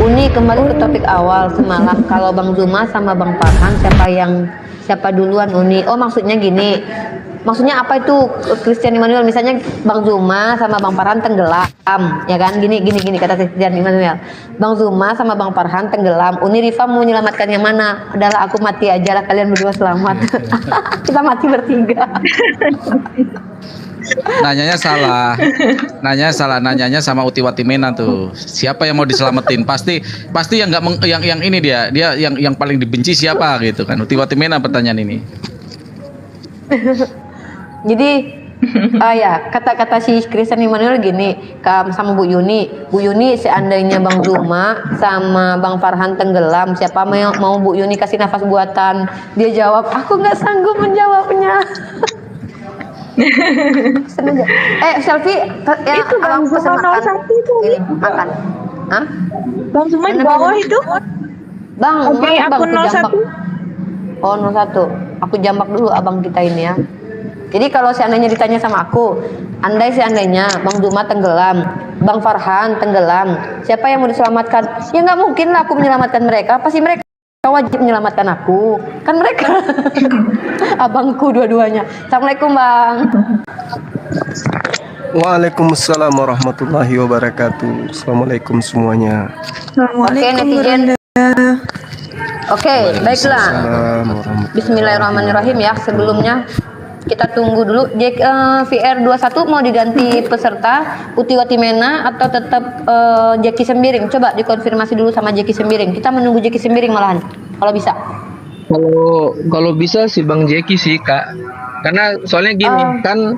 Uni kembali ke topik awal semalam. Kalau Bang Zuma sama Bang Farhan siapa duluan Uni? Oh maksudnya gini. Maksudnya apa itu Christian Immanuel? Misalnya Bang Zuma sama Bang Farhan tenggelam, ya kan? Gini kata Christian Immanuel. Bang Zuma sama Bang Farhan tenggelam. Uni Rifa mau menyelamatkan yang mana? Adalah aku mati aja lah, kalian berdua selamat. Kita mati bertiga. Nanyanya salah, nanyanya sama Uti Watimena tuh. Siapa yang mau diselamatin? Pasti yang nggak yang ini dia yang paling dibenci siapa gitu kan? Uti Watimena pertanyaan ini. Jadi ya kata-kata si Christian Immanuel gini sama Bu Yuni seandainya Bang Zuma sama Bang Farhan tenggelam, siapa mau Bu Yuni kasih nafas buatan? Dia jawab, aku nggak sanggup menjawabnya. Selfie ya, itu Bang Zuma 01 itu ini makan. Hah? Bang Zuma di bawah itu Bang, oke, aku 01. Oh 01. Aku jambak dulu abang kita ini ya. Jadi kalau seandainya ditanya sama aku, seandainya Bang Zuma tenggelam, Bang Farhan tenggelam, siapa yang mau diselamatkan? Ya nggak mungkin lah aku menyelamatkan mereka, pasti mereka wajib menyelamatkan aku. Kan mereka abangku dua-duanya. Assalamualaikum Bang. Waalaikumsalam warahmatullahi wabarakatuh. Assalamualaikum semuanya. Oke netizen. Oke, baiklah. Bismillahirrahmanirrahim ya. Sebelumnya kita tunggu dulu. VR21 mau diganti peserta Uti Watimena atau tetap Jeki Sembiring? Coba dikonfirmasi dulu sama Jeki Sembiring. Kita menunggu Jeki Sembiring malahan, kalau bisa. Kalau bisa sih Bang Jeki sih Kak. Karena soalnya gini kan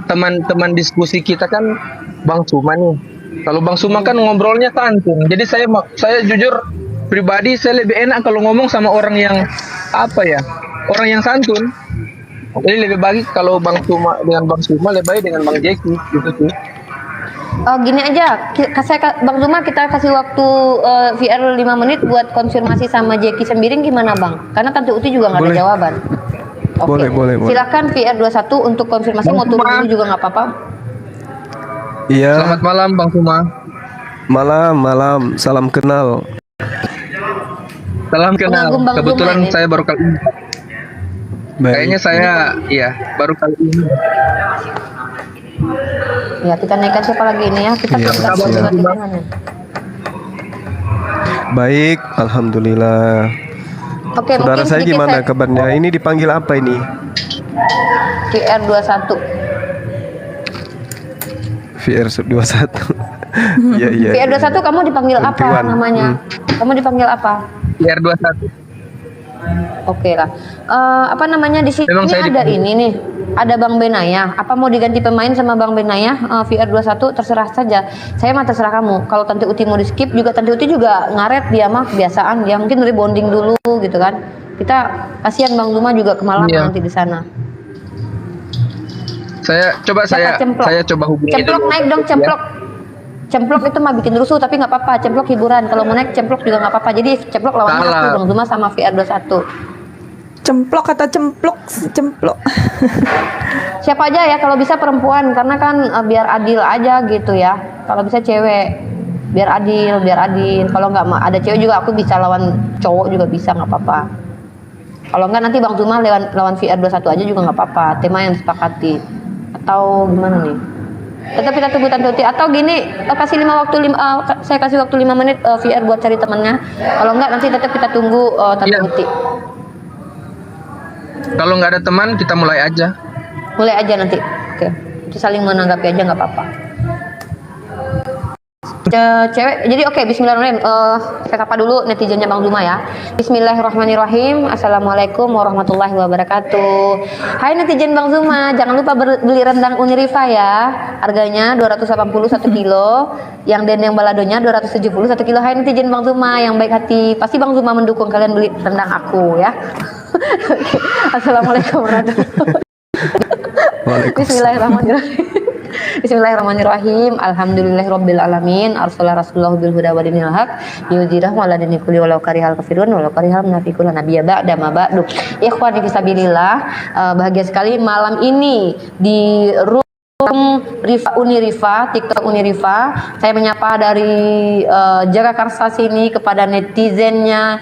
teman-teman diskusi kita kan Bang Suma nih. Kalau Bang Suma kan ngobrolnya santun. Jadi saya jujur pribadi saya lebih enak kalau ngomong sama orang yang orang yang santun. Jadi lebih baik kalau Bang Suma dengan Bang Suma, lebih baik dengan Bang Jeki gitu sih. Gini aja, Bang Zuma kita kasih waktu VR 5 menit buat konfirmasi sama Jeki Sembiring gimana Bang? Karena Tante Uti juga nggak ada jawaban. Oke. Boleh. Silakan VR21 untuk konfirmasi, mau turun dulu juga nggak apa-apa. Iya. Selamat malam Bang Suma. Malam. Salam kenal. Salam kenal. Bang Kebetulan Zuma, saya baru kali ini. Kayaknya saya baru kali ini. Ya kita naikkan siapa lagi ini ya? Kita Baik, alhamdulillah. Oke, Saudara mungkin saya sedikit gimana kabarnya? Ini dipanggil apa ini? VR21. VR21. Iya. VR21 kamu dipanggil apa namanya? Kamu dipanggil apa? VR21. Oke lah. Apa namanya di sini Memang saya ada ini nih. Ada Bang Benaya. Apa mau diganti pemain sama Bang Benaya? VR21 terserah saja. Saya mah terserah kamu. Kalau Tante Uti mau di skip juga, Tante Uti juga ngaret, dia mah kebiasaan. Dia mungkin rebonding dulu gitu kan. Kita kasihan Bang Zuma juga kemalaman nanti di sana. Saya coba hubungi Cemplok dulu. naik dong Cemplok. Cemplok itu mah bikin rusuh tapi nggak apa-apa. Cemplok hiburan. Kalau mau naik Cemplok juga nggak apa-apa. Jadi Cemplok lawannya aku Bang Zuma sama VR21. Cemplok kata cemplok. Siapa aja ya kalau bisa perempuan karena kan biar adil aja gitu ya. Kalau bisa cewek biar adil. Kalau nggak ada cewek juga aku bisa lawan cowok juga bisa, nggak apa-apa. Kalau nggak nanti Bang Zuma lawan VR21 aja juga nggak apa-apa. Tema yang disepakati. Atau gimana nih? Tetap kita tunggu Tante Uti atau gini saya kasih waktu 5 menit VR buat cari temannya. Kalau nggak nanti tetap kita tunggu Tante Uti. Kalau nggak ada teman kita mulai aja. Mulai aja nanti. Oke. Kita saling menanggapi aja nggak apa-apa. Cewek. Jadi oke, bismillahirrahmanirrahim. Saya sapa dulu netizennya Bang Zuma ya. Bismillahirrahmanirrahim. Assalamualaikum warahmatullahi wabarakatuh. Hai netizen Bang Zuma, jangan lupa beli rendang Unirifa ya. Harganya 280 1 kilo. Yang dendeng baladonya 270 1 kilo. Hai netizen Bang Zuma yang baik hati. Pasti Bang Zuma mendukung kalian beli rendang aku ya. Assalamualaikum warahmatullahi wabarakatuh. Bismillahirrahmanirrahim. Bismillahirrahmanirrahim. Alhamdulillahirabbil alamin. Arsalah rasulullah bil huda wa dinil haq yudhirahu ala dini kulli walau karihal kafirun walau karihal munafiqun nabiyya ba'da ma ba'du. Ikhwani fisabilillah, bahagia sekali malam ini di Rifa Unirifa, TikTok Unirifa. Saya menyapa dari Jagakarsa sini kepada netizennya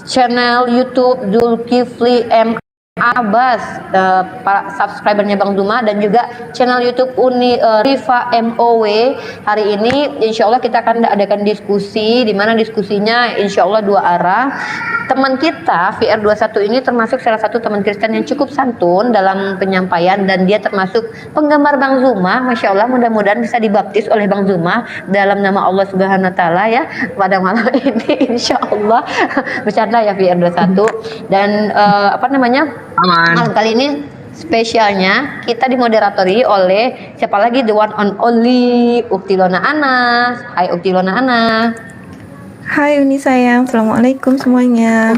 channel YouTube Zulkifli M Abbas, para subscribernya Bang Zuma, dan juga channel YouTube Rifa MOW. Hari ini insya Allah kita akan adakan diskusi, di mana diskusinya insya Allah dua arah. Teman kita VR21 ini termasuk salah satu teman Kristen yang cukup santun dalam penyampaian, dan dia termasuk penggemar Bang Zuma. Masya Allah, mudah-mudahan bisa dibaptis oleh Bang Zuma dalam nama Allah Subhanahu Wa Taala ya pada malam ini insya Allah. Bercanda ya VR21. Dan apa namanya, malam kali ini spesialnya kita dimoderatori oleh siapa lagi, the one and only Uktilona Anas. Hai Uktilona Anas. Hai Uni sayang, assalamualaikum semuanya.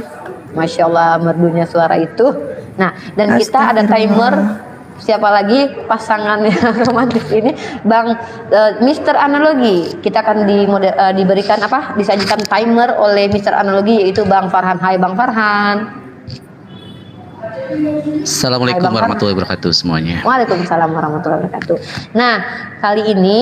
Masya Allah, merdunya suara itu. Nah, dan kita ada timer. Siapa lagi pasangan yang romantis ini, Bang Mr. Analogi. Kita akan diberikan apa? Disajikan timer oleh Mr. Analogi, yaitu Bang Farhan. Hai Bang Farhan. Assalamualaikum warahmatullahi wabarakatuh semuanya. Waalaikumsalam warahmatullahi wabarakatuh. Nah, kali ini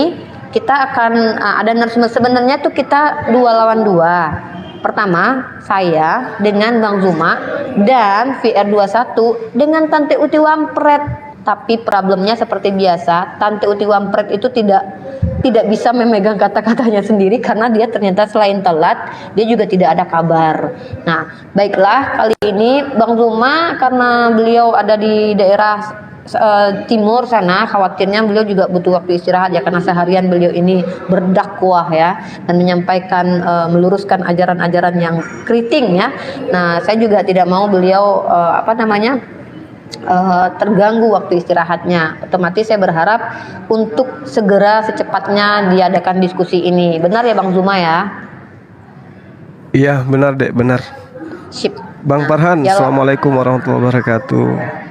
kita akan ada narasumber. Sebenarnya tuh kita 2 lawan 2. Pertama saya dengan Bang Zuma, dan VR21 dengan Tante Uti Wampret. Tapi problemnya seperti biasa, Tante Uti Wampret itu tidak bisa memegang kata-katanya sendiri, karena dia ternyata selain telat, dia juga tidak ada kabar. Nah, baiklah, kali ini Bang Zuma karena beliau ada di daerah timur sana, khawatirnya beliau juga butuh waktu istirahat ya, karena seharian beliau ini berdakwah ya, dan menyampaikan meluruskan ajaran-ajaran yang keriting ya. Nah, saya juga tidak mau beliau terganggu waktu istirahatnya. Otomatis saya berharap untuk segera secepatnya diadakan diskusi ini. Benar ya Bang Zuma ya? Iya, benar Dek, benar. Sip. Bang Farhan, ya, Assalamualaikum warahmatullahi wabarakatuh.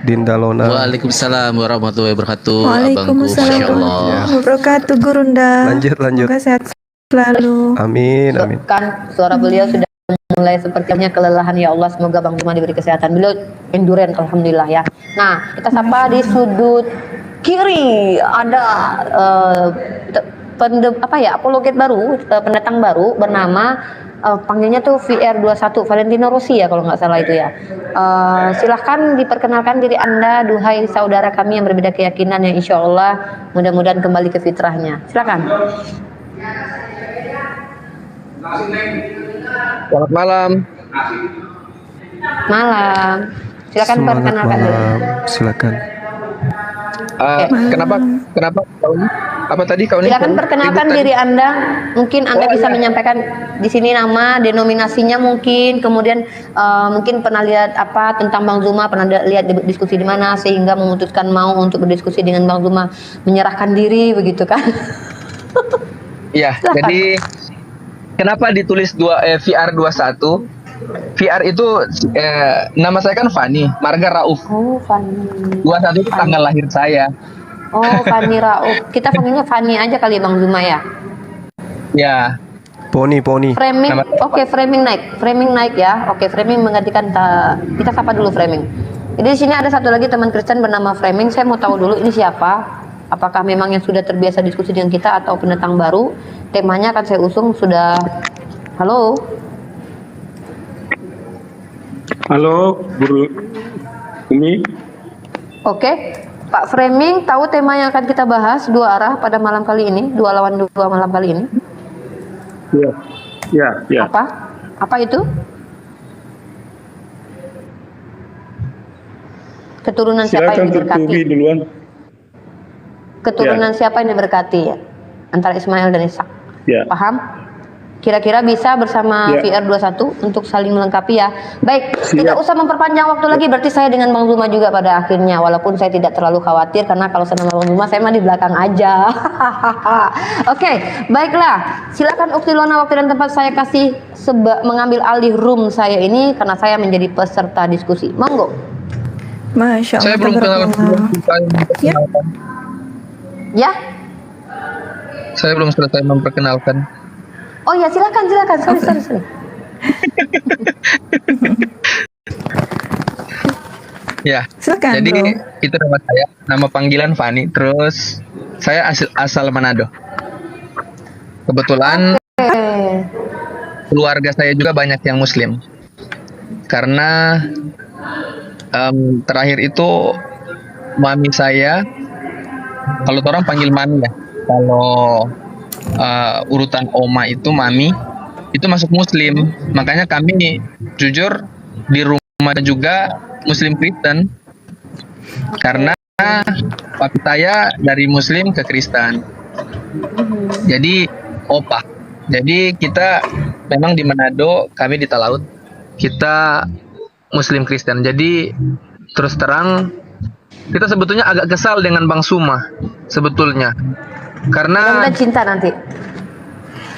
Dinda Lona. Waalaikumsalam warahmatullahi wabarakatuh. Waalaikumsalam warahmatullahi wabarakatuh, Gurunda. Lanjut. Semoga sehat selalu. Amin, amin. Kan suara beliau sudah mulai sepertinya kelelahan ya Allah. Semoga Bang Zuma diberi kesehatan. Beliau endurance alhamdulillah ya. Nah, kita sapa di sudut kiri ada apologet baru, pendatang baru bernama panggilnya tuh VR21 Valentino Rossi ya kalau nggak salah itu ya. Silahkan diperkenalkan diri Anda, duhai saudara kami yang berbeda keyakinan, yang insya Allah mudah-mudahan kembali ke fitrahnya. Silakan. Selamat malam. Malam. Silakan Semangat perkenalkan diri. malam. Silakan. Kenapa kau ini? Apa tadi kau ini? Silakan perkenalkan diri Anda. Mungkin Anda bisa menyampaikan di sini nama, denominasinya mungkin, kemudian mungkin pernah lihat apa tentang Bang Zuma, pernah lihat diskusi di mana sehingga memutuskan mau untuk berdiskusi dengan Bang Zuma, menyerahkan diri begitu kan? Iya, jadi kenapa ditulis VR21? VR itu nama saya kan Fani Marga Rauf. Oh, Fani. 21 itu tanggal lahir saya. Oh, Fani Rauf. Kita panggilnya Fani aja kali Bang Zuma ya. Ya. Poni. Framing, oke, framing naik ya. Oke, framing menggantikan kita sapa dulu framing. Jadi di sini ada satu lagi teman Kristen bernama Framing. Saya mau tahu dulu ini siapa? Apakah memang yang sudah terbiasa diskusi dengan kita atau pendatang baru? Temanya akan saya usung sudah. Halo. Halo, Guru Umi. Oke, Pak Framing, tahu tema yang akan kita bahas dua arah pada malam kali ini, 2 lawan 2 malam kali ini? Ya. Apa itu? Keturunan siapa yang Silakan diberkati? tertubi duluan. Keturunan siapa yang diberkati ya? Antara Ismail dan Ishak. Ya. Paham? Kira-kira bisa bersama Ya. VR21 untuk saling melengkapi ya. Baik, Siap. tidak usah memperpanjang waktu lagi. Berarti saya dengan Bang Zuma juga pada akhirnya. Walaupun saya tidak terlalu khawatir, karena kalau saya sama Bang Zuma, saya mah di belakang aja. Oke, baiklah. Silakan Uktilona, waktu dan tempat saya kasih mengambil alih room saya ini, karena saya menjadi peserta diskusi. Monggo. Masya Allah. Saya belum kenal. Ya. Ya? Saya belum selesai memperkenalkan. Oh ya, silakan. Sorry. Ya. Silakan, Jadi bro. itu nama saya, nama panggilan Fani. Terus Saya asal Manado. Kebetulan keluarga saya juga banyak yang Muslim. Karena terakhir itu mami saya, kalau orang panggil mami ya, kalau urutan oma itu mami, itu masuk Muslim. Makanya kami jujur di rumah juga Muslim Kristen. Karena papi saya dari Muslim ke Kristen. Jadi opa. Jadi kita memang di Manado, kami di Talaut, kita Muslim Kristen. Jadi terus terang kita sebetulnya agak kesal dengan Bang Suma sebetulnya. Karena Mudah-mudahan cinta nanti.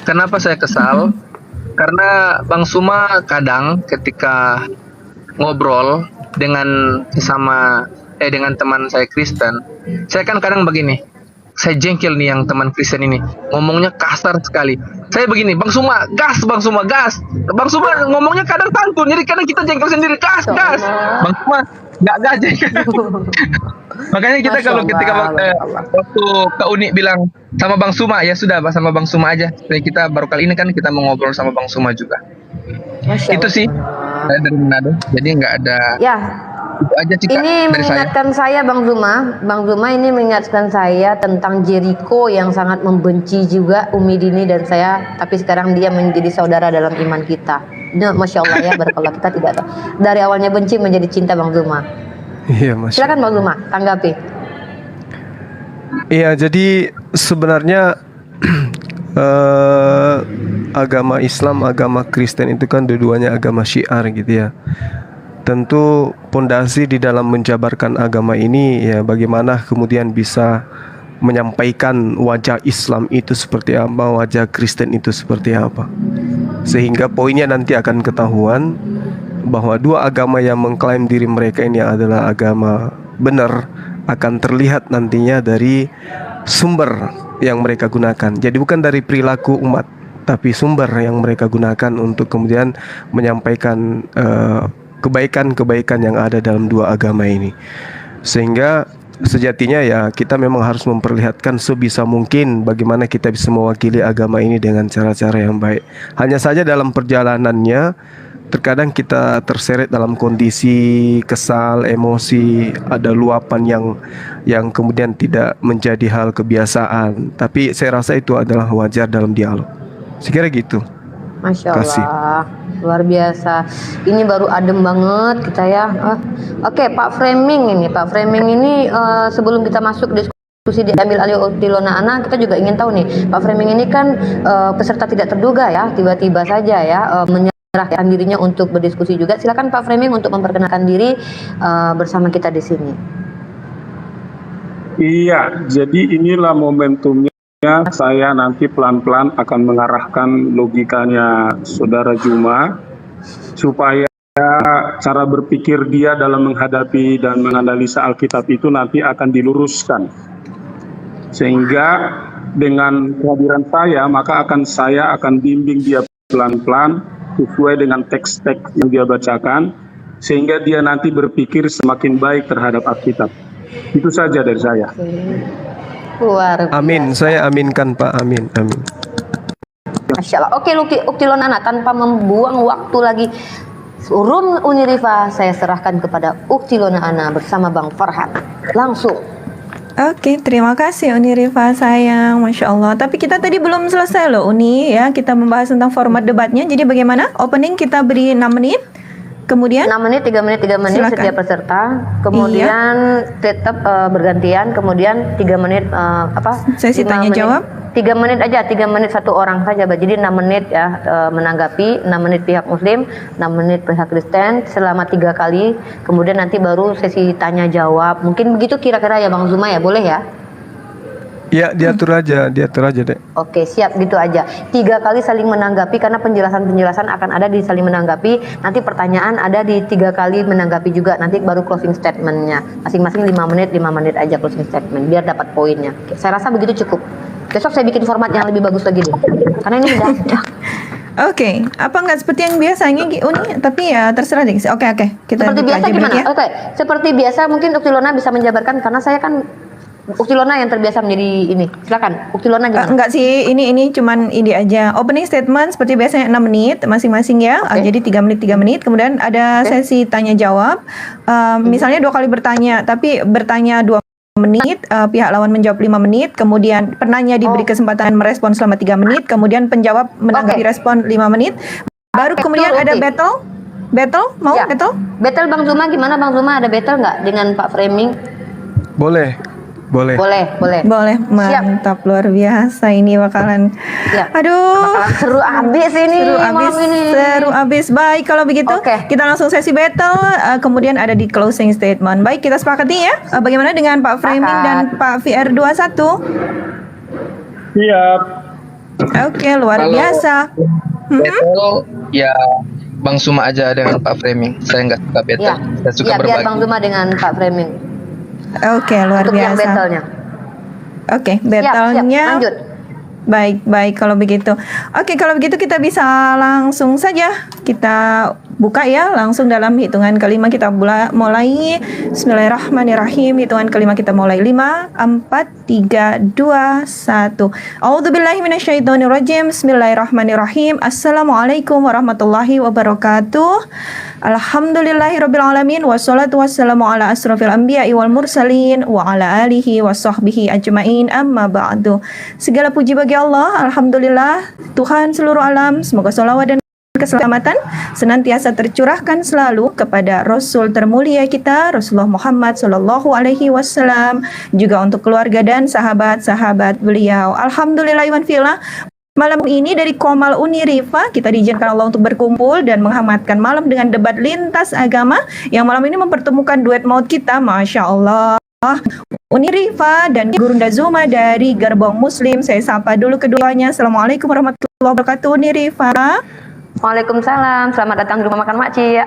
kenapa saya kesal? Karena Bang Suma kadang ketika ngobrol dengan dengan teman saya Kristen, saya kan kadang begini, saya jengkel nih yang teman Kristen ini, ngomongnya kasar sekali. Saya begini, Bang Suma, gas, Bang Suma, gas. Bang Suma ngomongnya kadang santun, jadi kadang kita jengkel sendiri, gas, gas. Bang Suma nggak gas jengkel. Makanya kita Masya kalau Allah, ketika Masya waktu Kak Uni bilang sama Bang Suma, ya sudah sama Bang Suma aja. Jadi kita baru kali ini kan kita mau ngobrol sama Bang Suma juga. Masya Itu Allah. sih, saya dari Manado, jadi nggak ada. Ya, Itu aja sih, Kak, ini dari saya. mengingatkan saya Bang Zuma ini mengingatkan saya tentang Jericho yang sangat membenci juga Umi Dini dan saya, tapi sekarang dia menjadi saudara dalam iman kita. Nah, Masya Allah ya, barakallah, kita tidak tahu. Dari awalnya benci menjadi cinta Bang Zuma. Iya, Mas. Silakan Bang Zuma, tanggapi. Iya, jadi sebenarnya agama Islam, agama Kristen itu kan dua-duanya agama syiar gitu ya. Tentu pondasi di dalam menjabarkan agama ini ya bagaimana kemudian bisa menyampaikan wajah Islam itu seperti apa, wajah Kristen itu seperti apa. Sehingga poinnya nanti akan ketahuan bahwa dua agama yang mengklaim diri mereka ini adalah agama benar akan terlihat nantinya dari sumber yang mereka gunakan. Jadi bukan dari perilaku umat, tapi sumber yang mereka gunakan untuk kemudian menyampaikan kebaikan-kebaikan yang ada dalam dua agama ini. Sehingga sejatinya ya kita memang harus memperlihatkan sebisa mungkin bagaimana kita bisa mewakili agama ini dengan cara-cara yang baik. Hanya saja dalam perjalanannya terkadang kita terseret dalam kondisi kesal, emosi, ada luapan yang kemudian tidak menjadi hal kebiasaan. Tapi saya rasa itu adalah wajar dalam dialog. Sekira gitu. Masya Kasih. Allah, luar biasa. Ini baru adem banget kita ya. Oke, Pak Framing ini sebelum kita masuk diskusi diambil alih Uktilona Ana, kita juga ingin tahu nih, Pak Framing ini kan peserta tidak terduga ya, tiba-tiba saja ya menyerahkan dirinya untuk berdiskusi juga. Silakan Pak Framing untuk memperkenalkan diri bersama kita di sini. Iya, jadi inilah momentumnya saya nanti pelan-pelan akan mengarahkan logikanya Saudara Juma supaya cara berpikir dia dalam menghadapi dan menganalisa Alkitab itu nanti akan diluruskan. Sehingga dengan kehadiran saya, maka saya akan bimbing dia pelan-pelan sesuai dengan teks-teks yang dia bacakan, sehingga dia nanti berpikir semakin baik terhadap Alkitab. Itu saja dari saya. Luar biasa. Amin, saya aminkan Pak, amin, amin. Masya Allah. Oke, Uktilona Ana, tanpa membuang waktu lagi, Room Uniriva saya serahkan kepada Uktilona Ana bersama Bang Farhan. Langsung. Oke, terima kasih Uni Rifa sayang, Masya Allah. Tapi kita tadi belum selesai loh Uni ya. Kita membahas tentang format debatnya. Jadi bagaimana? Opening kita beri 6 menit. Kemudian 6 menit, 3 menit, 3 menit Silakan. setiap peserta. Kemudian tetap bergantian. Kemudian 3 menit Sesi 5 tanya menit. jawab. 3 menit aja, 3 menit satu orang saja. Jadi 6 menit ya menanggapi, 6 menit pihak Muslim, 6 menit pihak Kristen selama 3 kali. Kemudian nanti baru sesi tanya jawab. Mungkin begitu kira-kira ya Bang Zuma ya, boleh ya? Ya, diatur aja deh. Oke, siap, gitu aja. 3 kali saling menanggapi karena penjelasan-penjelasan akan ada di saling menanggapi. Nanti pertanyaan ada di 3 kali menanggapi juga. Nanti baru closing statementnya. Masing-masing 5 menit aja closing statement biar dapat poinnya. Oke, saya rasa begitu cukup. Besok saya bikin format yang lebih bagus lagi deh. Karena ini udah. Oke, apa nggak seperti yang biasanya Uni? Tapi ya terserah deh. Oke, kita Seperti buka biasa aja gimana? break ya. Oke, seperti biasa mungkin Uktilona bisa menjabarkan karena saya kan Uktilona yang terbiasa menjadi ini. Silakan. Uktilona gimana? Enggak sih, ini cuman ini aja. Opening statement seperti biasanya 6 menit masing-masing ya. Oke. Jadi 3 menit 3 menit. Kemudian ada Oke. sesi tanya jawab. Misalnya 2 kali bertanya, tapi bertanya 2 menit, pihak lawan menjawab 5 menit, kemudian penanya diberi kesempatan merespon selama 3 menit, kemudian penjawab menanggapi Oke. respon 5 menit. Baru kemudian ada Oke. battle. Battle? Mau Ya. battle? Battle Bang Zuma gimana Bang Zuma? Ada battle nggak dengan Pak Framing? Boleh. Boleh. Boleh. Boleh, mantap luar biasa ini bakalan. Siap. Aduh. Bakalan seru abis ini. Seru abis, malam ini. seru abis. Baik, kalau begitu Oke. kita langsung sesi battle. Kemudian ada di closing statement. Baik, kita sepakati ya. Bagaimana dengan Pak Framing dan Pak VR21? Siap. Oke, luar Kalau- biasa. Battle ya Bang Suma aja dengan Pak Framing. Saya nggak suka battle. Ya. Saya suka Ya, biar berbagi. Bang Zuma dengan Pak Framing. Oke, luar Untuk yang biasa. battle-nya. Oke, Siap, battle-nya. lanjut. Baik kalau begitu. Oke, kalau begitu kita bisa langsung saja kita buka ya, langsung dalam hitungan kelima kita mulai. Bismillahirrahmanirrahim. Hitungan kelima kita mulai 5, 4, 3, 2, 1. A'udzubillahi minasyaitonirrajim. Bismillahirrahmanirrahim. Assalamualaikum warahmatullahi wabarakatuh. Alhamdulillahirabbil alamin wassalatu wassalamu ala asrofil anbiya'i wal mursalin wa ala alihi wa sahbihi ajmain amma ba'du. Segala puji bagi Allah, alhamdulillah Tuhan seluruh alam. Semoga sholawat dan keselamatan senantiasa tercurahkan selalu kepada Rasul termulia kita Rasulullah Muhammad Sallallahu Alaihi Wasallam, juga untuk keluarga dan sahabat-sahabat beliau. Alhamdulillah iwan fillah. Malam ini dari Komal Unirifa kita diizinkan Allah untuk berkumpul dan menghangatkan malam dengan debat lintas agama yang malam ini mempertemukan duet maut kita, Masya Allah. Unirifa dan Gurunda Zuma dari Gerbong Muslim. Saya sapa dulu keduanya. Assalamualaikum warahmatullahi wabarakatuh. Unirifa. Waalaikumsalam. Selamat datang di rumah makan Makci ya.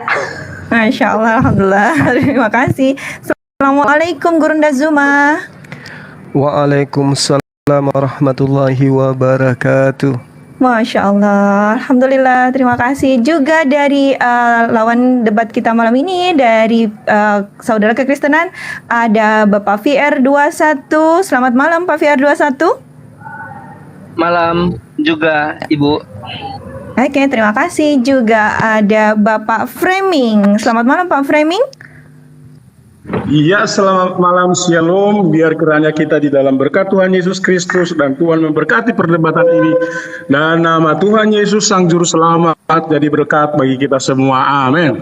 Masya Allah, alhamdulillah. Terima kasih. Assalamualaikum Gurunda Zuma. Waalaikumsalam warahmatullahi wabarakatuh. Masya Allah, alhamdulillah. Terima kasih juga dari lawan debat kita malam ini dari saudara kekristenan ada Bapak VR21. Selamat malam Pak VR21. Malam juga Ibu. Oke, terima kasih. Juga ada Bapak Framing. Selamat malam Pak Framing. Iya, selamat malam, shalom. Biar kiranya kita di dalam berkat Tuhan Yesus Kristus dan Tuhan memberkati perdebatan ini. Dan nama Tuhan Yesus Sang Juru Selamat jadi berkat bagi kita semua. Amin.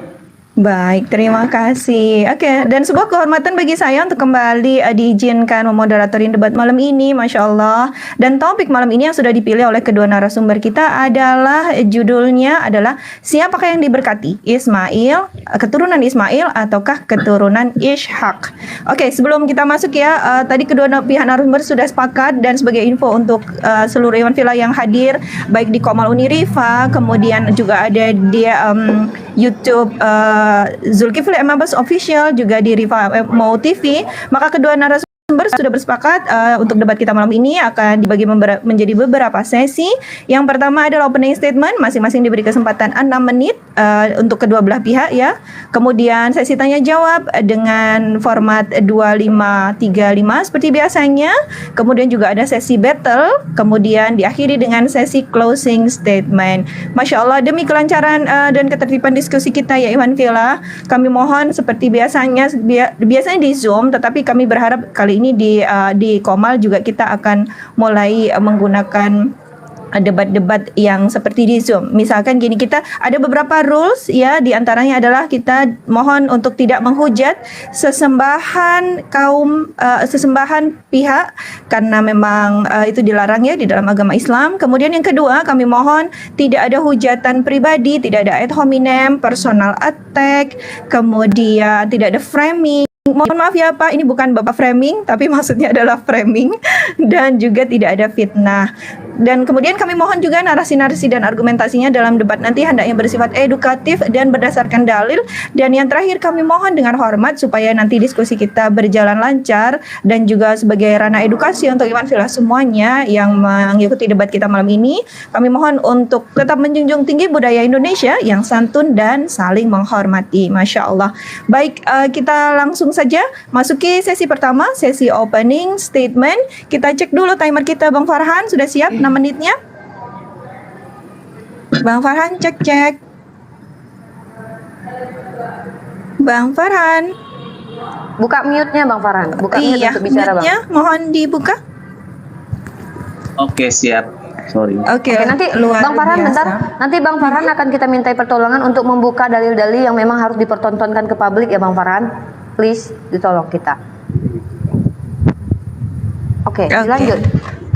Baik, terima kasih. Oke, dan sebuah kehormatan bagi saya untuk kembali diizinkan memoderatorin debat malam ini, Masya Allah. Dan topik malam ini yang sudah dipilih oleh kedua narasumber kita adalah, judulnya adalah siapakah yang diberkati? Ismail, keturunan Ismail ataukah keturunan Ishak? Oke, sebelum kita masuk ya, tadi kedua pihak narasumber sudah sepakat, dan sebagai info untuk seluruh Iwan Villa yang hadir, baik di Komal Unirifa, kemudian juga ada di YouTube Zulkifli Mabas Official, juga di Riva Mau TV, maka kedua narasumber sudah bersepakat untuk debat kita malam ini akan dibagi menjadi beberapa sesi. Yang pertama adalah opening statement, masing-masing diberi kesempatan 6 menit untuk kedua belah pihak ya. Kemudian sesi tanya jawab dengan format 2535 seperti biasanya. Kemudian juga ada sesi battle, kemudian diakhiri dengan sesi closing statement. Masya Allah, demi kelancaran dan ketertiban diskusi kita ya Iwan Villa, kami mohon seperti biasanya di Zoom, tetapi kami berharap kali ini di Komal juga kita akan mulai menggunakan debat-debat yang seperti di Zoom. Misalkan gini, kita ada beberapa rules ya, di antaranya adalah kita mohon untuk tidak menghujat sesembahan pihak karena memang itu dilarang ya di dalam agama Islam. Kemudian yang kedua, kami mohon tidak ada hujatan pribadi, tidak ada ad hominem, personal attack, kemudian tidak ada framing. Mohon maaf ya Pak, ini bukan Bapak framing, tapi maksudnya adalah framing, dan juga tidak ada fitnah. Dan kemudian kami mohon juga narasi-narasi dan argumentasinya dalam debat nanti hendaknya bersifat edukatif dan berdasarkan dalil. Dan yang terakhir kami mohon dengan hormat supaya nanti diskusi kita berjalan lancar dan juga sebagai ranah edukasi untuk Iwan Villa semuanya yang mengikuti debat kita malam ini. Kami mohon untuk tetap menjunjung tinggi budaya Indonesia yang santun dan saling menghormati. Masya Allah. Baik, kita langsung saja masuki sesi pertama, sesi opening statement. Kita cek dulu timer kita, Bang Farhan sudah siap 6 menitnya. Bang Farhan, cek. Bang Farhan. Buka mute-nya Bang Farhan. Buka mute Iya, untuk bicara Bang. mute-nya mohon dibuka. Oke, siap. Sorry. Oke, Oke, nanti luar Bang Farhan biasa. bentar. Nanti Bang Farhan akan kita mintai pertolongan untuk membuka dalil-dalil yang memang harus dipertontonkan ke publik ya Bang Farhan. Please ditolong kita. Oke, lanjut.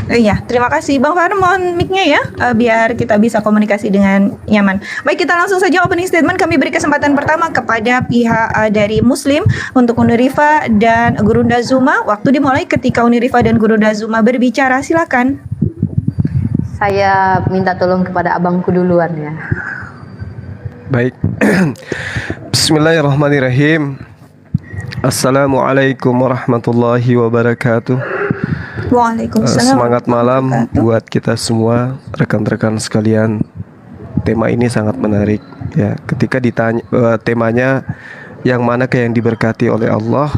Iya, terima kasih Bang Farhan, mohon mic-nya ya, biar kita bisa komunikasi dengan nyaman. Baik, kita langsung saja opening statement. Kami beri kesempatan pertama kepada pihak dari Muslim untuk Unirifa dan Gurunda Zuma. Waktu dimulai ketika Unirifa dan Gurunda Zuma berbicara, silakan. Saya minta tolong kepada abangku duluan ya. Baik. Bismillahirrahmanirrahim. Assalamualaikum warahmatullahi wabarakatuh. Waalaikumsalam. Semangat malam buat kita semua, rekan-rekan sekalian. Tema ini sangat menarik ya. Ketika ditanya temanya yang manakah yang diberkati oleh Allah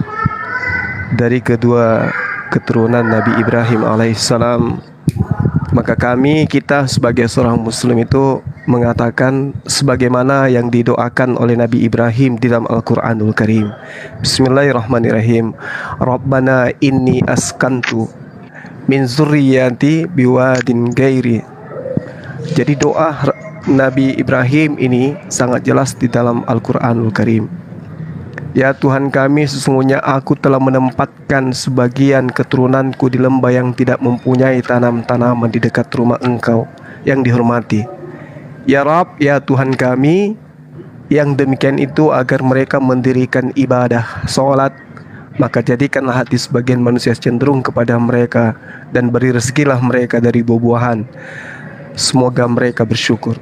dari kedua keturunan Nabi Ibrahim alaihissalam, maka kita sebagai seorang muslim itu mengatakan sebagaimana yang didoakan oleh Nabi Ibrahim di dalam Al-Qur'anul Karim. Bismillahirrahmanirrahim. Rabbana inni askantu min zurriyati biwadin gairi. Jadi doa Nabi Ibrahim ini sangat jelas di dalam Al-Qur'anul Karim. Ya Tuhan kami, sesungguhnya aku telah menempatkan sebagian keturunanku di lembah yang tidak mempunyai tanam-tanaman di dekat rumah Engkau yang dihormati. Ya Rabb, ya Tuhan kami, yang demikian itu agar mereka mendirikan ibadah, sholat, maka jadikanlah hati sebagian manusia cenderung kepada mereka dan beri rezekilah mereka dari buah-buahan. Semoga mereka bersyukur.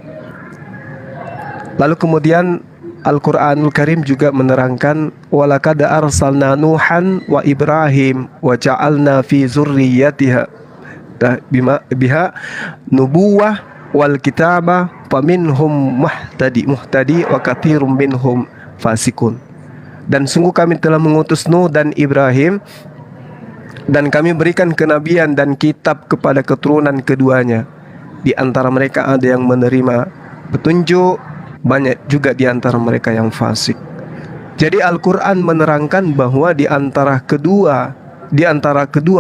Lalu kemudian Al-Qur'anul Karim juga menerangkan walaqad arsalna Nuhan wa Ibrahim wa ja'alna fi zurriyyatiha biha nubuwah wal kitaba faminhum muhtadi wa katsirum minhum fasikun. Dan sungguh kami telah mengutus Nuh dan Ibrahim, dan kami berikan kenabian dan kitab kepada keturunan keduanya. Di antara mereka ada yang menerima petunjuk, banyak juga di antara mereka yang fasik. Jadi Al-Quran menerangkan bahwa di antara kedua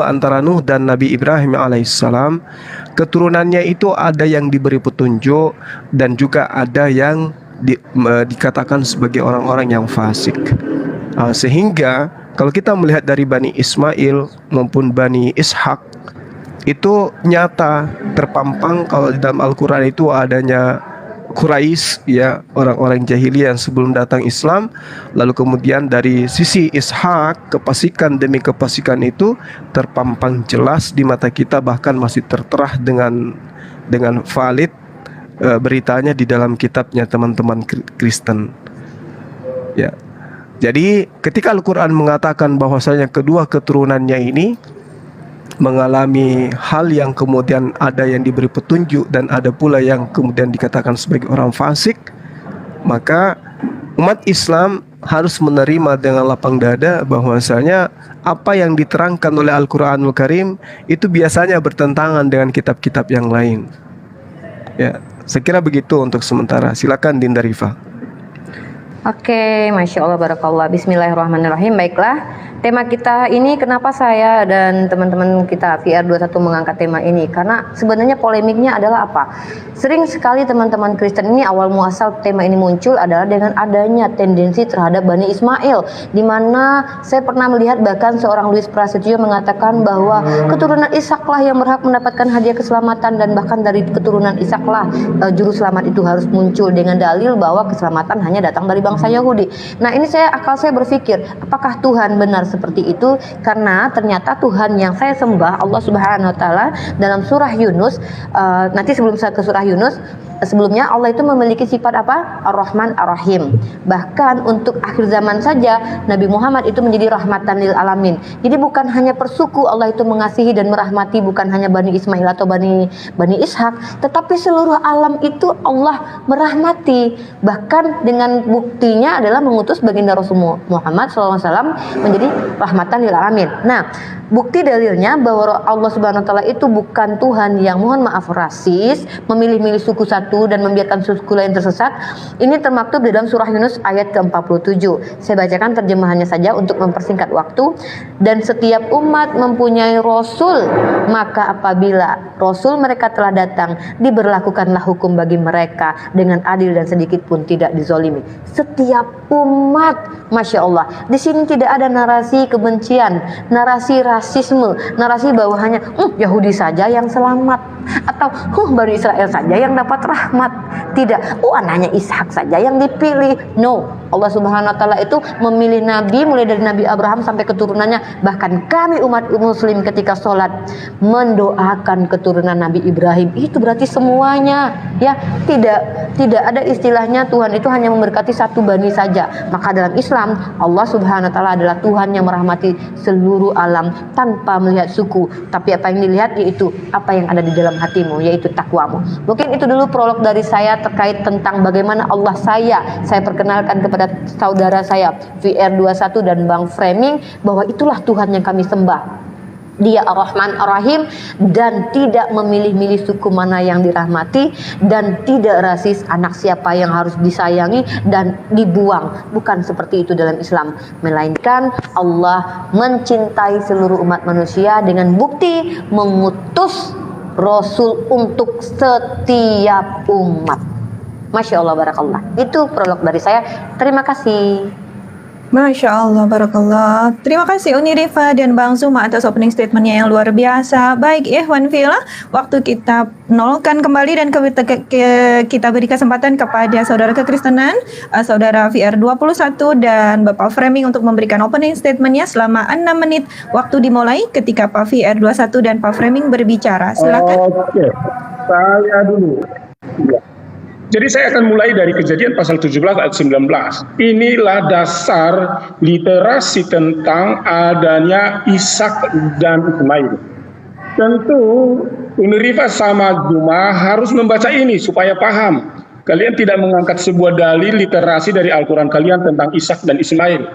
antara Nuh dan Nabi Ibrahim alaihissalam, keturunannya itu ada yang diberi petunjuk dan juga ada yang dikatakan sebagai orang-orang yang fasik. Sehingga kalau kita melihat dari Bani Ismail maupun Bani Ishak, itu nyata terpampang kalau di dalam Al-Quran itu adanya Quraisy, ya, orang-orang jahiliyah yang sebelum datang Islam. Lalu kemudian dari sisi Ishak, kefasikan demi kefasikan itu terpampang jelas di mata kita, bahkan masih tertera dengan valid beritanya di dalam kitabnya teman-teman Kristen. Ya. Jadi ketika Al-Quran mengatakan bahwasanya kedua keturunannya ini mengalami hal yang kemudian ada yang diberi petunjuk dan ada pula yang kemudian dikatakan sebagai orang fasik, maka umat Islam harus menerima dengan lapang dada bahwasanya apa yang diterangkan oleh Al-Quranul Karim itu biasanya bertentangan dengan kitab-kitab yang lain. Ya, saya kira begitu untuk sementara. Silakan Dinda Rifa. Oke, Masya Allah, Barakallah. Bismillahirrahmanirrahim. Baiklah, tema kita ini kenapa saya dan teman-teman kita VR21 mengangkat tema ini? Karena sebenarnya polemiknya adalah apa? Sering sekali teman-teman Kristen ini awal muasal tema ini muncul adalah dengan adanya tendensi terhadap Bani Ismail, di mana saya pernah melihat bahkan seorang Louis Prasetyo mengatakan bahwa keturunan Ishaklah yang berhak mendapatkan hadiah keselamatan, dan bahkan dari keturunan Ishaklah juru selamat itu harus muncul, dengan dalil bahwa keselamatan hanya datang dari bangsa bangsa Yahudi. Nah ini akal saya berpikir, apakah Tuhan benar seperti itu? Karena ternyata Tuhan yang saya sembah, Allah Subhanahu Wa Taala, dalam surah Yunus, nanti sebelum saya ke surah Yunus, sebelumnya Allah itu memiliki sifat apa? Ar-Rahman Ar-Rahim. Bahkan untuk akhir zaman saja Nabi Muhammad itu menjadi rahmatan lil alamin. Jadi bukan hanya persuku Allah itu mengasihi dan merahmati, bukan hanya Bani Ismail atau Bani Ishak, tetapi seluruh alam itu Allah merahmati. Bahkan dengan buktinya adalah mengutus baginda Rasul Muhammad SAW menjadi rahmatan lil alamin. Nah, bukti dalilnya bahwa Allah Subhanahu Wa Taala itu bukan Tuhan yang, mohon maaf, rasis, memilih-milih suku satu dan membiarkan suku lain tersesat. Ini termaktub di dalam surah Yunus ayat ke-47. Saya bacakan terjemahannya saja untuk mempersingkat waktu. Dan setiap umat mempunyai rasul, maka apabila rasul mereka telah datang, diberlakukanlah hukum bagi mereka dengan adil dan sedikit pun tidak dizolimi. Setiap umat, Masya Allah. Di sini tidak ada narasi kebencian, narasi rasisme, narasi bahwa hanya Yahudi saja yang selamat, atau Bani Israel saja yang dapat rahmat. Tidak, anaknya Ishak saja yang dipilih. No, Allah Subhanahu Wa Taala itu memilih nabi mulai dari Nabi Abraham sampai keturunannya. Bahkan kami umat muslim ketika sholat mendoakan keturunan Nabi Ibrahim. Itu berarti semuanya, ya. Tidak ada istilahnya Tuhan itu hanya memberkati satu bani saja. Maka dalam Islam Allah Subhanahu Wa Taala adalah Tuhan yang merahmati seluruh alam tanpa melihat suku. Tapi apa yang dilihat yaitu apa yang ada di dalam hatimu, yaitu takwamu. Mungkin itu dulu prolog dari saya terkait tentang bagaimana Allah saya perkenalkan kepada saudara saya VR21 dan Bang Framing bahwa itulah Tuhan yang kami sembah. Dia Ar-Rahman Ar-Rahim dan tidak memilih-milih suku mana yang dirahmati, dan tidak rasis, anak siapa yang harus disayangi dan dibuang. Bukan seperti itu dalam Islam, melainkan Allah mencintai seluruh umat manusia dengan bukti mengutus Rasul untuk setiap umat. Masya Allah, barakallah. Itu prolog dari saya. Terima kasih. Masya Allah, barakallah. Terima kasih Uni Rifa dan Bang Zuma atas opening statementnya yang luar biasa. Baik, Ikhwan Fillah, waktu kita nolkan kembali dan kita beri kesempatan kepada saudara kekristenan, saudara VR21 dan Bapak Framing untuk memberikan opening statementnya selama 6 menit. Waktu dimulai ketika Pak VR21 dan Pak Framing berbicara. Silakan. Oke, saya dulu. Ya. Jadi saya akan mulai dari Kejadian pasal 17 ayat 19. Inilah dasar literasi tentang adanya Ishak dan Ismail. Tentu Unirifa sama Juma harus membaca ini supaya paham. Kalian tidak mengangkat sebuah dalil literasi dari Al-Quran kalian tentang Ishak dan Ismail.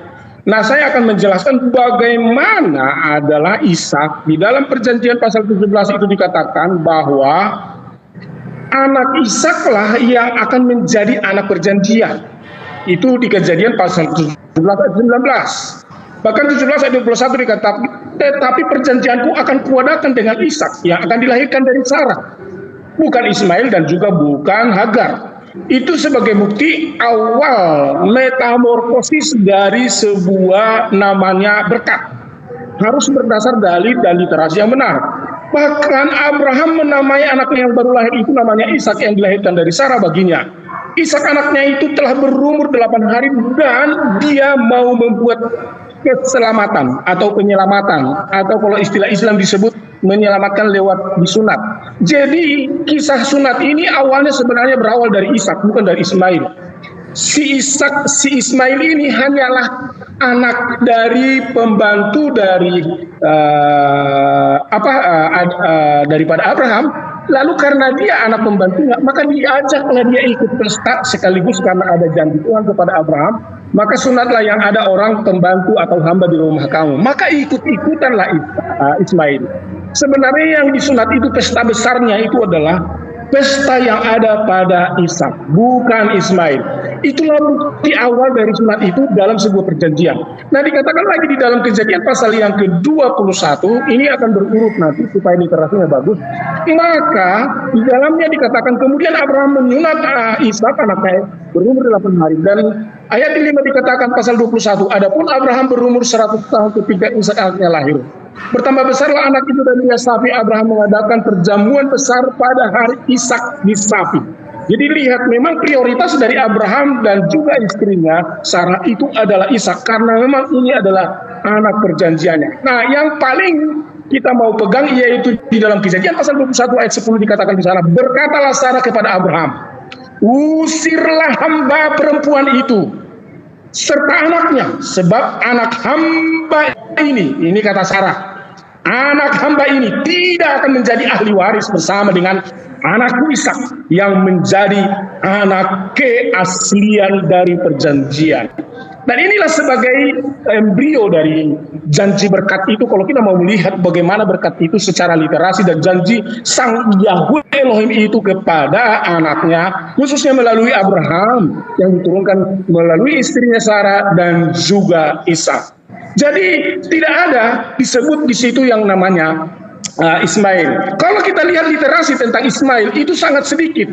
Nah, saya akan menjelaskan bagaimana adalah Ishak. Di dalam perjanjian pasal 17 itu dikatakan bahwa anak Ishaklah yang akan menjadi anak perjanjian. Itu di Kejadian pasal 17 ayat 19. Bahkan 17 ayat 21 dikatakan, tetapi perjanjianku akan kuadakan dengan Ishak yang akan dilahirkan dari Sarah, bukan Ismail dan juga bukan Hagar. Itu sebagai bukti awal metamorfosis dari sebuah namanya berkat. Harus berdasar dalil dan literasi yang benar. Bahkan Abraham menamai anaknya yang baru lahir itu namanya Ishak yang dilahirkan dari Sarah baginya. Ishak anaknya itu telah berumur 8 hari dan dia mau membuat keselamatan atau penyelamatan, atau kalau istilah Islam disebut menyelamatkan lewat disunat. Jadi kisah sunat ini awalnya sebenarnya berawal dari Ishak, bukan dari Ismail. Si Ismail ini hanyalah anak dari pembantu dari daripada Abraham. Lalu karena dia anak pembantunya, maka diajaklah dia ikut pesta, sekaligus karena ada janji Tuhan kepada Abraham, maka sunatlah yang ada orang pembantu atau hamba di rumah kamu. Maka ikut-ikutanlah Ismail. Sebenarnya yang disunat itu pesta besarnya itu adalah pesta yang ada pada Ishak, bukan Ismail. Itulah bukti awal dari sunat itu dalam sebuah perjanjian. Nah, dikatakan lagi di dalam Kejadian pasal yang ke-21, ini akan berurut nanti supaya literasinya bagus. Maka di dalamnya dikatakan kemudian Abraham menyunat Ishak anaknya berumur 8 hari. Dan ayat 5 dikatakan pasal 21, adapun Abraham berumur 100 tahun ketika Ishak anaknya lahir. Bertambah besarlah anak itu dan dia sapi. Abraham mengadakan perjamuan besar pada hari Ishak di sapi. Jadi lihat, memang prioritas dari Abraham dan juga istrinya Sarah itu adalah Ishak, karena memang ini adalah anak perjanjiannya. Nah, yang paling kita mau pegang yaitu di dalam Kejadian pasal 21 ayat 10 dikatakan di sana, berkatalah Sarah kepada Abraham, usirlah hamba perempuan itu serta anaknya, sebab anak hamba ini kata Sarah, anak hamba ini tidak akan menjadi ahli waris bersama dengan anakku Ishak yang menjadi anak keaslian dari perjanjian. Dan inilah sebagai embrio dari janji berkat itu, kalau kita mau melihat bagaimana berkat itu secara literasi dan janji Sang Yahweh Elohim itu kepada anaknya, khususnya melalui Abraham yang diturunkan melalui istrinya Sarah dan juga Ishak. Jadi tidak ada disebut di situ yang namanya Ismail. Kalau kita lihat literasi tentang Ismail itu sangat sedikit.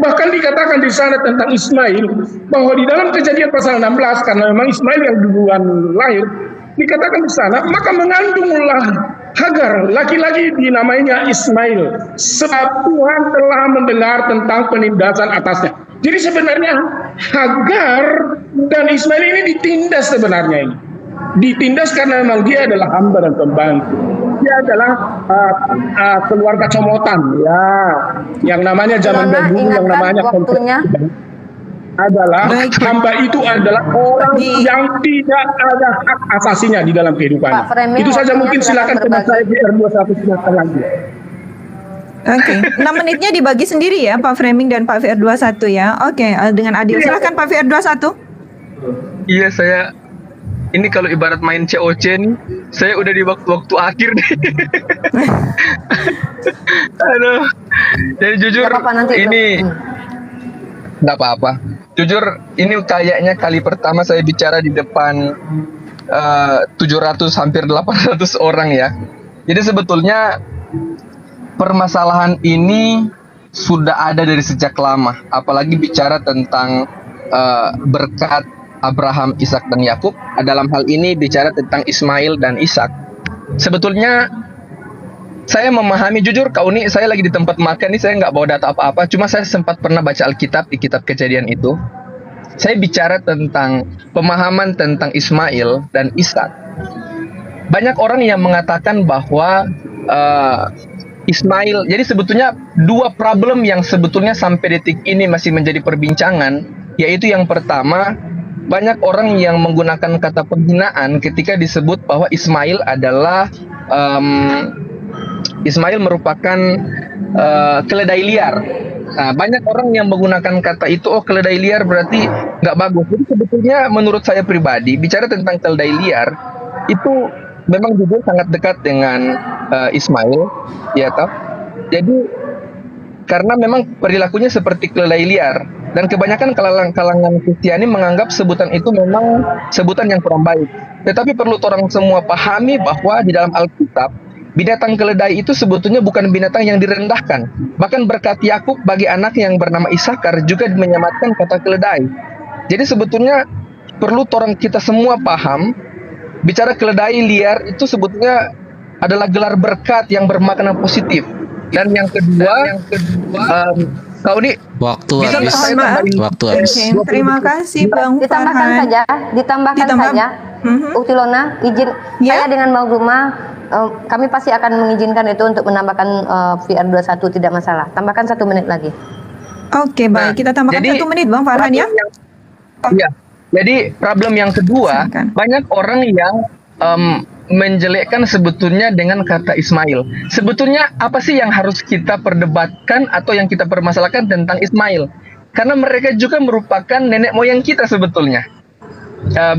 Bahkan dikatakan di sana tentang Ismail bahwa di dalam Kejadian pasal 16, karena memang Ismail yang duluan lahir, dikatakan di sana, maka mengandunglah Hagar, laki-laki dinamainya Ismail, sebab Tuhan telah mendengar tentang penindasan atasnya. Jadi sebenarnya Hagar dan Ismail ini ditindas sebenarnya ini. Ditindas karena memang dia adalah hamba dan pembantu. Dia adalah keluarga comotan, ya, yang namanya zaman Ilona, dahulu yang ingatkan namanya waktunya. adalah hamba itu adalah orang yang tidak ada hak asasinya di dalam kehidupannya. Pak Framing, Itu saja, waktunya mungkin silakan silakan teman saya berbagi. di R21 silakan lagi. Oke, 6 menitnya dibagi sendiri ya Pak Framing dan Pak VR21 ya. Oke, dengan adil. Silakan Pak VR21. Iya, saya ini kalau ibarat main COC nih, saya udah di waktu-waktu akhir nih. Aduh. Jadi jujur Gak apa-apa, nanti ini dong. nggak apa-apa. Jujur ini kayaknya kali pertama saya bicara di depan 700 hampir 800 orang ya. Jadi sebetulnya permasalahan ini sudah ada dari sejak lama, apalagi bicara tentang berkat Abraham, Ishak dan Yakub. Dalam hal ini bicara tentang Ismail dan Ishak. Sebetulnya saya memahami, jujur kau nih, saya lagi di tempat makan nih, saya nggak bawa data apa-apa, cuma saya sempat pernah baca Alkitab di kitab Kejadian itu. Saya bicara tentang pemahaman tentang Ismail dan Ishak. Banyak orang yang mengatakan bahwa Ismail, jadi sebetulnya dua problem yang sebetulnya sampai detik ini masih menjadi perbincangan, yaitu yang pertama, banyak orang yang menggunakan kata penghinaan ketika disebut bahwa Ismail adalah Ismail merupakan keledai liar. Nah, banyak orang yang menggunakan kata itu, oh keledai liar berarti nggak bagus. Jadi sebetulnya menurut saya pribadi, bicara tentang keledai liar itu memang jujur sangat dekat dengan Ismail, ya toh. Jadi karena memang perilakunya seperti keledai liar. Dan kebanyakan kalangan Kristiani menganggap sebutan itu memang sebutan yang kurang baik. Tetapi perlu orang semua pahami bahwa di dalam Alkitab, binatang keledai itu sebetulnya bukan binatang yang direndahkan. Bahkan berkat Yakub bagi anak yang bernama Ishakar juga menyamatkan kata keledai. Jadi sebetulnya perlu orang kita semua paham, bicara keledai liar itu sebetulnya adalah gelar berkat yang bermakna positif. Dan yang kedua, kau ini Waktu bisa habis. saya Maaf. tambahin? Waktu habis. Oke, terima kasih Bang Ditambahkan Farhan. saja, ditambahkan Ditambah. saja. Uktilona, izin Ya. saya dengan Bang Ruma, kami pasti akan mengizinkan itu untuk menambahkan VR21, tidak masalah. Tambahkan 1 menit lagi. Oke, baik. Kita tambahkan jadi 1 menit Bang Farhan ya. Iya. Jadi problem yang kedua, Silakan. banyak orang yang menjelekkan sebetulnya dengan kata Ismail. Sebetulnya apa sih yang harus kita perdebatkan atau yang kita permasalahkan tentang Ismail? Karena mereka juga merupakan nenek moyang kita sebetulnya.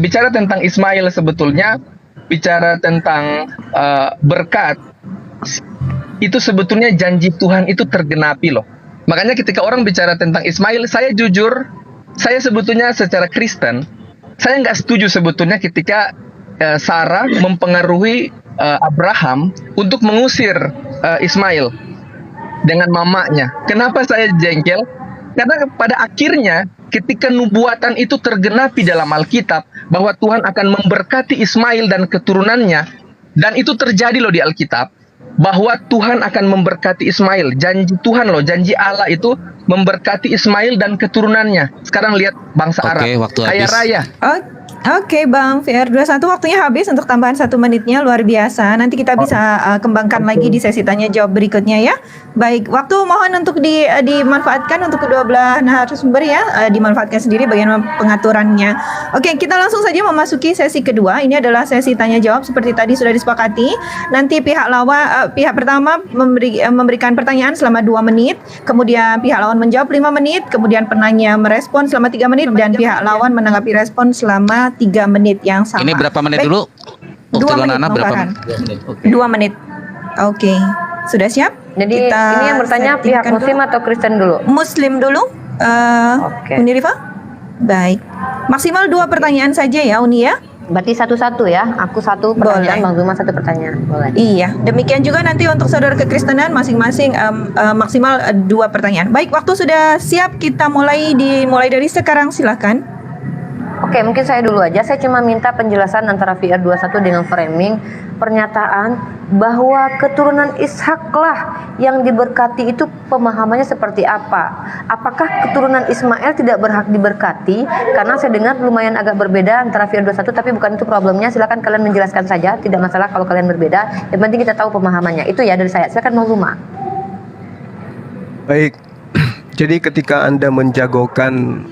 Bicara tentang Ismail sebetulnya, bicara tentang berkat, itu sebetulnya janji Tuhan itu tergenapi loh. Makanya ketika orang bicara tentang Ismail, saya jujur, saya sebetulnya secara Kristen, saya nggak setuju sebetulnya ketika Sarah mempengaruhi Abraham untuk mengusir Ismail dengan mamanya. Kenapa saya jengkel? Karena pada akhirnya ketika nubuatan itu tergenapi dalam Alkitab bahwa Tuhan akan memberkati Ismail dan keturunannya, dan itu terjadi loh di Alkitab, bahwa Tuhan akan memberkati Ismail. Janji Tuhan loh, janji Allah itu memberkati Ismail dan keturunannya. Sekarang lihat bangsa Arab, waktu kaya habis. raya. Oke, Bang VR21, waktunya habis untuk tambahan 1 menitnya, luar biasa. Nanti kita bisa kembangkan lagi di sesi tanya jawab berikutnya ya. Baik, waktu mohon untuk dimanfaatkan untuk kedua belah narasumber ya, dimanfaatkan sendiri bagaimana pengaturannya. Oke, kita langsung saja memasuki sesi kedua. Ini adalah sesi tanya jawab seperti tadi sudah disepakati. Nanti pihak pertama memberikan pertanyaan selama 2 menit, kemudian pihak lawan menjawab 5 menit, kemudian penanya merespon selama 3 menit dan pihak lawan menanggapi respon selama 3 menit yang sama. Ini berapa menit Baik. dulu? 2 menit, Nana, Bang berapa Farhan. 2 menit. Oke. 2 menit. Oke. Sudah siap? Jadi ini yang bertanya pihak settingkan Muslim dulu. atau Kristen dulu? Muslim dulu. Oke. Uni Rifa? Baik. Maksimal 2 pertanyaan saja ya, Uni ya. Berarti satu-satu ya. Aku 1 pertanyaan, Boleh. Bang Zuma 1 pertanyaan. Boleh. Iya, demikian juga nanti untuk saudara kekristenan masing-masing maksimal 2 pertanyaan. Baik, waktu sudah siap, kita mulai dari sekarang, silakan. Oke, mungkin saya dulu aja. Saya cuma minta penjelasan antara VR21 dengan framing pernyataan bahwa keturunan Ishaklah yang diberkati itu pemahamannya seperti apa? Apakah keturunan Ismail tidak berhak diberkati? Karena saya dengar lumayan agak berbeda antara VR21, tapi bukan itu problemnya. Silakan kalian menjelaskan saja, tidak masalah kalau kalian berbeda. Yang penting kita tahu pemahamannya. Itu ya dari saya. Silakan Bang Zuma. Baik. Jadi ketika Anda menjagokan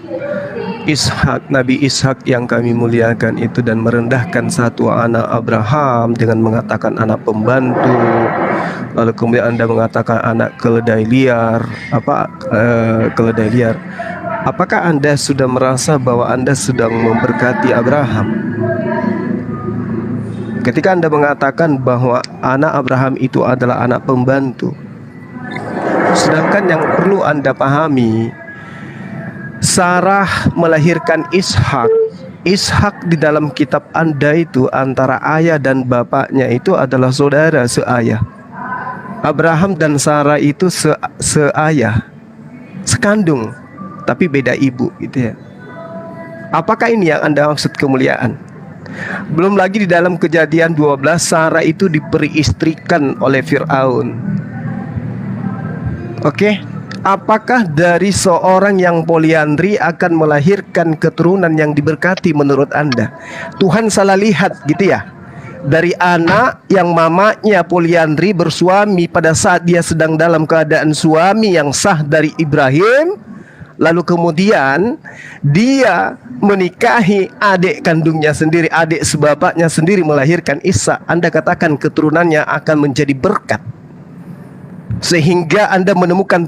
Nabi Ishak yang kami muliakan itu dan merendahkan satu anak Abraham dengan mengatakan anak pembantu, lalu kemudian Anda mengatakan anak keledai liar, keledai liar. Apakah Anda sudah merasa bahwa Anda sedang memberkati Abraham? Ketika Anda mengatakan bahwa anak Abraham itu adalah anak pembantu, sedangkan yang perlu Anda pahami, Sarah melahirkan Ishak. Ishak di dalam kitab Anda itu antara ayah dan bapaknya itu adalah saudara seayah. Abraham dan Sarah itu seayah, sekandung, tapi beda ibu gitu ya. Apakah ini yang Anda maksud kemuliaan? Belum lagi di dalam Kejadian 12, Sarah itu diperistrikan oleh Fir'aun. Oke? Apakah dari seorang yang poliandri akan melahirkan keturunan yang diberkati menurut Anda? Tuhan salah lihat gitu ya? Dari anak yang mamanya poliandri bersuami pada saat dia sedang dalam keadaan suami yang sah dari Ibrahim, lalu kemudian dia menikahi adik kandungnya sendiri, adik sebapaknya sendiri melahirkan Ishak. Anda katakan keturunannya akan menjadi berkat, sehingga Anda menemukan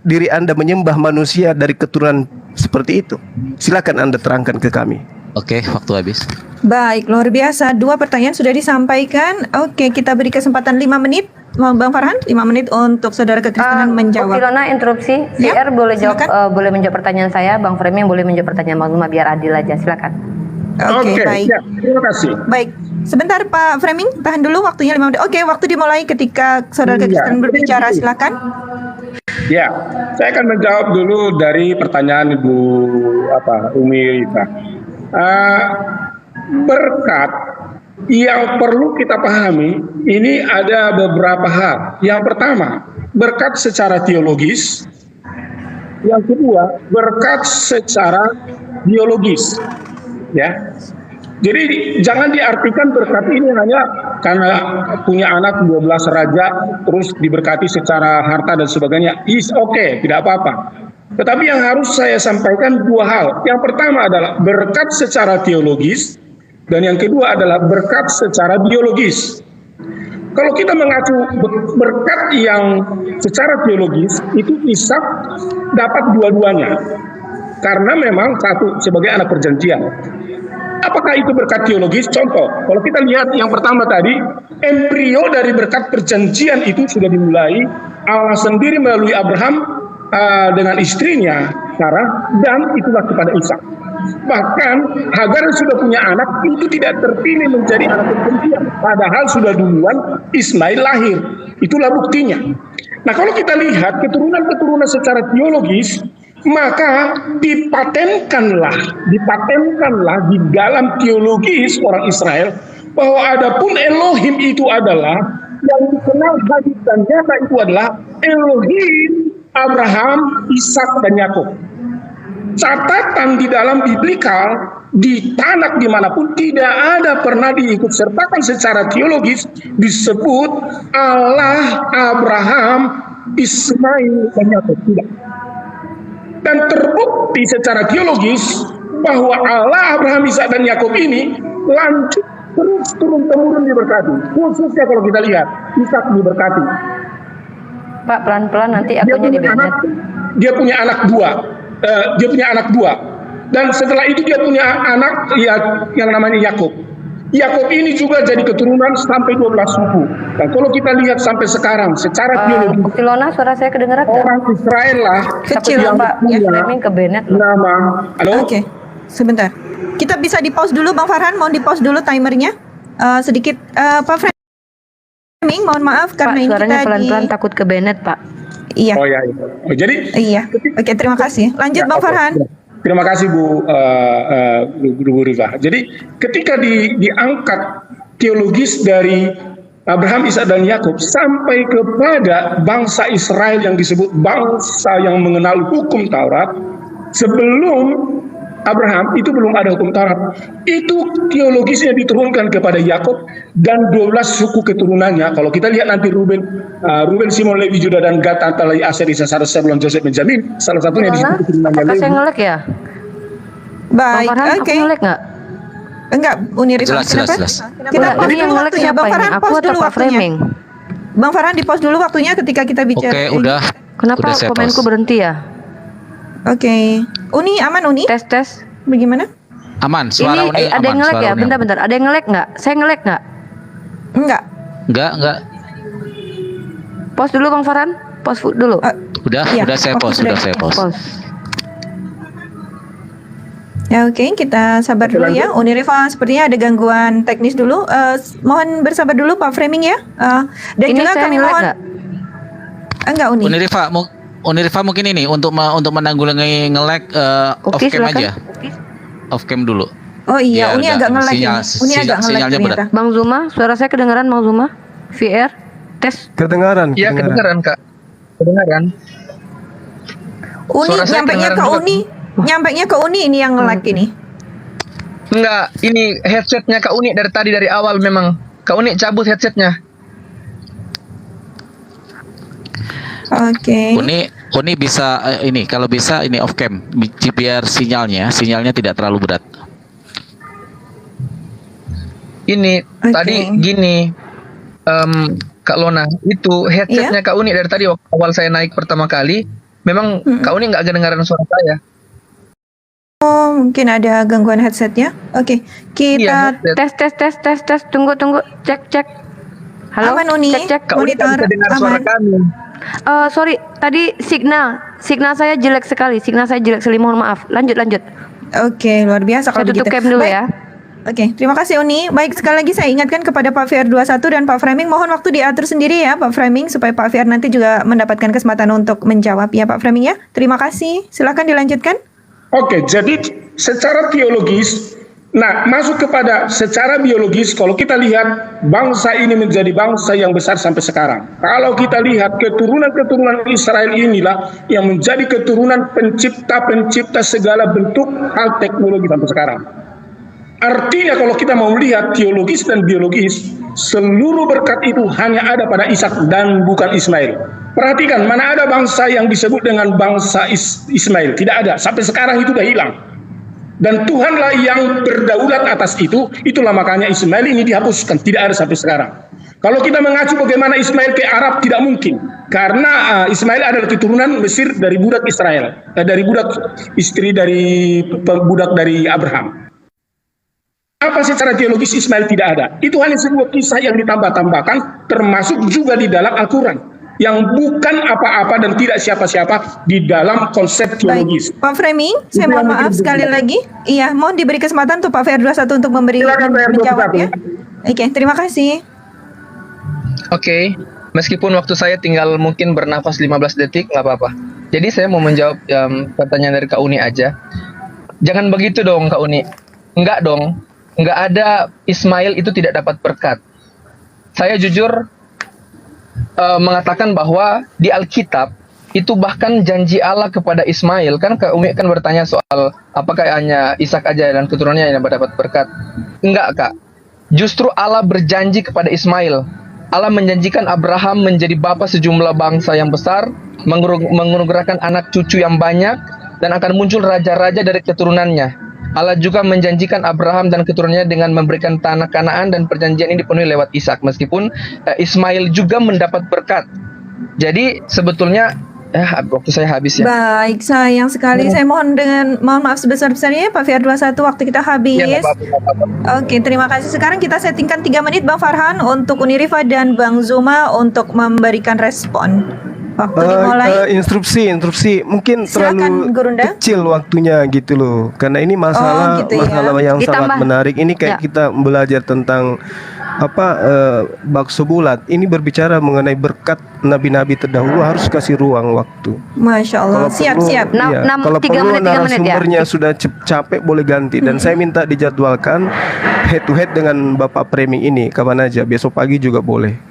diri Anda menyembah manusia dari keturunan seperti itu. Silakan Anda terangkan ke kami. Oke, waktu habis. Baik, luar biasa. 2 pertanyaan sudah disampaikan. Oke, kita beri kesempatan 5 menit. Bang Farhan, 5 menit untuk saudara kekristenan menjawab. Ilona interupsi. Ya, VR boleh jawab, silakan. boleh menjawab pertanyaan saya. Bang Framing boleh menjawab pertanyaan Bang Zuma biar adil aja. Silakan. Oke, baik. ya, terima kasih. Baik, sebentar Pak Framing, tahan dulu waktunya 5 menit. Oke, waktu dimulai ketika saudara kekristenan berbicara, silakan. Ya, saya akan menjawab dulu dari pertanyaan Ibu Umi Rita. Berkat yang perlu kita pahami ini ada beberapa hal. Yang pertama, berkat secara teologis. Yang kedua, berkat secara biologis. Ya. Jadi jangan diartikan berkat ini hanya karena punya anak 12 raja terus diberkati secara harta dan sebagainya. Is okay, tidak apa-apa. Tetapi yang harus saya sampaikan 2 hal. Yang pertama adalah berkat secara teologis dan yang kedua adalah berkat secara biologis. Kalau kita mengacu berkat yang secara teologis itu Ishak dapat dua-duanya. Karena memang satu sebagai anak perjanjian. Apakah itu berkat teologis? Contoh, kalau kita lihat yang pertama tadi, embrio dari berkat perjanjian itu sudah dimulai Allah sendiri melalui Abraham dengan istrinya Sarah, dan itulah kepada Ishak. Bahkan Hagar yang sudah punya anak itu tidak terpilih menjadi anak perjanjian, padahal sudah duluan Ismail lahir. Itulah buktinya. Nah, kalau kita lihat keturunan-keturunan secara teologis, maka dipatenkanlah di dalam teologis orang Israel bahwa adapun Elohim itu adalah yang dikenal hadis dan nyata itu adalah Elohim Abraham, Ishak dan Yakub. Catatan di dalam biblikal di tanah dimanapun tidak ada pernah diikut sertakan secara teologis disebut Allah Abraham, Ismail dan Yakub, tidak. Dan terbukti secara teologis bahwa Allah Abraham, Ishak dan Yakub ini lanjut terus turun-temurun diberkati. Khususnya kalau kita lihat Ishak diberkati. Pak, pelan-pelan nanti aku jadi Bennett. Dia punya anak dua. Dan setelah itu dia punya anak yang namanya Yakub. Yakub ini juga jadi keturunan sampai 12 suku. Dan kalau kita lihat sampai sekarang secara teologi, Silona, suara saya kedengeran nggak? orang Israel lah Kecil, yang Pak. punya Framing ke Bennett loh. nama. Halo? Oke, sebentar. Kita bisa di pause dulu, Bang Farhan. Mohon di pause dulu timernya. Sedikit, Pak Framing, mohon maaf Pak, karena ini suaranya kita pelan-pelan takut ke Bennett, Pak. Iya, Oh ya. Oh, jadi iya. Oke, terima kasih. Lanjut, Bang oke. Farhan. Terima kasih Bu Riva. Jadi ketika diangkat teologis dari Abraham, Ishak dan Yakub sampai kepada bangsa Israel yang disebut bangsa yang mengenal hukum Taurat, sebelum Abraham itu belum ada hukum Taurat. Itu teologisnya diturunkan kepada Yakub dan 12 suku keturunannya. Kalau kita lihat nanti Ruben, Simon, Lewi, Juda dan Gad, Naftali, Aser, Isakar, Zebulon, Joseph, Benjamin, salah satunya di situ Silona, keturunannya apakah Lewi. saya ngelek ya? Bang Baik, Farhan, oke. aku ngelek nggak? Enggak, Uniri. Jelas. Kita Enggak, pause ini yang dulu ngelek waktunya. siapa Bang ini? Farhan, Aku pause atau dulu Pak waktunya. Framing? Bang Farhan, di pause dulu waktunya ketika kita bicara. Oke, udah. Kenapa Udah saya komenku pause. berhenti ya? Oke. Uni, aman Uni? Tes. Bagaimana? Aman, suara Ini Uni ada yang aman. ngelek Suara ya? Uni aman. Bentar. Ada yang ngelek nggak? Saya ngelek nggak? Enggak. Enggak. Pause dulu Bang Farhan. Pause dulu. Udah Iya, saya waktu pause, sudah sudah saya pause. Pause. Ya oke, kita sabar dulu ya. Uni Riva sepertinya ada gangguan teknis dulu. Mohon bersabar dulu Pak Framing ya. Dan Ini juga saya kami ngelek mohon. nggak? Enggak Uni. Unirifa mungkin ini untuk menanggulangi nge-lag off Oke, cam silakan. aja. Off cam dulu. Oh iya, Ya, Uni udah. agak nge-lag ini. Uni agak nge-lag Sinyalnya ternyata. Bang Zuma, suara saya kedengaran Bang Zuma? VR? Tes. Kedengaran. Iya kedengaran Kak. Kedengaran. Uni Suara saya nyampainya ke kedengaran juga. Uni. Nyampainya ke Uni ini yang nge-lag ini. Enggak, ini headsetnya Kak Uni dari awal memang. Kak Uni cabut headsetnya. Oke. Uni bisa ini kalau bisa ini off cam biar sinyalnya tidak terlalu berat. Ini Oke. tadi gini, Kak Lona, itu headsetnya Kak Uni dari tadi waktu awal saya naik pertama kali, memang Kak Uni nggak kedengaran suara saya. Oh, mungkin ada gangguan headsetnya. Oke, Iya, kita headset. Tes. Tunggu. Cek. Halo? aman Uni. Cek. Kak Uni nggak bisa dengar suara aman. kami. Sorry, tadi signal saya jelek sekali. Mohon maaf. Lanjut. Oke, luar biasa Saya kalau tutup begitu. cam dulu Baik. ya. Oke, terima kasih Uni. Baik, sekali lagi saya ingatkan kepada Pak Fiar 21 dan Pak Framing, mohon waktu diatur sendiri ya Pak Framing, supaya Pak Fiar nanti juga mendapatkan kesempatan untuk menjawab ya Pak Framing ya. Terima kasih. Silakan dilanjutkan. Oke, jadi secara teologis, masuk kepada secara biologis, kalau kita lihat bangsa ini menjadi bangsa yang besar sampai sekarang. Kalau kita lihat keturunan-keturunan Israel inilah yang menjadi keturunan pencipta segala bentuk hal teknologi sampai sekarang. Artinya kalau kita mau lihat teologis dan biologis, seluruh berkat itu hanya ada pada Ishak dan bukan Ismail. Perhatikan, mana ada bangsa yang disebut dengan bangsa Ismail? Tidak ada, sampai sekarang itu sudah hilang. Dan Tuhanlah yang berdaulat atas itu, itulah makanya Ismail ini dihapuskan, tidak ada sampai sekarang. Kalau kita mengacu bagaimana Ismail ke Arab, tidak mungkin. Karena Ismail adalah keturunan Mesir dari budak Israel, dari budak istri dari budak dari Abraham. Apa secara teologis Ismail tidak ada? Itu hanya sebuah kisah yang ditambah-tambahkan, termasuk juga di dalam Al-Quran, yang bukan apa-apa dan tidak siapa-siapa di dalam konsep teologis. Baik, Pak Framing, saya Itu mohon yang maaf mungkin sekali berbeda. lagi. Iya, mohon diberi kesempatan untuk Pak Fiar 21 untuk Silakan, Pak Fiar menjawab 21. ya. Oke, terima kasih. Oke, meskipun waktu saya tinggal mungkin bernafas 15 detik, nggak apa-apa. Jadi saya mau menjawab pertanyaan dari Kak Uni aja. Jangan begitu dong Kak Uni. Enggak dong. Enggak ada Ismail itu tidak dapat berkat. Saya jujur, mengatakan bahwa di Alkitab itu bahkan janji Allah kepada Ismail, kan Kak Umi kan bertanya soal apakah hanya Ishak aja dan keturunannya yang mendapat berkat. Enggak, Kak. Justru Allah berjanji kepada Ismail. Allah menjanjikan Abraham menjadi bapa sejumlah bangsa yang besar, menganugerahkan anak cucu yang banyak, dan akan muncul raja-raja dari keturunannya. Allah juga menjanjikan Abraham dan keturunannya dengan memberikan tanah Kanaan, dan perjanjian ini dipenuhi lewat Ishak, meskipun Ismail juga mendapat berkat. Jadi sebetulnya waktu saya habis ya. Baik, sayang sekali. Saya mohon maaf sebesar-besarnya Pak Fiar 21, waktu kita habis. Ya, nggak apa-apa. Oke, terima kasih. Sekarang kita settingkan 3 menit Bang Farhan untuk Unirifa dan Bang Zuma untuk memberikan respon. Waktu dimulai. Instruksi mungkin Silakan, terlalu Gurunda. kecil waktunya gitu loh, karena ini masalah gitu ya. masalah yang Ditambah. sangat menarik. Ini kayak kita belajar tentang bakso bulat. Ini berbicara mengenai berkat nabi-nabi terdahulu, harus kasih ruang waktu. Masya Allah. Siap. Kalau 3 perlu menit, 3 menit ya. narasumbernya sudah capek boleh ganti, dan saya minta dijadwalkan head to head dengan Bapak Framing ini kapan aja, besok pagi juga boleh.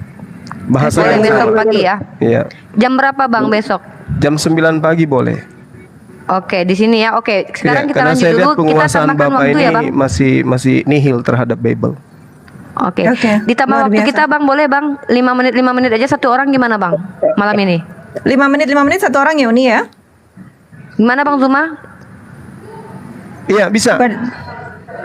Bahasa Boleh yang besok sama. pagi ya. Iya. Jam berapa Bang besok? Jam 9 pagi boleh. Oke, di sini ya. Oke, sekarang Iya, kita karena lanjut saya lihat dulu. Kita penguasaan tambahkan Bapak waktu ini ya, Bang. masih nihil terhadap Bible. Oke. Ditambah luar waktu biasa. kita Bang, boleh Bang? 5 menit aja satu orang, gimana Bang? Malam ini. 5 menit satu orang ya Uni ya. Gimana Bang Zuma? Iya, bisa.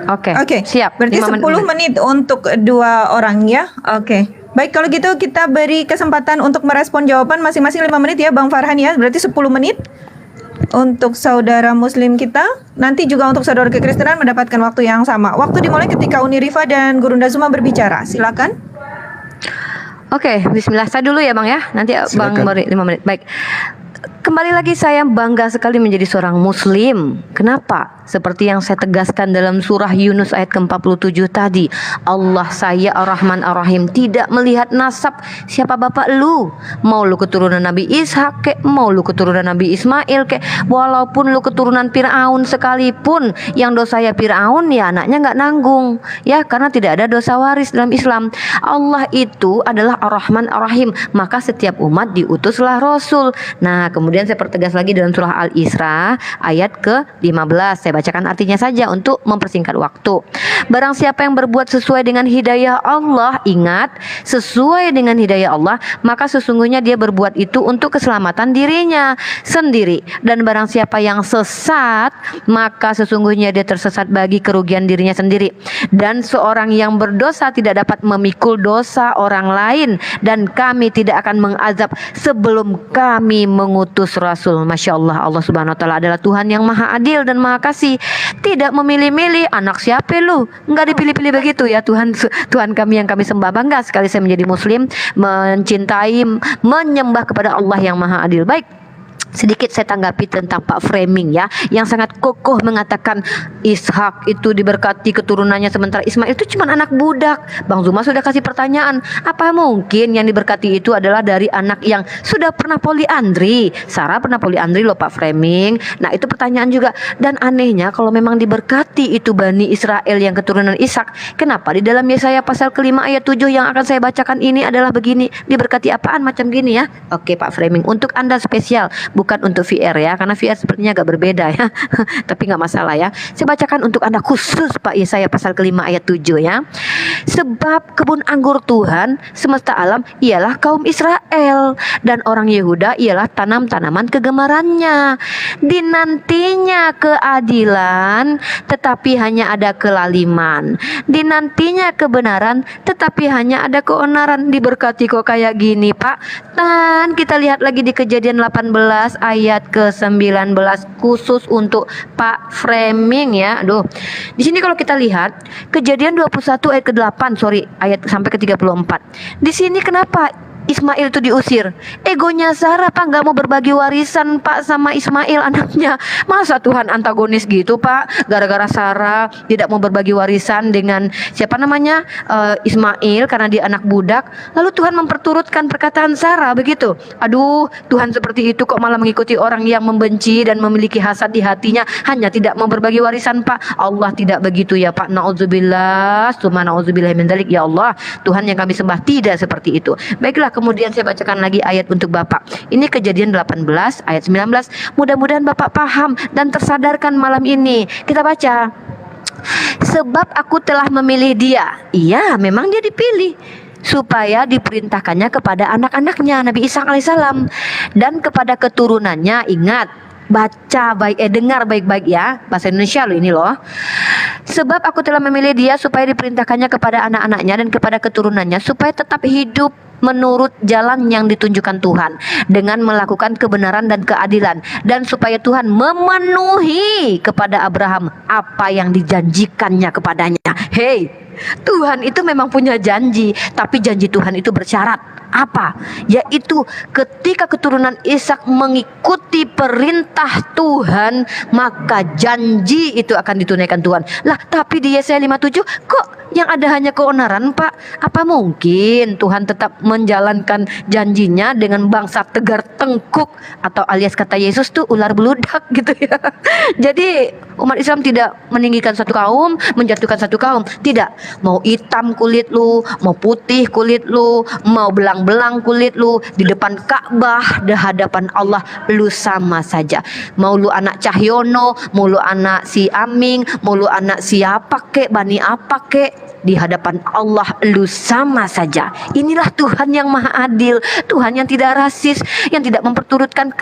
Oke. Siap. Berarti 5 10 menit untuk 2 orang ya. Oke. Baik, kalau gitu kita beri kesempatan untuk merespon jawaban masing-masing 5 menit ya Bang Farhan ya. Berarti 10 menit untuk saudara muslim kita. Nanti juga untuk saudara kekristenan mendapatkan waktu yang sama. Waktu dimulai ketika Unirifa dan Gurunda Zuma berbicara. Silakan. Oke, bismillah. Saya dulu ya Bang ya. Nanti Bang Silakan. beri 5 menit. Baik. Kembali lagi saya bangga sekali menjadi seorang muslim. Kenapa? Seperti yang saya tegaskan dalam surah Yunus ayat ke-47 tadi, Allah saya Ar-Rahman Ar-Rahim, tidak melihat nasab siapa bapak lu. Mau lu keturunan Nabi Ishak kek, mau lu keturunan Nabi Ismail kek, walaupun lu keturunan Fir'aun sekalipun, yang dosanya Fir'aun ya anaknya nggak nanggung ya, karena tidak ada dosa waris dalam Islam. Allah itu adalah Ar-Rahman Ar-Rahim, maka setiap umat diutuslah Rasul. Nah kemudian saya pertegas lagi dalam surah Al-Isra ayat ke-15. Saya bacakan artinya saja untuk mempersingkat waktu. Barang siapa yang berbuat sesuai dengan hidayah Allah, ingat, sesuai dengan hidayah Allah, maka sesungguhnya dia berbuat itu untuk keselamatan dirinya sendiri. Dan barang siapa yang sesat, maka sesungguhnya dia tersesat bagi kerugian dirinya sendiri. Dan seorang yang berdosa tidak dapat memikul dosa orang lain, dan kami tidak akan mengazab sebelum kami mengutus Rasul. Masya Allah, Allah Subhanahu Wa Taala adalah Tuhan yang maha adil dan maha kasih. Tidak memilih-milih anak siapa lu, nggak dipilih-pilih begitu ya Tuhan. Tuhan kami yang kami sembah. Bangga sekali saya menjadi muslim, mencintai, menyembah kepada Allah yang maha adil. Baik, sedikit saya tanggapi tentang Pak Framing ya, yang sangat kokoh mengatakan Ishak itu diberkati keturunannya, sementara Ismail itu cuma anak budak. Bang Zuma sudah kasih pertanyaan, apa mungkin yang diberkati itu adalah dari anak yang sudah pernah poliandri? Sarah pernah poliandri loh Pak Framing. Nah itu pertanyaan juga. Dan anehnya kalau memang diberkati itu Bani Israel yang keturunan Ishak, kenapa di dalam Yesaya pasal ke-5 ayat 7 yang akan saya bacakan ini adalah begini, diberkati apaan macam gini ya? Oke Pak Framing, untuk Anda spesial, bukan untuk VR ya, karena VR sepertinya agak berbeda ya. Tapi nggak masalah ya. Saya bacakan untuk Anda khusus Pak Yesaya pasal ke-5 ayat 7 ya. Sebab kebun anggur Tuhan semesta alam ialah kaum Israel, dan orang Yehuda ialah tanam-tanaman kegemarannya. Dinantinya keadilan, tetapi hanya ada kelaliman. Dinantinya kebenaran, tetapi hanya ada keonaran. Diberkati kok kayak gini Pak. Dan kita lihat lagi di Kejadian 18 ayat ke-19 khusus untuk Pak Framing ya. Aduh. Di sini kalau kita lihat Kejadian 21 ayat ke-8, ayat sampai ke-34. Di sini kenapa Ismail itu diusir? Egonya Sarah Pak, nggak mau berbagi warisan Pak sama Ismail anaknya. Masa Tuhan antagonis gitu Pak, gara-gara Sarah tidak mau berbagi warisan dengan siapa namanya Ismail karena dia anak budak, lalu Tuhan memperturutkan perkataan Sarah begitu. Aduh, Tuhan seperti itu kok malah mengikuti orang yang membenci dan memiliki hasad di hatinya, hanya tidak mau berbagi warisan Pak. Allah tidak begitu ya Pak. Nauzubillah, summa nauzubillah min dzalik ya Allah. Tuhan yang kami sembah tidak seperti itu. Baiklah, Kemudian saya bacakan lagi ayat untuk Bapak. Ini Kejadian 18 ayat 19. Mudah-mudahan Bapak paham dan tersadarkan malam ini. Kita baca. Sebab aku telah memilih dia. Iya, memang dia dipilih supaya diperintahkannya kepada anak-anaknya Nabi Isa alaihissalam dan kepada keturunannya. Ingat, baca baik, dengar baik-baik ya, bahasa Indonesia loh ini loh. Sebab aku telah memilih dia supaya diperintahkannya kepada anak-anaknya dan kepada keturunannya supaya tetap hidup menurut jalan yang ditunjukkan Tuhan dengan melakukan kebenaran dan keadilan, dan supaya Tuhan memenuhi kepada Abraham apa yang dijanjikannya kepadanya. Hei, Tuhan itu memang punya janji, tapi janji Tuhan itu bersyarat. Apa? Yaitu ketika keturunan Ishak mengikuti perintah Tuhan, maka janji itu akan ditunaikan Tuhan. Lah, tapi di Yesaya 57 kok yang ada hanya keonaran, Pak? Apa mungkin Tuhan tetap menjalankan janjinya dengan bangsa tegar tengkuk, atau alias kata Yesus tuh ular beludak gitu ya? Jadi umat Islam tidak meninggikan satu kaum, menjatuhkan satu kaum. Tidak. Mau hitam kulit lu, mau putih kulit lu, mau belang-belang kulit lu, di depan Ka'bah, di hadapan Allah lu sama saja. Mau lu anak Cahyono, mau lu anak si Aming, mau lu anak siapa kek, Bani apa kek, di hadapan Allah lu sama saja. Inilah Tuhan yang maha adil, Tuhan yang tidak rasis, yang tidak memperturutkan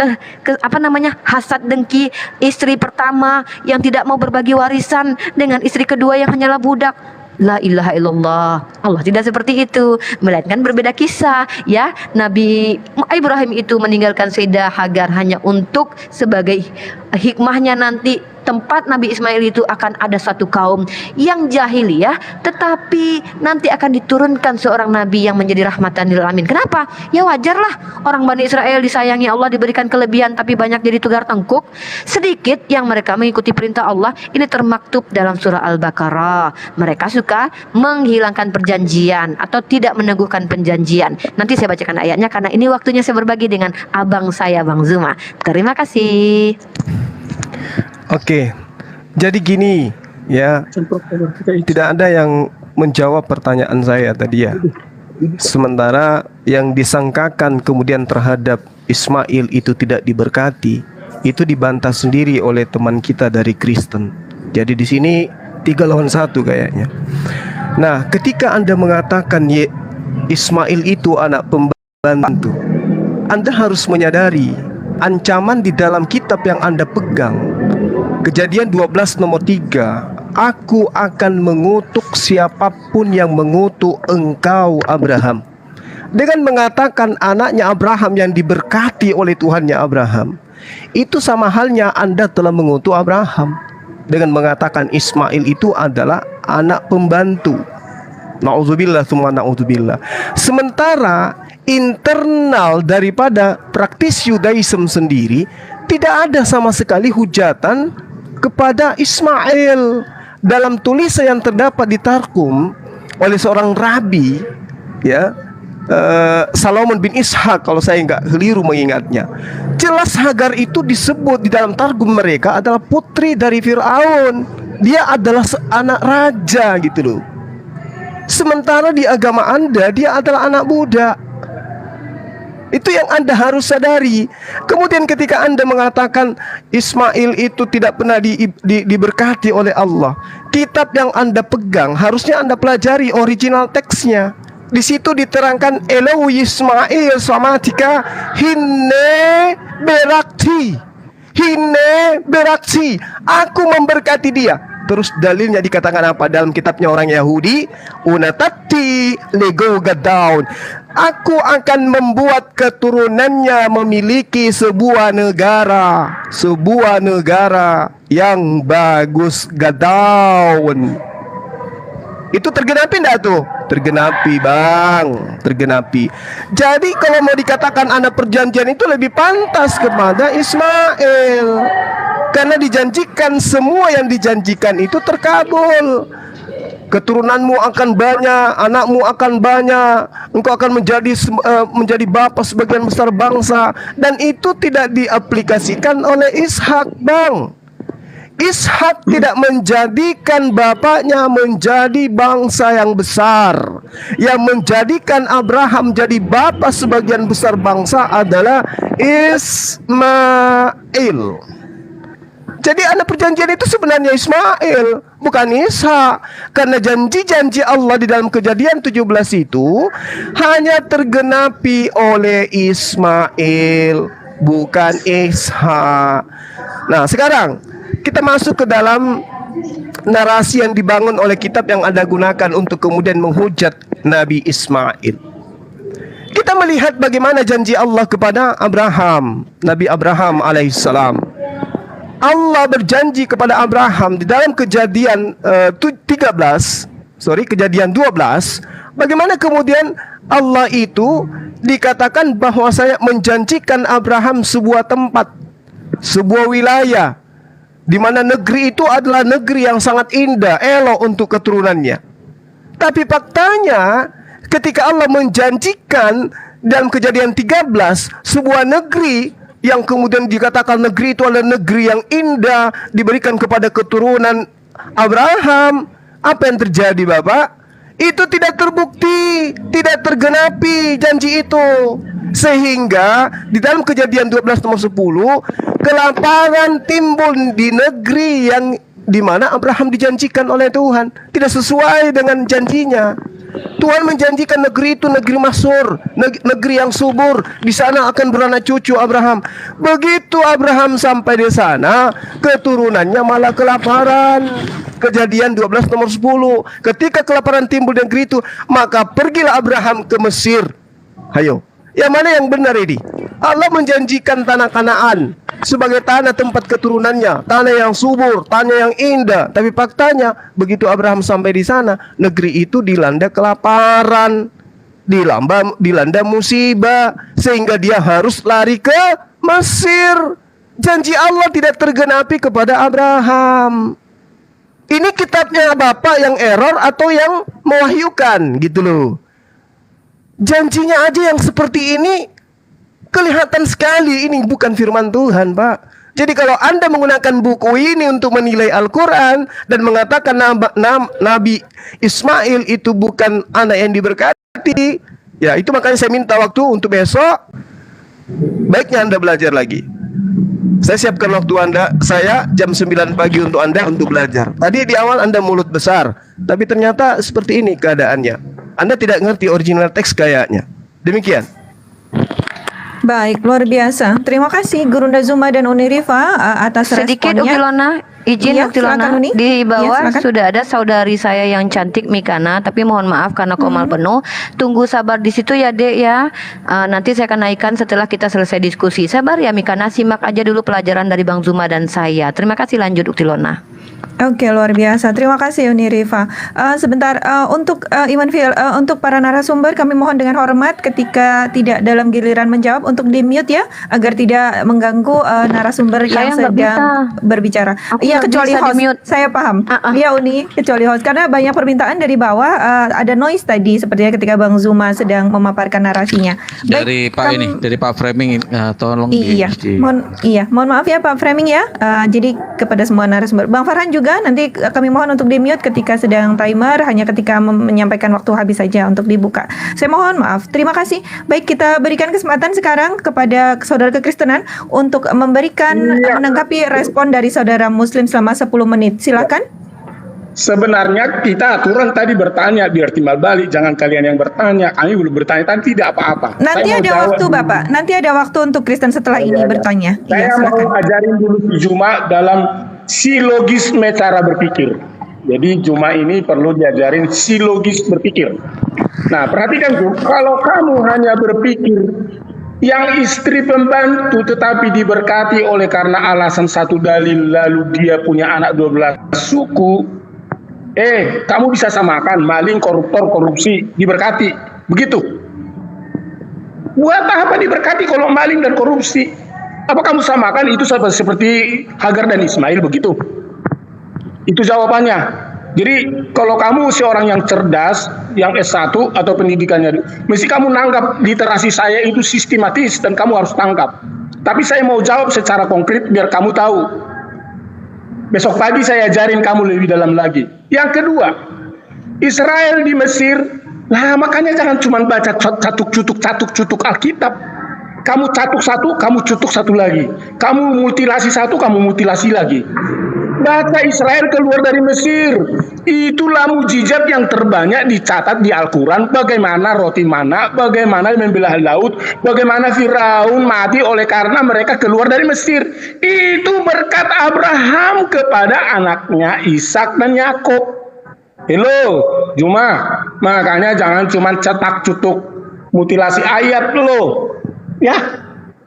hasad dengki istri pertama, yang tidak mau berbagi warisan dengan istri kedua yang hanyalah budak. La ilaha illallah. Allah tidak seperti itu, melainkan berbeda kisah ya. Nabi Ibrahim itu meninggalkan Sayyidah Hagar hanya untuk sebagai hikmahnya nanti tempat Nabi Ismail itu akan ada satu kaum yang jahiliyah, tetapi nanti akan diturunkan seorang nabi yang menjadi rahmatan lil alamin. Kenapa? Ya wajarlah, orang Bani Israel disayangi Allah, diberikan kelebihan, tapi banyak jadi tegar tengkuk. Sedikit yang mereka mengikuti perintah Allah. Ini termaktub dalam surah Al-Baqarah. Mereka suka menghilangkan perjanjian atau tidak meneguhkan perjanjian. Nanti saya bacakan ayatnya karena ini waktunya saya berbagi dengan abang saya, Bang Zuma. Terima kasih. Oke, jadi gini ya, tidak ada yang menjawab pertanyaan saya tadi ya. Sementara yang disangkakan kemudian terhadap Ismail itu tidak diberkati, itu dibantah sendiri oleh teman kita dari Kristen. Jadi di sini 3 lawan 1 kayaknya. Nah, ketika Anda mengatakan Ismail itu anak pembantu, Anda harus menyadari ancaman di dalam kitab yang Anda pegang. Kejadian 12 nomor 3, aku akan mengutuk siapapun yang mengutuk engkau Abraham. Dengan mengatakan anaknya Abraham yang diberkati oleh Tuhannya Abraham, itu sama halnya Anda telah mengutuk Abraham. Dengan mengatakan Ismail itu adalah anak pembantu. Na'udzubillah summa na'udzubillah. Sementara internal daripada praktis Yudaism sendiri tidak ada sama sekali hujatan kepada Ismail. Dalam tulisan yang terdapat di Tarkum oleh seorang rabi ya, Salomon bin Ishaq kalau saya nggak keliru mengingatnya, jelas Hagar itu disebut di dalam Targum mereka adalah putri dari Fir'aun. Dia adalah anak raja gitu loh. Sementara di agama Anda dia adalah anak budak. Itu yang Anda harus sadari. Kemudian ketika Anda mengatakan Ismail itu tidak pernah diberkati oleh Allah, kitab yang Anda pegang harusnya Anda pelajari original teksnya. Di situ diterangkan Elohu Ismail samatika hinne berakti, aku memberkati dia. Terus dalilnya dikatakan apa dalam kitabnya orang Yahudi? Unatati lego gadaun. Aku akan membuat keturunannya memiliki sebuah negara yang bagus gadaun. Itu tergenapi enggak tuh? Tergenapi bang, tergenapi. Jadi kalau mau dikatakan anak perjanjian itu lebih pantas kepada Ismail, karena dijanjikan, semua yang dijanjikan itu terkabul. Keturunanmu akan banyak, anakmu akan banyak, engkau akan menjadi bapa sebagian besar bangsa. Dan itu tidak diaplikasikan oleh Ishak bang. Ishak tidak menjadikan bapaknya menjadi bangsa yang besar. Yang menjadikan Abraham jadi bapak sebagian besar bangsa adalah Ismail. Jadi anak perjanjian itu sebenarnya Ismail, bukan Ishak. Karena janji-janji Allah di dalam Kejadian 17 itu hanya tergenapi oleh Ismail, bukan Ishak. Nah, sekarang kita masuk ke dalam narasi yang dibangun oleh kitab yang Anda gunakan untuk kemudian menghujat Nabi Ismail. Kita melihat bagaimana janji Allah kepada Abraham, Nabi Abraham alaihissalam. Allah berjanji kepada Abraham di dalam Kejadian 12, bagaimana kemudian Allah itu dikatakan bahwa saya menjanjikan Abraham sebuah tempat, sebuah wilayah, di mana negeri itu adalah negeri yang sangat indah, elok untuk keturunannya. Tapi faktanya ketika Allah menjanjikan dalam Kejadian 13 sebuah negeri yang kemudian dikatakan negeri itu adalah negeri yang indah diberikan kepada keturunan Abraham, apa yang terjadi Bapak? Itu tidak terbukti, tidak tergenapi janji itu. Sehingga di dalam Kejadian 12 nomor 10, kelaparan timbul di negeri yang di mana Abraham dijanjikan oleh Tuhan. Tidak sesuai dengan janjinya. Tuhan menjanjikan negeri itu negeri Masur, negeri yang subur. Di sana akan beranak cucu Abraham. Begitu Abraham sampai di sana, keturunannya malah kelaparan. Kejadian 12 nomor 10. Ketika kelaparan timbul di negeri itu, maka pergilah Abraham ke Mesir. Hayo, yang mana yang benar ini? Allah menjanjikan tanah Kanaan sebagai tanah tempat keturunannya, tanah yang subur, tanah yang indah. Tapi faktanya begitu Abraham sampai di sana, negeri itu dilanda kelaparan, dilanda musibah, sehingga dia harus lari ke Mesir. Janji Allah tidak tergenapi kepada Abraham. Ini kitabnya Bapak yang error atau yang mewahyukan gitu loh. Janjinya aja yang seperti ini kelihatan sekali ini bukan firman Tuhan, Pak. Jadi kalau Anda menggunakan buku ini untuk menilai Al-Quran dan mengatakan Nabi Ismail itu bukan anak yang diberkati, ya itu makanya saya minta waktu untuk besok. Baiknya Anda belajar lagi. Saya siapkan waktu saya jam 9 pagi untuk Anda untuk belajar. Tadi di awal Anda mulut besar, tapi ternyata seperti ini keadaannya. Anda tidak ngerti original teks kayaknya. Demikian. Baik, luar biasa. Terima kasih Gurunda Zuma dan Uni Rifa atas Sedikit responnya. Uktilona, izin Iya, Uktilona. silakan, Uni. Di bawah Iya, silakan. sudah ada saudari saya yang cantik Mikana, tapi mohon maaf karena komal penuh. Tunggu sabar di situ ya, Dek ya. Nanti saya akan naikkan setelah kita selesai diskusi. Sabar ya Mikana, simak aja dulu pelajaran dari Bang Zuma dan saya. Terima kasih, lanjut Uktilona. Oke, luar biasa. Terima kasih Uni Rifa. Sebentar, untuk Iman Fil, untuk para narasumber kami mohon dengan hormat ketika tidak dalam giliran menjawab untuk di-mute ya, agar tidak mengganggu narasumber Saya yang nggak sedang berbicara. Aku Iya, nggak kecuali bisa host. di-mute. Saya paham. Iya Uni, kecuali host karena banyak permintaan dari bawah, ada noise tadi sepertinya ketika Bang Zuma sedang memaparkan narasinya. Dari dari Pak Framing, tolong Iya, mohon maaf ya Pak Framing ya. Jadi kepada semua narasumber, Bang Farhan juga nanti kami mohon untuk di-mute ketika sedang timer, hanya ketika menyampaikan waktu habis saja untuk dibuka. Saya mohon maaf. Terima kasih. Baik, kita berikan kesempatan sekarang kepada saudara kekristenan untuk memberikan menanggapi respon dari saudara Muslim selama 10 menit. Silakan. Sebenarnya kita aturan tadi bertanya biar timbal balik, jangan kalian yang bertanya. Kami belum bertanya, tapi tidak apa-apa. Nanti Saya mau ada jawab waktu dulu. Bapak. Nanti ada waktu untuk Kristen setelah ini bertanya. Saya mau Silakan. ajarin dulu Juma dalam silogisme cara berpikir. Jadi Juma ini perlu diajarin silogis berpikir. Nah, perhatikan tuh, kalau kamu hanya berpikir yang istri pembantu tetapi diberkati oleh karena alasan satu dalil lalu dia punya anak 12 suku, kamu bisa samakan maling, koruptor, korupsi, diberkati. Begitu. Buat apa diberkati kalau maling dan korupsi? Apa kamu samakan itu seperti Hagar dan Ismail begitu? Itu jawabannya. Jadi kalau kamu seorang yang cerdas, yang S1 atau pendidikannya, mesti kamu nanggap literasi saya itu sistematis dan kamu harus tangkap. Tapi saya mau jawab secara konkret biar kamu tahu. Besok pagi saya ajarin kamu lebih dalam lagi. Yang kedua, Israel di Mesir, lah makanya jangan cuma baca catuk-cutuk Alkitab. Kamu catuk satu, kamu cutuk satu lagi. Kamu mutilasi satu, kamu mutilasi lagi. Baca Israel keluar dari Mesir. Itulah mujizat yang terbanyak dicatat di Al-Quran. Bagaimana roti mana, bagaimana membelah laut, bagaimana Firaun mati oleh karena mereka keluar dari Mesir. Itu berkat Abraham kepada anaknya Ishak dan Yakub. Hello, Juma. Makanya jangan cuma cetak cutuk mutilasi ayat lo. Ya,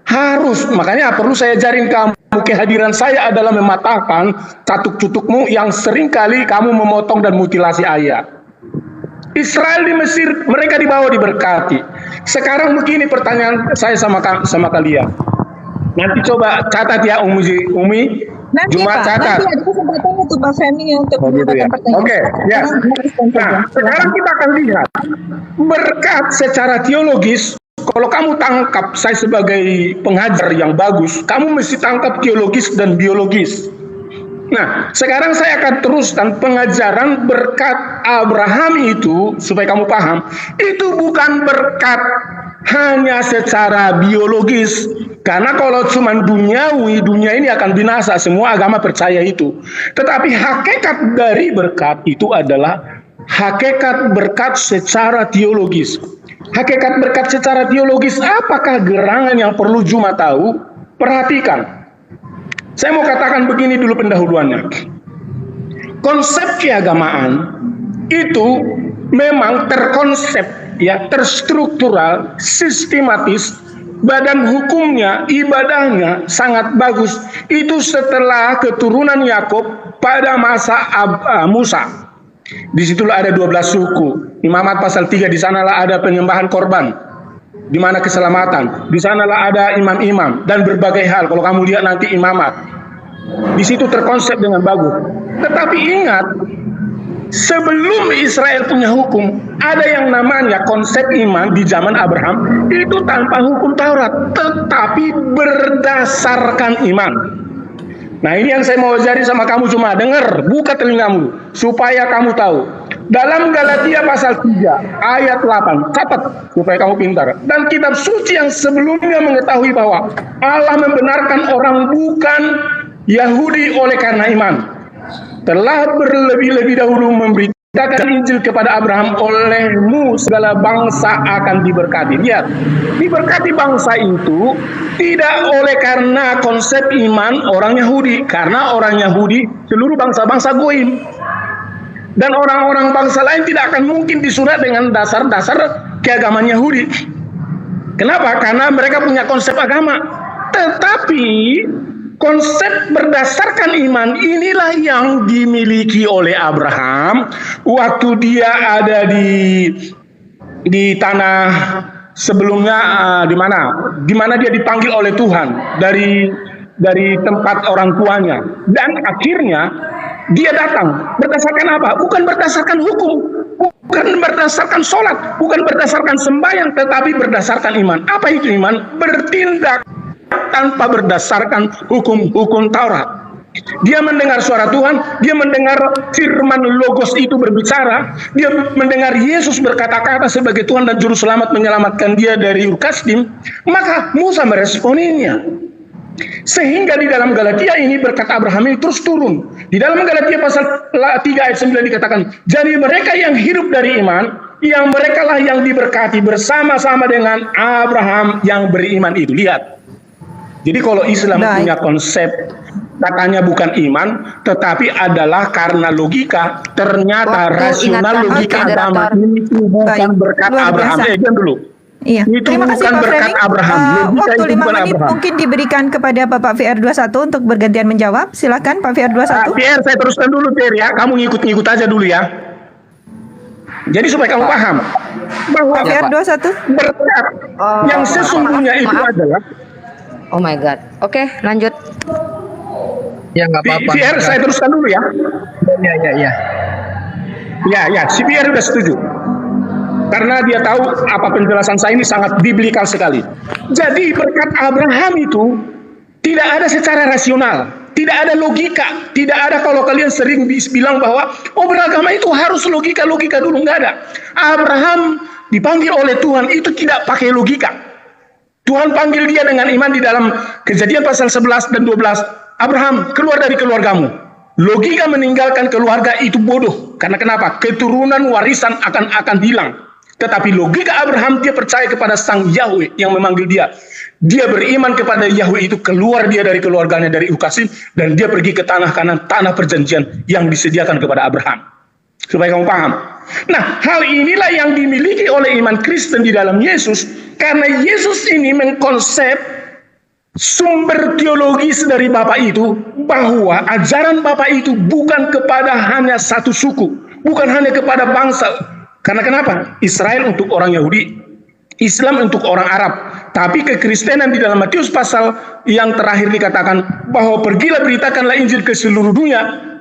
harus. Makanya perlu saya ajarin kamu. Kehadiran saya adalah mematahkan catuk-cutukmu yang seringkali kamu memotong dan mutilasi ayat. Israel di Mesir, mereka dibawa diberkati. Sekarang begini pertanyaan saya sama kalian. Nanti coba catat ya Umi. Nanti Cuma Pak, catat. nanti ada kesempatan untuk Pak Femi untuk Oh, gitu ya. pertanyaan. Oke, ya. Nah, sekarang kita akan lihat berkat secara teologis. Kalau kamu tangkap saya sebagai pengajar yang bagus, kamu mesti tangkap teologis dan biologis. Nah, sekarang saya akan teruskan pengajaran berkat Abraham itu, supaya kamu paham, itu bukan berkat hanya secara biologis. Karena kalau cuma duniawi, dunia ini akan binasa, semua agama percaya itu. Tetapi hakikat dari berkat itu adalah hakikat berkat secara teologis. Hakikat berkat secara teologis, apakah gerangan yang perlu Juma tahu? Perhatikan. Saya mau katakan begini dulu pendahuluannya. Konsep keagamaan itu memang terkonsep, ya, terstruktural, sistematis, badan hukumnya, ibadahnya sangat bagus. Itu setelah keturunan Yakub pada masa Musa. Disitulah ada 12 suku. Imamat pasal 3, di sanalah ada penyembahan korban, di mana keselamatan. Di sanalah ada imam-imam dan berbagai hal. Kalau kamu lihat nanti imamat, di situ terkonsep dengan bagus. Tetapi ingat, sebelum Israel punya hukum, ada yang namanya konsep iman di zaman Abraham, itu tanpa hukum Taurat, tetapi berdasarkan iman. Nah, ini yang saya mau ajari sama kamu, cuma dengar, buka telingamu, supaya kamu tahu. Dalam Galatia pasal 3, ayat 8, catat, supaya kamu pintar. Dan kitab suci yang sebelumnya mengetahui bahwa Allah membenarkan orang bukan Yahudi oleh karena iman, telah berlebih-lebih dahulu memberitakan Injil kepada Abraham, olehmu segala bangsa akan diberkati. Lihat, diberkati bangsa itu tidak oleh karena konsep iman orang Yahudi, karena orang Yahudi seluruh bangsa-bangsa goim, dan orang-orang bangsa lain tidak akan mungkin disunat dengan dasar-dasar keagamaan Yahudi. Kenapa? Karena mereka punya konsep agama. Tetapi konsep berdasarkan iman inilah yang dimiliki oleh Abraham waktu dia ada di tanah sebelumnya, di mana dia dipanggil oleh Tuhan dari tempat orang tuanya, dan akhirnya dia datang berdasarkan apa? Bukan berdasarkan hukum, bukan berdasarkan sholat, bukan berdasarkan sembahyang, tetapi berdasarkan iman. Apa itu iman? Bertindak tanpa berdasarkan hukum-hukum Taurat. Dia mendengar suara Tuhan, dia mendengar firman Logos itu berbicara, dia mendengar Yesus berkata-kata sebagai Tuhan dan Juru Selamat menyelamatkan dia dari Ur Kasdim, maka Musa meresponinya. Sehingga di dalam Galatia ini berkat Abraham ini terus turun. Di dalam Galatia pasal 3 ayat 9 dikatakan, jadi mereka yang hidup dari iman, yang mereka lah yang diberkati bersama-sama dengan Abraham yang beriman itu. Lihat. Jadi kalau Islam punya konsep katanya bukan iman, tetapi adalah karena logika, ternyata rasional logika agama ini bukan berkat Abraham. Jangan dulu. Iya. Itu Terima kasih bukan Pak berkat Femi. Abraham. Waktu 5 menit mungkin diberikan kepada Bapak VR21 untuk bergantian menjawab. Silakan Pak VR21. PR saya teruskan dulu PR ya. Kamu ngikut-ngikut aja dulu ya. Jadi supaya kamu paham bahwa Pak VR21 berkat yang sesungguhnya itu adalah. Oh my God. Oke, lanjut. Ya nggak apa-apa. PR saya teruskan dulu ya. Ya, si PR sudah setuju. Karena dia tahu apa penjelasan saya ini sangat biblikal sekali. Jadi berkat Abraham itu tidak ada secara rasional, Tidak ada logika, tidak ada kalau kalian sering bilang bahwa beragama itu harus logika dulu, nggak ada. Abraham dipanggil oleh Tuhan itu tidak pakai logika. Tuhan panggil dia dengan iman di dalam Kejadian pasal 11 dan 12. Abraham, keluar dari keluargamu. Logika meninggalkan keluarga itu bodoh. Karena kenapa? Keturunan warisan akan hilang. Tetapi logika Abraham, dia percaya kepada Sang Yahweh yang memanggil dia. Dia beriman kepada Yahweh itu, keluar dia dari keluarganya, dari Ukasim, dan dia pergi ke tanah Kanan, tanah perjanjian yang disediakan kepada Abraham. Supaya kamu paham. Nah, hal inilah yang dimiliki oleh iman Kristen di dalam Yesus, karena Yesus ini mengkonsep sumber teologis dari Bapa itu, bahwa ajaran Bapa itu bukan kepada hanya satu suku, bukan hanya kepada bangsa. Karena kenapa? Israel untuk orang Yahudi, Islam untuk orang Arab. Tapi kekristenan di dalam Matius pasal yang terakhir dikatakan bahwa pergilah beritakanlah Injil ke seluruh dunia.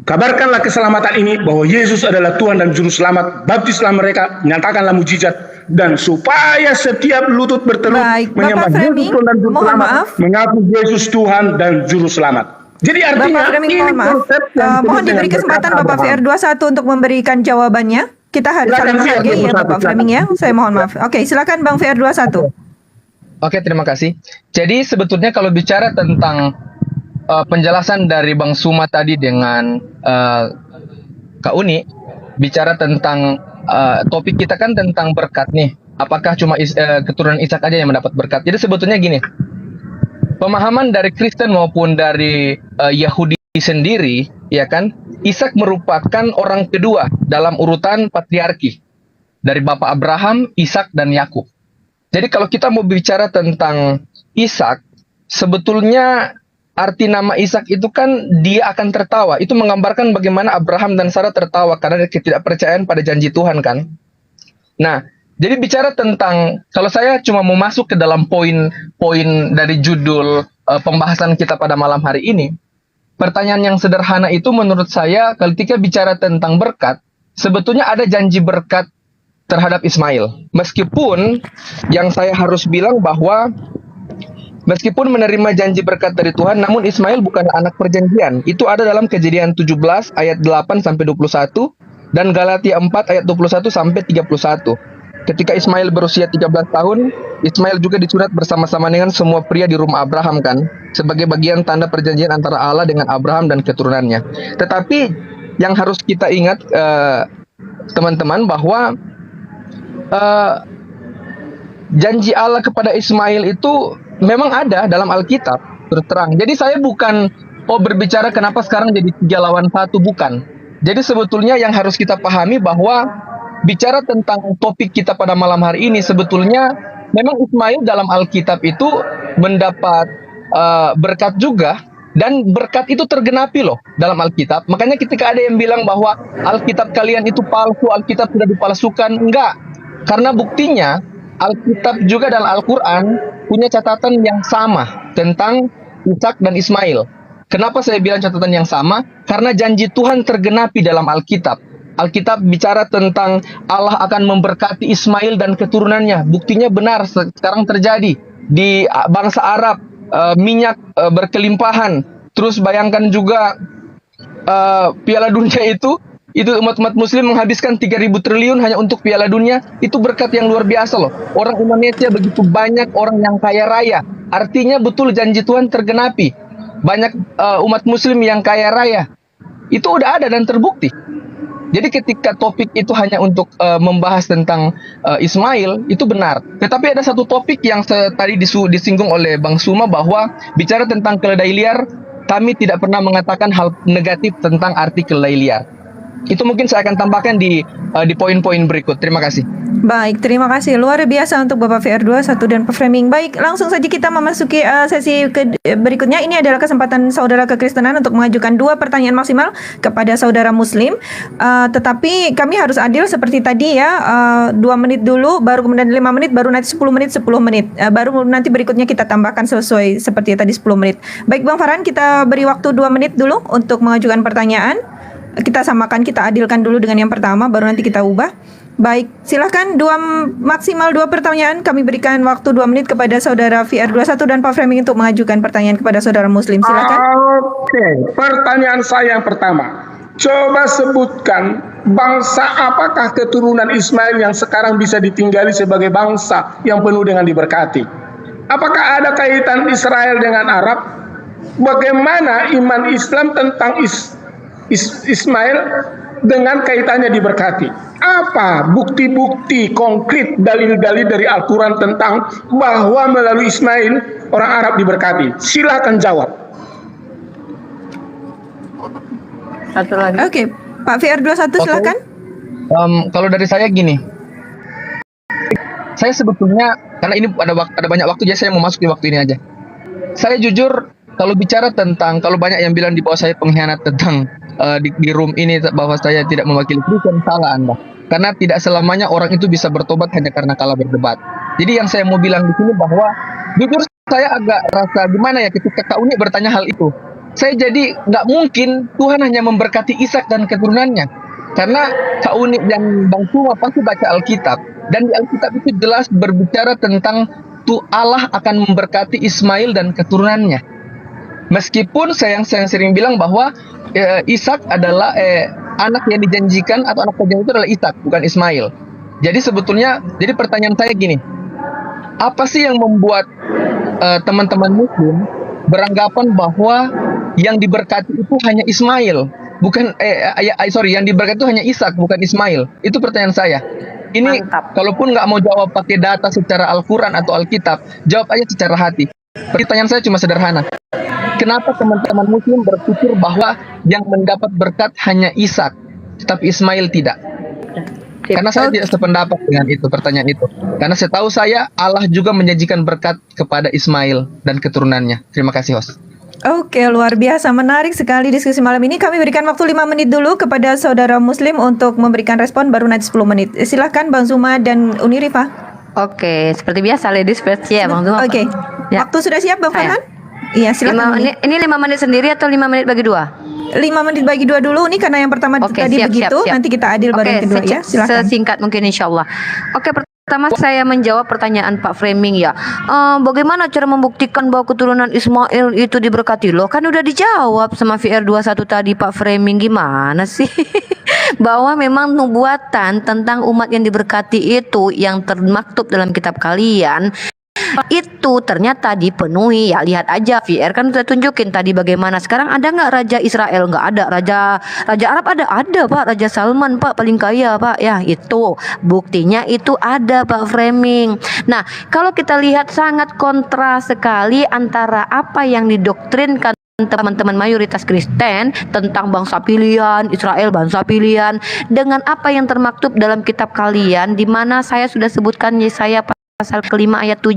Kabarkanlah keselamatan ini bahwa Yesus adalah Tuhan dan Juru Selamat. Baptislah mereka, nyatakanlah mujizat, dan supaya setiap lutut bertelur menyembah Yesus Tuhan dan Juru Selamat, mengaku Yesus Tuhan dan Juru Selamat. Jadi artinya Bapak Framing, mohon maaf. Mohon diberi kesempatan Bapak VR21 untuk memberikan jawabannya. Kita harus saling menghargai ya Bapak Framing ya. Saya mohon maaf. Oke, silakan Bang VR21. Oke, terima kasih. Jadi sebetulnya kalau bicara tentang penjelasan dari Bang Suma tadi dengan Kak Uni, bicara tentang topik kita kan tentang berkat nih. Apakah cuma keturunan Ishak aja yang mendapat berkat? Jadi sebetulnya gini, pemahaman dari Kristen maupun dari Yahudi sendiri, ya kan, Ishak merupakan orang kedua dalam urutan patriarki dari Bapak Abraham, Ishak dan Yakub. Jadi kalau kita mau bicara tentang Ishak, sebetulnya arti nama Ishak itu kan dia akan tertawa. Itu menggambarkan bagaimana Abraham dan Sarah tertawa karena ketidakpercayaan pada janji Tuhan kan. Nah, jadi bicara tentang, kalau saya cuma mau masuk ke dalam poin-poin dari judul pembahasan kita pada malam hari ini, pertanyaan yang sederhana itu menurut saya ketika bicara tentang berkat, sebetulnya ada janji berkat terhadap Ismail. Meskipun yang saya harus bilang bahwa meskipun menerima janji berkat dari Tuhan, namun Ismail bukan anak perjanjian. Itu ada dalam Kejadian 17 ayat 8 sampai 21 dan Galatia 4 ayat 21 sampai 31. Ketika Ismail berusia 13 tahun, Ismail juga disunat bersama-sama dengan semua pria di rumah Abraham kan, sebagai bagian tanda perjanjian antara Allah dengan Abraham dan keturunannya. Tetapi yang harus kita ingat teman-teman bahwa janji Allah kepada Ismail itu memang ada dalam Alkitab, terus terang. Jadi saya bukan berbicara kenapa sekarang jadi 3 lawan 1, bukan. Jadi sebetulnya yang harus kita pahami bahwa bicara tentang topik kita pada malam hari ini, sebetulnya memang Ismail dalam Alkitab itu mendapat berkat juga, dan berkat itu tergenapi loh dalam Alkitab. Makanya ketika ada yang bilang bahwa Alkitab kalian itu palsu, Alkitab sudah dipalsukan, enggak. Karena buktinya Alkitab juga dalam Al-Quran punya catatan yang sama tentang Ishak dan Ismail. Kenapa saya bilang catatan yang sama? Karena janji Tuhan tergenapi dalam Alkitab. Alkitab bicara tentang Allah akan memberkati Ismail dan keturunannya. Buktinya benar sekarang terjadi di bangsa Arab, minyak berkelimpahan. Terus bayangkan juga Piala Dunia itu umat-umat muslim menghabiskan 3.000 triliun hanya untuk Piala Dunia. Itu berkat yang luar biasa loh. Orang Indonesia begitu banyak orang yang kaya raya. Artinya betul janji Tuhan tergenapi. Banyak umat muslim yang kaya raya. Itu udah ada dan terbukti. Jadi ketika topik itu hanya untuk membahas tentang Ismail, itu benar. Tetapi ada satu topik yang tadi disinggung oleh Bang Suma, bahwa bicara tentang keledai liar, kami tidak pernah mengatakan hal negatif tentang arti keledai liar. Itu mungkin saya akan tambahkan di poin-poin berikut. Terima kasih. Baik, terima kasih. Luar biasa untuk Bapak VR21 dan Pak Framing. Baik, langsung saja kita memasuki sesi berikutnya. Ini adalah kesempatan saudara kekristenan untuk mengajukan 2 pertanyaan maksimal kepada saudara muslim. Tetapi kami harus adil seperti tadi ya. 2 menit dulu, baru kemudian 5 menit, baru nanti 10 menit, 10 menit. Baru nanti berikutnya kita tambahkan sesuai seperti tadi 10 menit. Baik Bang Farhan, kita beri waktu 2 menit dulu untuk mengajukan pertanyaan. Kita samakan, kita adilkan dulu dengan yang pertama, baru nanti kita ubah. Baik, silakan maksimal 2 pertanyaan. Kami berikan waktu 2 menit kepada saudara VR21 dan Pak Framing untuk mengajukan pertanyaan kepada saudara Muslim. Silakan. Oke, pertanyaan saya yang pertama. Coba sebutkan bangsa apakah keturunan Ismail yang sekarang bisa ditinggali sebagai bangsa yang penuh dengan diberkati? Apakah ada kaitan Israel dengan Arab? Bagaimana iman Islam tentang Ismail dengan kaitannya diberkati? Apa bukti-bukti konkret, dalil-dalil dari Al-Quran tentang bahwa melalui Ismail orang Arab diberkati? Silakan jawab. Satu lagi. Oke, Pak VR21 silakan. Kalau dari saya gini, saya sebetulnya karena ini ada banyak waktu, jadi saya mau masuk di waktu ini aja. Saya jujur kalau bicara tentang, kalau banyak yang bilang di bawah saya pengkhianat tentang di room ini bahwa saya tidak mewakili Kristen, salah Anda. Karena tidak selamanya orang itu bisa bertobat hanya karena kalah berdebat. Jadi yang saya mau bilang di sini bahwa jujur saya agak rasa gimana ya ketika Kak Uni bertanya hal itu. Saya jadi nggak mungkin Tuhan hanya memberkati Ishak dan keturunannya. Karena Kak Uni dan Bang Tuma pasti baca Alkitab. Dan di Alkitab itu jelas berbicara tentang Allah akan memberkati Ismail dan keturunannya. Meskipun saya sering bilang bahwa Ishak adalah anak yang dijanjikan atau anak perjanjian itu adalah Ishak, bukan Ismail. Jadi sebetulnya, jadi pertanyaan saya gini, apa sih yang membuat teman-teman Muslim beranggapan bahwa yang diberkati itu hanya Ismail, bukan yang diberkati itu hanya Ishak, bukan Ismail? Itu pertanyaan saya. Ini Mantap. kalaupun nggak mau jawab pakai data secara Al-Quran atau Alkitab, jawab aja secara hati. Pertanyaan saya cuma sederhana. Kenapa teman-teman Muslim berpikir bahwa yang mendapat berkat hanya Ishak, tapi Ismail tidak? Karena saya tidak sependapat dengan itu, pertanyaan itu. Karena setahu saya Allah juga menjanjikan berkat kepada Ismail dan keturunannya. Terima kasih, host. Oke, luar biasa, menarik sekali diskusi malam ini. Kami berikan waktu 5 menit dulu kepada saudara Muslim untuk memberikan respon, baru nanti 10 menit. Silahkan Bang Zuma dan Uni Rifa. Oke, seperti biasa ladies first ya, Bang Zuma. Oke, Ya. waktu sudah siap Bang Saya. Farhan? Iya, silakan. Ini 5 menit sendiri atau 5 menit bagi 2? 5 menit bagi 2 dulu nih, karena yang pertama Oke, tadi siap, begitu, siap. nanti kita adil baru yang kedua ya. Silakan. Sesingkat mungkin insyaallah. Oke, pertama saya menjawab pertanyaan Pak Framing ya. Bagaimana cara membuktikan bahwa keturunan Ismail itu diberkati? Loh, kan udah dijawab sama VR21 tadi Pak Framing, gimana sih? Bahwa memang nubuatan tentang umat yang diberkati itu yang termaktub dalam kitab kalian itu ternyata dipenuhi. Ya lihat aja, VR kan udah tunjukin tadi bagaimana. Sekarang ada nggak raja Israel? Nggak ada. Raja Arab ada Pak, Raja Salman Pak, paling kaya Pak. Ya itu buktinya, itu ada Pak Framing. Nah, kalau kita lihat sangat kontra sekali antara apa yang didoktrinkan teman-teman mayoritas Kristen tentang bangsa pilihan, Israel bangsa pilihan, dengan apa yang termaktub dalam kitab kalian, di mana saya sudah sebutkan Yesaya pasal kelima ayat 7.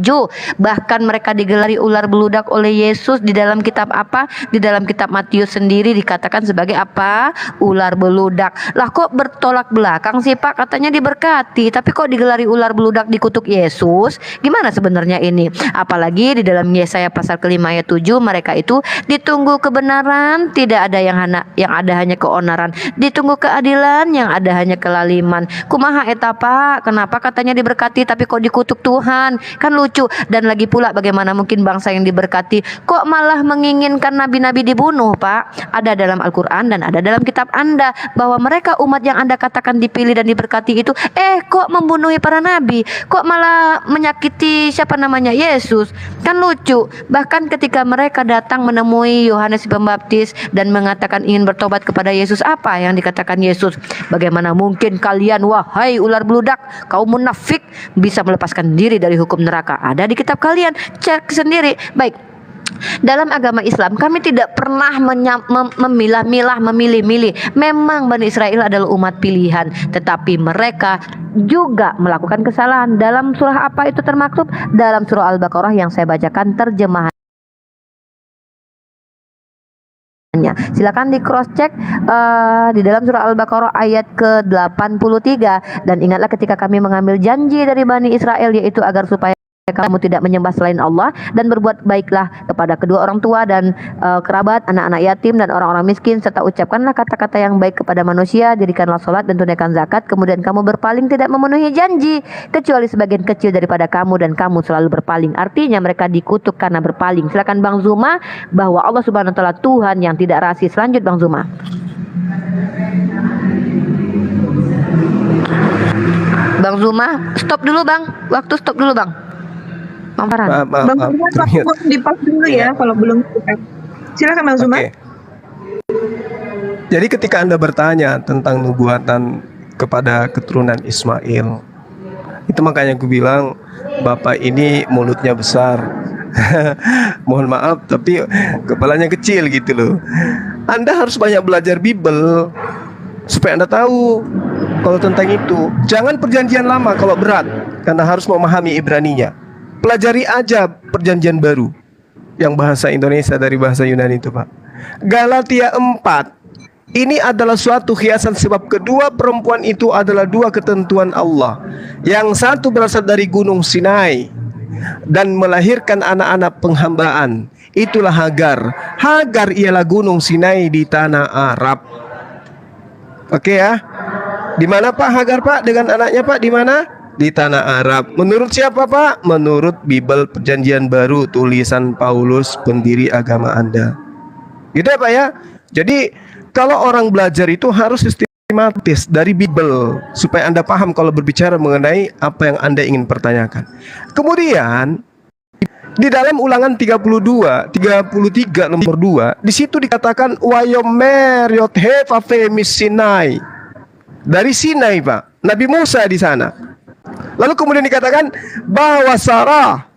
Bahkan mereka digelari ular beludak oleh Yesus di dalam kitab apa? Di dalam kitab Matius sendiri dikatakan sebagai apa? Ular beludak. Lah kok bertolak belakang sih Pak? Katanya diberkati, tapi kok digelari ular beludak, dikutuk Yesus? Gimana sebenarnya ini? Apalagi di dalam Yesaya pasal kelima ayat 7, mereka itu ditunggu kebenaran, tidak ada yang ada hanya keonaran. Ditunggu keadilan, yang ada hanya kelaliman. Kumaha eta Pak? Kenapa katanya diberkati tapi kok dikutuk Tuhan? Kan lucu. Dan lagi pula, bagaimana mungkin bangsa yang diberkati kok malah menginginkan nabi-nabi dibunuh Pak? Ada dalam Al-Quran dan ada dalam kitab Anda bahwa mereka umat yang Anda katakan dipilih dan diberkati itu kok membunuhi para nabi, kok malah menyakiti siapa namanya, Yesus. Kan lucu. Bahkan ketika mereka datang menemui Yohanes Pembaptis dan mengatakan ingin bertobat kepada Yesus, apa yang dikatakan Yesus? Bagaimana mungkin kalian, wahai ular beludak, kaum munafik, bisa melepaskan diri dari hukum neraka? Ada di kitab kalian, cek sendiri. Baik, dalam agama Islam kami tidak pernah memilah-milah, memilih-milih. Memang Bani Israel adalah umat pilihan, tetapi mereka juga melakukan kesalahan. Dalam surah apa itu termaktub? Dalam surah Al-Baqarah yang saya bacakan terjemahan. Silakan di cross check di dalam surah Al-Baqarah ayat ke-83. Dan ingatlah ketika kami mengambil janji dari Bani Israel, yaitu agar supaya kamu tidak menyembah selain Allah, dan berbuat baiklah kepada kedua orang tua dan kerabat, anak-anak yatim dan orang-orang miskin, serta ucapkanlah kata-kata yang baik kepada manusia, dirikanlah sholat dan tunaikan zakat, kemudian kamu berpaling tidak memenuhi janji kecuali sebagian kecil daripada kamu, dan kamu selalu berpaling. Artinya mereka dikutuk karena berpaling. Silakan Bang Zuma, bahwa Allah Subhanahu wa taala Tuhan yang tidak rasis. Lanjut Bang Zuma. Bang Zuma, stop dulu Bang. Waktu stop dulu Bang. Bang Farhan. Bang Zuma, waktu di-pause dulu ya kalau belum selesai. Silakan Bang Zuma. Oke. Jadi ketika Anda bertanya tentang nubuatan kepada keturunan Ismail, itu makanya aku bilang Bapak ini mulutnya besar. Mohon maaf tapi kepalanya kecil gitu loh. Anda harus banyak belajar Bible supaya Anda tahu kalau tentang itu. Jangan perjanjian lama kalau berat, karena harus memahami Ibraninya. Pelajari aja perjanjian baru yang bahasa Indonesia dari bahasa Yunani itu, Pak. Galatia 4. Ini adalah suatu hiasan, sebab kedua perempuan itu adalah dua ketentuan Allah. Yang satu berasal dari gunung Sinai dan melahirkan anak-anak penghambaan. Itulah Hagar. Hagar ialah gunung Sinai di tanah Arab. Oke ya. Di mana Pak Hagar Pak dengan anaknya Pak? Di mana? Di tanah Arab. Menurut siapa Pak? Menurut Bible Perjanjian Baru, tulisan Paulus, pendiri agama Anda. Gitu ya Pak ya. Jadi kalau orang belajar itu harus sistematis dari Bible supaya Anda paham kalau berbicara mengenai apa yang Anda ingin pertanyakan. Kemudian di dalam Ulangan 33 nomor 2, di situ dikatakan Wayomer Yothe Fafemis Sinai. Dari Sinai Pak, Nabi Musa di sana. Lalu kemudian dikatakan bahwa Sarah,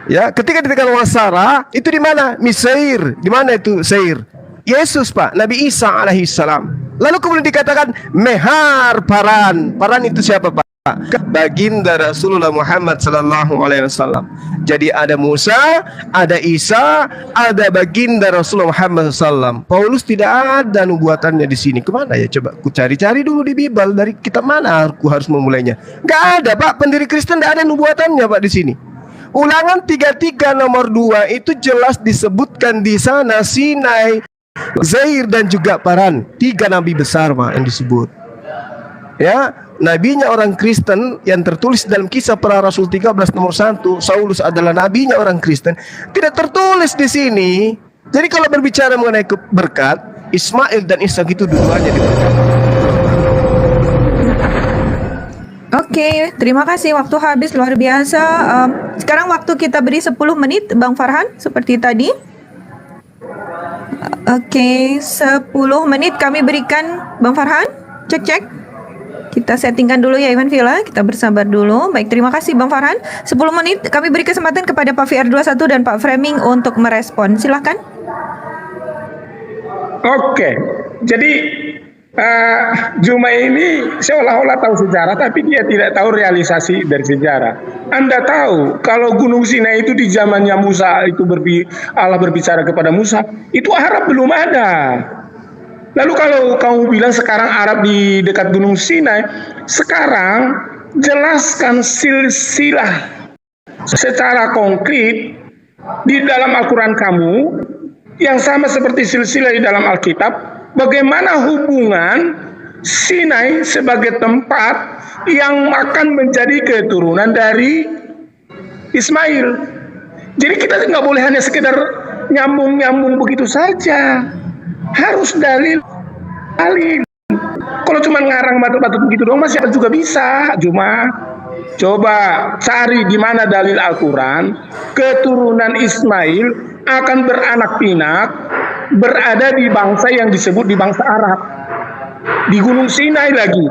ya, ketika dikatakan wasara itu di mana? Misair. Di mana itu Sair? Yesus Pak, Nabi Isa alaihissalam. Lalu kemudian dikatakan Mehar Paran. Paran itu siapa Pak? Baginda Rasulullah Muhammad sallallahu alaihi wasallam. Jadi ada Musa, ada Isa, ada baginda Rasulullah Muhammad sallallahu. Paulus tidak ada nubuatannya di sini. Kemana ya? Coba ku cari-cari dulu di Bible, dari kitab mana aku harus memulainya? Gak ada Pak, pendiri Kristen tidak ada nubuatannya Pak di sini. Ulangan 33 nomor 2 itu jelas disebutkan di sana Sinai, Zair dan juga Paran. 3 nabi besar Pak yang disebut. Ya, nabinya orang Kristen yang tertulis dalam Kisah Para Rasul 13 nomor 1, Saulus adalah nabinya orang Kristen, tidak tertulis di sini. Jadi kalau berbicara mengenai berkat, Ismail dan Ishak itu dua-duanya diberkati. Oke, terima kasih. Waktu habis luar biasa. Sekarang waktu kita beri 10 menit, Bang Farhan, seperti tadi. Oke, 10 menit kami berikan Bang Farhan. Cek. Kita settingkan dulu ya Iwan Villa, kita bersabar dulu. Baik, terima kasih Bang Farhan. 10 menit kami beri kesempatan kepada Pak VR21 dan Pak Framing untuk merespon. Silahkan. Oke, jadi Juma ini seolah-olah tahu sejarah, tapi dia tidak tahu realisasi dari sejarah. Anda tahu kalau Gunung Sinai itu di zamannya Musa itu Allah berbicara kepada Musa, itu Arab belum ada. Lalu kalau kamu bilang sekarang Arab di dekat Gunung Sinai, sekarang jelaskan silsilah secara konkret di dalam Al-Quran kamu yang sama seperti silsilah di dalam Alkitab. Bagaimana hubungan Sinai sebagai tempat yang akan menjadi keturunan dari Ismail. Jadi kita nggak boleh hanya sekedar nyambung-nyambung begitu saja. Harus dalil. Kalau cuma ngarang batu-batu begitu doang masih juga bisa. Cuma coba cari di mana dalil Al-Quran keturunan Ismail akan beranak pinak berada di bangsa yang disebut di bangsa Arab, di Gunung Sinai lagi.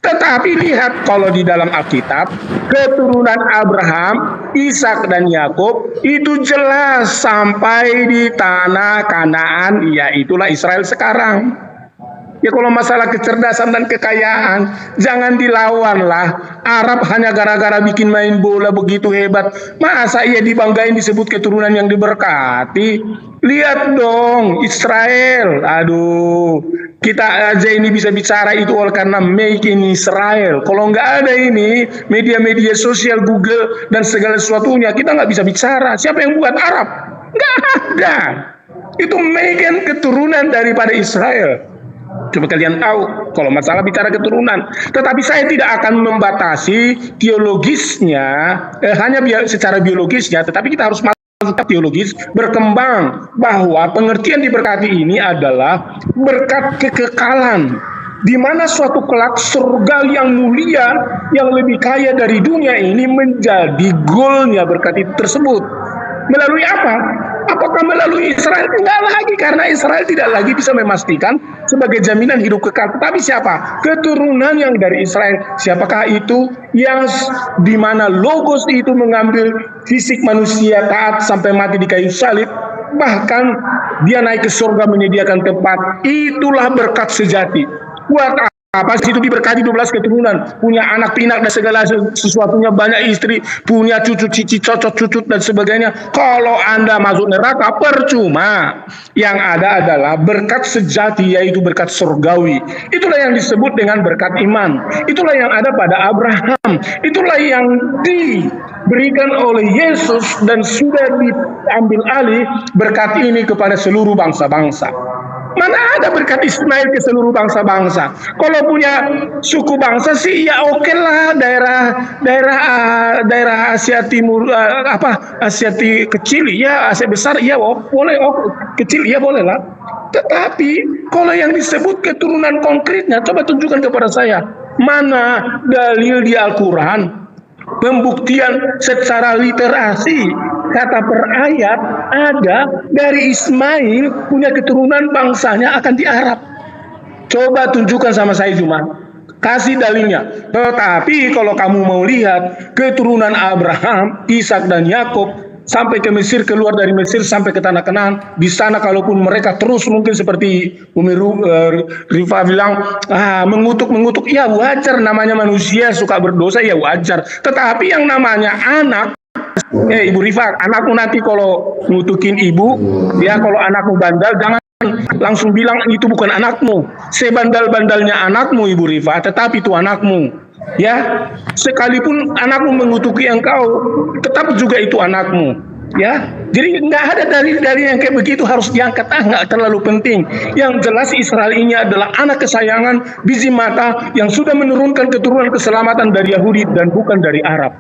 Tetapi lihat kalau di dalam Alkitab keturunan Abraham, Ishak dan Yakub itu jelas sampai di tanah Kanaan, yaitulah Israel sekarang. Ya kalau masalah kecerdasan dan kekayaan jangan dilawan lah. Arab hanya gara-gara bikin main bola begitu hebat, masa ia dibanggain disebut keturunan yang diberkati? Lihat dong Israel, aduh, Kita aja ini bisa bicara itu oleh karena Make in Israel. Kalau nggak ada ini media-media sosial, Google dan segala sesuatunya, kita nggak bisa bicara. Siapa yang buat Arab? Nggak ada. Itu Megan keturunan daripada Israel. Coba kalian tahu kalau masalah bicara keturunan. Tetapi saya tidak akan membatasi teologisnya hanya secara biologisnya, tetapi kita harus teologis berkembang bahwa pengertian diberkati ini adalah berkat kekekalan, di mana suatu kelak surga yang mulia yang lebih kaya dari dunia ini menjadi goalnya berkat itu tersebut. Melalui apa? Apakah melalui Israel? Enggak lagi, karena Israel tidak lagi bisa memastikan sebagai jaminan hidup kekal. Tetapi siapa? Keturunan yang dari Israel. Siapakah itu? Yang di mana logos itu mengambil fisik manusia taat sampai mati di kayu salib. Bahkan dia naik ke surga menyediakan tempat. Itulah berkat sejati. Buat apa sih itu diberkati 12 keturunan, punya anak pinak dan segala sesuatunya, banyak istri, punya cucu, cici, cocok, cucut dan sebagainya. Kalau Anda masuk neraka percuma. Yang ada adalah berkat sejati, yaitu berkat surgawi. Itulah yang disebut dengan berkat iman. Itulah yang ada pada Abraham. Itulah yang diberikan oleh Yesus dan sudah diambil alih berkat ini kepada seluruh bangsa-bangsa. Mana ada berkat Ismail ke seluruh bangsa-bangsa? Kalau punya suku bangsa sih ya oke lah, daerah Asia Timur Asia kecil ya, Asia besar ya boleh, kecil ya boleh lah. Tetapi kalau yang disebut keturunan konkretnya, coba tunjukkan kepada saya mana dalil di Al-Quran pembuktian secara literasi kata per ayat ada dari Ismail punya keturunan bangsanya akan di Arab. Coba tunjukkan sama saya Juma, kasih dalilnya. Tetapi kalau kamu mau lihat keturunan Abraham, Ishak dan Yakub sampai ke Mesir, keluar dari Mesir sampai ke tanah Kanaan, di sana kalaupun mereka terus mungkin seperti Umi Rifa bilang mengutuk, ya wajar, namanya manusia suka berdosa, ya wajar. Tetapi yang namanya anak, Ibu Rifa, anakmu nanti kalau ngutukin ibu, ya kalau anakmu bandel jangan langsung bilang itu bukan anakmu. Sebandal-bandalnya anakmu Ibu Rifa, tetapi itu anakmu. Ya, sekalipun anakmu mengutuki engkau, tetap juga itu anakmu. Ya, jadi nggak ada dari yang kayak begitu harus diangkat, nggak terlalu penting. Yang jelas Israel ini adalah anak kesayangan, biji mata yang sudah menurunkan keturunan keselamatan dari Yahudi dan bukan dari Arab.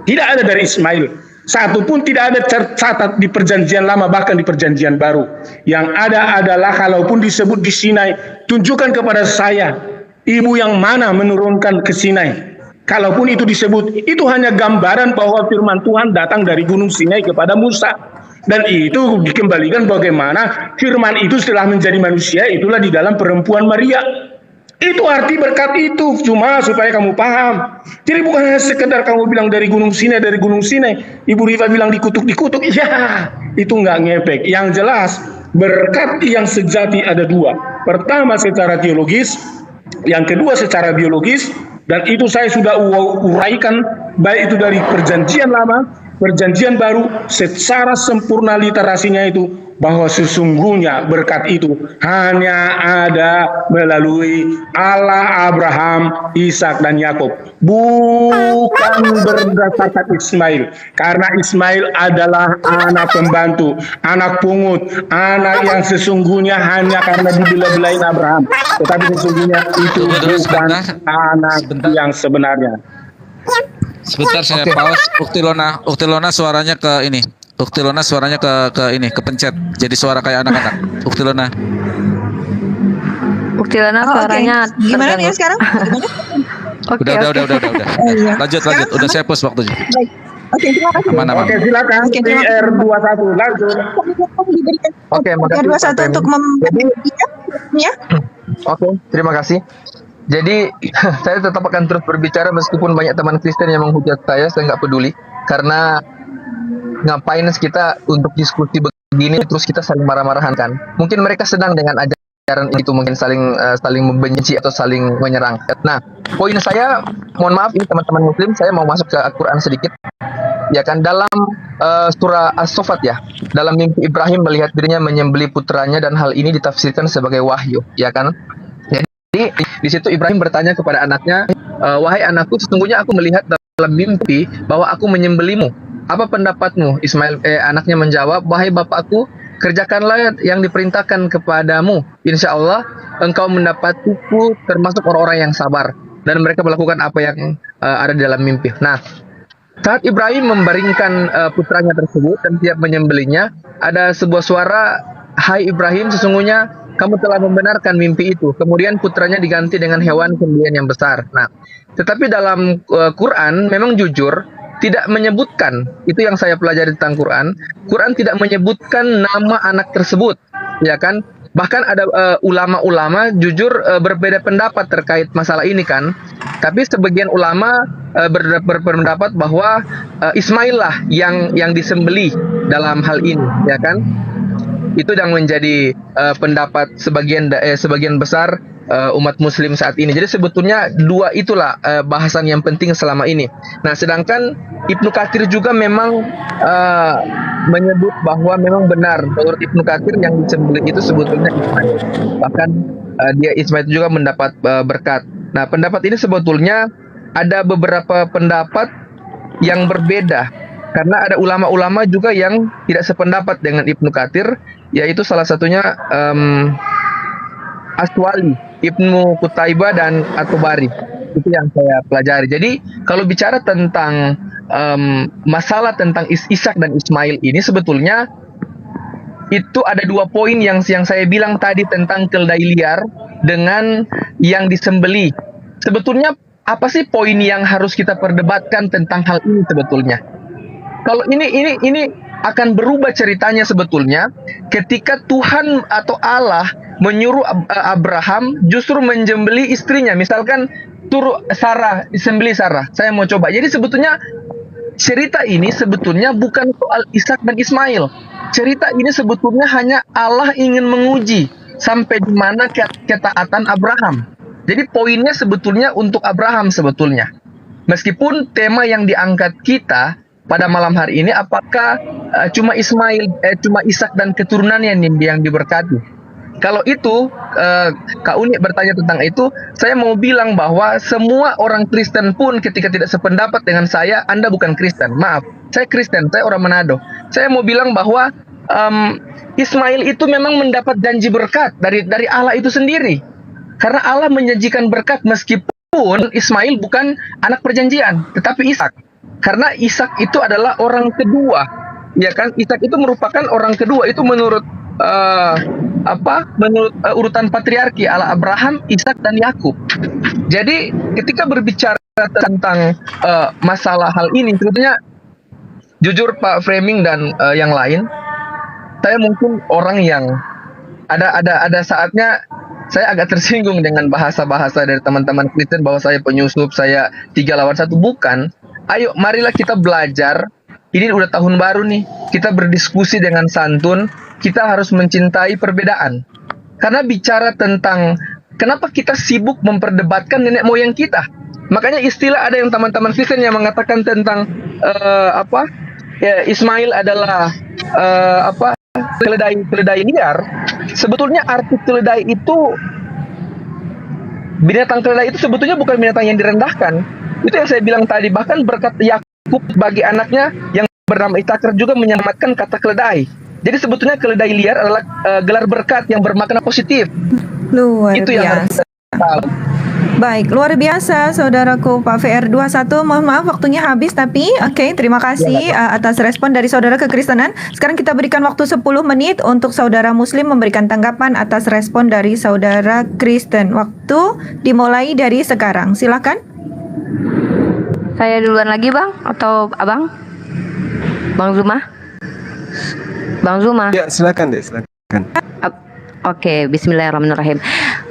Tidak ada dari Ismail. Satu pun tidak ada tercatat di perjanjian lama, bahkan di perjanjian baru. Yang ada adalah kalaupun disebut di Sinai, tunjukkan kepada saya ibu yang mana menurunkan ke Sinai. Kalaupun itu disebut, itu hanya gambaran bahwa firman Tuhan datang dari Gunung Sinai kepada Musa. Dan itu dikembalikan bagaimana firman itu setelah menjadi manusia, itulah di dalam perempuan Maria. Itu arti berkat itu, cuma supaya kamu paham. Jadi bukan hanya sekedar kamu bilang dari Gunung Sinai, Ibu Rifa bilang dikutuk, ya itu nggak ngepek. Yang jelas, berkat yang sejati ada dua. Pertama secara teologis, yang kedua secara biologis, dan itu saya sudah uraikan, baik itu dari perjanjian lama, perjanjian baru, secara sempurna literasinya itu, bahwa sesungguhnya berkat itu hanya ada melalui Allah Abraham, Ishak dan Yakub, bukan berdasarkan Ismail, karena Ismail adalah anak pembantu, anak pungut, anak yang sesungguhnya hanya karena dibela-belain Abraham, tetapi sesungguhnya itu bukan anak yang sebenarnya. Sebentar saya pause. Uktilona suaranya ke ini. Uktilona suaranya ke ini, kepencet. Jadi suara kayak anak-anak. Uktilona suaranya Gimana nih sekarang? Udah. Iya. Lanjut. Udah saya pause waktunya. Baik. Oke, terima kasih. Aman. Oke, silakan. PR21 lanjut. Oke, makasih. PR21 untuk ya. Oke, terima kasih. Jadi saya tetap akan terus berbicara meskipun banyak teman Kristen yang menghujat saya nggak peduli, karena ngapain kita untuk diskusi begini terus kita saling marah-marahan kan? Mungkin mereka sedang dengan ajaran itu, mungkin saling membenci atau saling menyerang. Nah, poin saya, mohon maaf ini teman-teman Muslim, saya mau masuk ke Al-Quran sedikit. ya kan, dalam surah As-Saffat ya, dalam mimpi Ibrahim melihat dirinya menyembelih putranya dan hal ini ditafsirkan sebagai wahyu, ya kan. Jadi di situ Ibrahim bertanya kepada anaknya, wahai anakku, sesungguhnya aku melihat dalam mimpi bahwa aku menyembelihmu. Apa pendapatmu? Anaknya menjawab, wahai bapakku, kerjakanlah yang diperintahkan kepadamu. Insya Allah engkau mendapatiku termasuk orang-orang yang sabar. Dan mereka melakukan apa yang ada di dalam mimpi. Nah, saat Ibrahim membaringkan putranya tersebut dan siap menyembelihnya, ada sebuah suara, hai Ibrahim, sesungguhnya kamu telah membenarkan mimpi itu. Kemudian putranya diganti dengan hewan sembelihan yang besar. Nah, tetapi dalam Quran memang jujur tidak menyebutkan, itu yang saya pelajari tentang Quran. Quran tidak menyebutkan nama anak tersebut, ya kan? Bahkan ada ulama-ulama jujur berbeda pendapat terkait masalah ini kan. Tapi sebagian ulama berpendapat bahwa Ismail lah yang disembelih dalam hal ini, ya kan? Itu yang menjadi pendapat sebagian besar umat muslim saat ini. Jadi sebetulnya dua itulah bahasan yang penting selama ini. Nah, sedangkan Ibnu Katsir juga memang menyebut bahwa memang benar menurut Ibnu Katsir yang disembelih itu sebetulnya Ismail. Bahkan dia Ismail juga mendapat berkat. Nah, pendapat ini sebetulnya ada beberapa pendapat yang berbeda. Karena ada ulama-ulama juga yang tidak sependapat dengan Ibnu Katsir, yaitu salah satunya Aswali, Ibnu Qutaibah dan At-Tabari. Itu yang saya pelajari. Jadi kalau bicara tentang masalah tentang Ishak dan Ismail ini, sebetulnya itu ada dua poin yang saya bilang tadi tentang keledai liar dengan yang disembeli. Sebetulnya apa sih poin yang harus kita perdebatkan tentang hal ini sebetulnya? Kalau ini akan berubah ceritanya sebetulnya ketika Tuhan atau Allah menyuruh Abraham justru menjembeli istrinya. Misalkan Sarah, disembeli Sarah. Saya mau coba. Jadi sebetulnya cerita ini sebetulnya bukan soal Ishak dan Ismail. Cerita ini sebetulnya hanya Allah ingin menguji sampai di mana ketaatan Abraham. Jadi poinnya sebetulnya untuk Abraham sebetulnya. Meskipun tema yang diangkat kita pada malam hari ini apakah cuma Ishak dan keturunannya yang diberkati. Kalau itu Kak Uni bertanya tentang itu, saya mau bilang bahwa semua orang Kristen pun ketika tidak sependapat dengan saya, Anda bukan Kristen. Maaf, saya Kristen, saya orang Manado. Saya mau bilang bahwa Ismail itu memang mendapat janji berkat dari Allah itu sendiri. Karena Allah menjanjikan berkat meskipun Ismail bukan anak perjanjian, tetapi Ishak. Karena Ishak itu adalah orang kedua, ya kan? Ishak itu merupakan orang kedua, itu menurut urutan patriarki ala Abraham, Ishak dan Yakub. Jadi ketika berbicara tentang masalah hal ini, sebetulnya jujur Pak Framing dan yang lain, saya mungkin orang yang ada saatnya saya agak tersinggung dengan bahasa-bahasa dari teman-teman Kristen bahwa saya penyusup, saya 3 lawan 1. Bukan. Ayo, marilah kita belajar. Ini udah tahun baru nih. Kita berdiskusi dengan santun. Kita harus mencintai perbedaan. Karena bicara tentang kenapa kita sibuk memperdebatkan nenek moyang kita. Makanya istilah ada yang teman-teman Kristen yang mengatakan tentang Ismail adalah keledai liar. Sebetulnya arti keledai itu, binatang keledai itu sebetulnya bukan binatang yang direndahkan. Itu yang saya bilang tadi. Bahkan berkat Yakub bagi anaknya yang bernama Ishak juga menyelamatkan kata keledai. Jadi sebetulnya keledai liar adalah gelar berkat yang bermakna positif. Luar itu biasa. yang harus kita tahu. Baik, luar biasa saudaraku Pak VR21. Mohon maaf waktunya habis, tapi oke, terima kasih atas respon dari saudara kekristenan. Sekarang kita berikan waktu 10 menit untuk saudara muslim memberikan tanggapan atas respon dari saudara Kristen. Waktu dimulai dari sekarang. Silakan. Saya duluan lagi Bang atau Abang? Bang Zuma? Bang Zuma? Ya, silakan deh, silakan. Oke, bismillahirrahmanirrahim.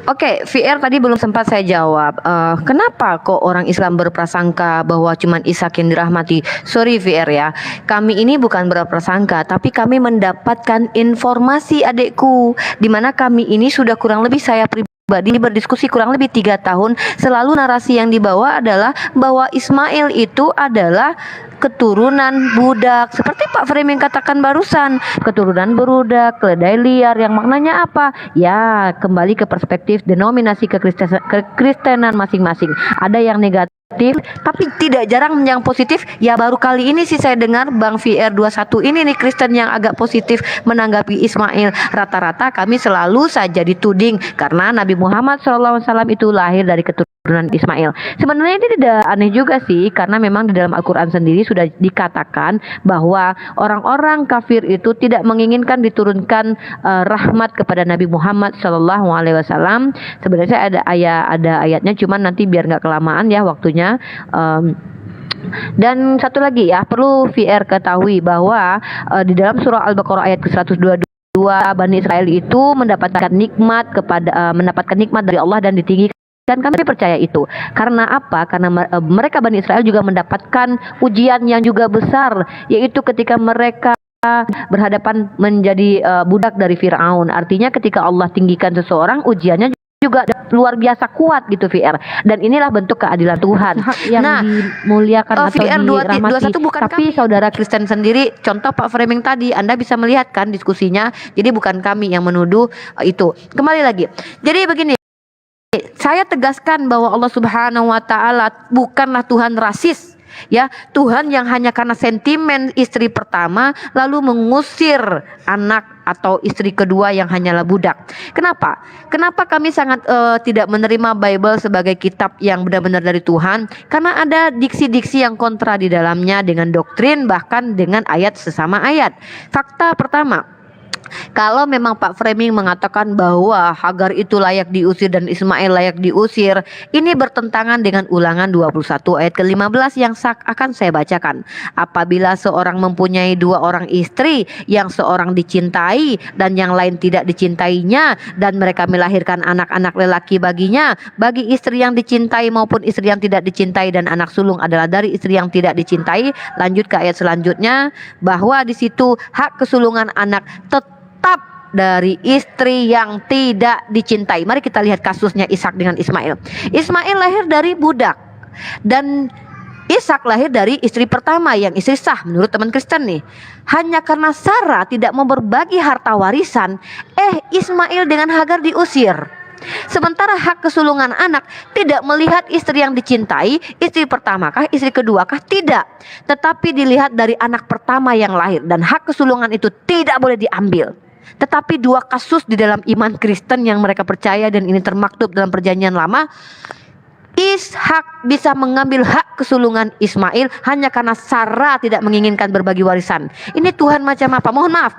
Oke, VR tadi belum sempat saya jawab. Kenapa kok orang Islam berprasangka bahwa cuman Ishak yang dirahmati? Sorry VR ya, kami ini bukan berprasangka, tapi kami mendapatkan informasi adekku, di mana kami ini sudah kurang lebih saya pribadi pribadi berdiskusi kurang lebih 3 tahun, selalu narasi yang dibawa adalah bahwa Ismail itu adalah keturunan budak, seperti Pak Framing katakan barusan, keturunan budak, keledai liar, yang maknanya apa? Ya, kembali ke perspektif denominasi kekristenan masing-masing. Ada yang negatif, tapi tidak jarang yang positif. Ya, baru kali ini sih saya dengar Bang VR21 ini nih Kristen yang agak positif menanggapi Ismail. Rata-rata kami selalu saja dituding karena Nabi Muhammad SAW itu lahir dari keturunan Ismail. Sebenarnya ini tidak aneh juga sih, karena memang di dalam Al-Quran sendiri sudah dikatakan bahwa orang-orang kafir itu tidak menginginkan diturunkan rahmat kepada Nabi Muhammad SAW. Sebenarnya ada ayatnya, cuman nanti biar nggak kelamaan ya waktunya. Dan satu lagi ya, perlu VR ketahui bahwa di dalam surah Al-Baqarah ayat ke-122, Bani Israel itu mendapatkan nikmat dari Allah dan ditinggikan. Dan kami percaya itu. Karena apa? Karena mereka Bani Israel juga mendapatkan ujian yang juga besar, yaitu ketika mereka berhadapan menjadi budak dari Fir'aun. Artinya ketika Allah tinggikan seseorang, ujiannya juga luar biasa kuat gitu VR. Dan inilah bentuk keadilan Tuhan yang dimuliakan atau dirahmati. Tapi saudara Kristen sendiri, contoh Pak Framing tadi, Anda bisa melihat kan diskusinya. Jadi bukan kami yang menuduh itu. Kembali lagi. Jadi begini, saya tegaskan bahwa Allah Subhanahu wa taala bukanlah Tuhan rasis. Ya, Tuhan yang hanya karena sentimen istri pertama lalu mengusir anak atau istri kedua yang hanyalah budak. Kenapa? Kenapa kami sangat tidak menerima Bible sebagai kitab yang benar-benar dari Tuhan? Karena ada diksi-diksi yang kontra di dalamnya dengan doktrin, bahkan dengan ayat sesama ayat. Fakta pertama, kalau memang Pak Framing mengatakan bahwa Hagar itu layak diusir dan Ismail layak diusir, ini bertentangan dengan Ulangan 21 ayat ke-15 yang akan saya bacakan. Apabila seorang mempunyai 2 orang istri, yang seorang dicintai dan yang lain tidak dicintainya, dan mereka melahirkan anak-anak lelaki baginya, bagi istri yang dicintai maupun istri yang tidak dicintai, dan anak sulung adalah dari istri yang tidak dicintai. Lanjut ke ayat selanjutnya, bahwa di situ hak kesulungan anak tetap dari istri yang tidak dicintai. Mari kita lihat kasusnya Ishak dengan Ismail. Ismail lahir dari budak dan Ishak lahir dari istri pertama yang istri sah menurut teman Kristen nih. Hanya karena Sarah tidak mau berbagi harta warisan, Ismail dengan Hagar diusir. Sementara hak kesulungan anak tidak melihat istri yang dicintai, istri pertamakah, istri keduakah, tidak. Tetapi dilihat dari anak pertama yang lahir, dan hak kesulungan itu tidak boleh diambil. Tetapi 2 kasus di dalam iman Kristen yang mereka percaya, dan ini termaktub dalam Perjanjian Lama, Ishak bisa mengambil hak kesulungan Ismail hanya karena Sarah tidak menginginkan berbagi warisan. Ini Tuhan macam apa? Mohon maaf.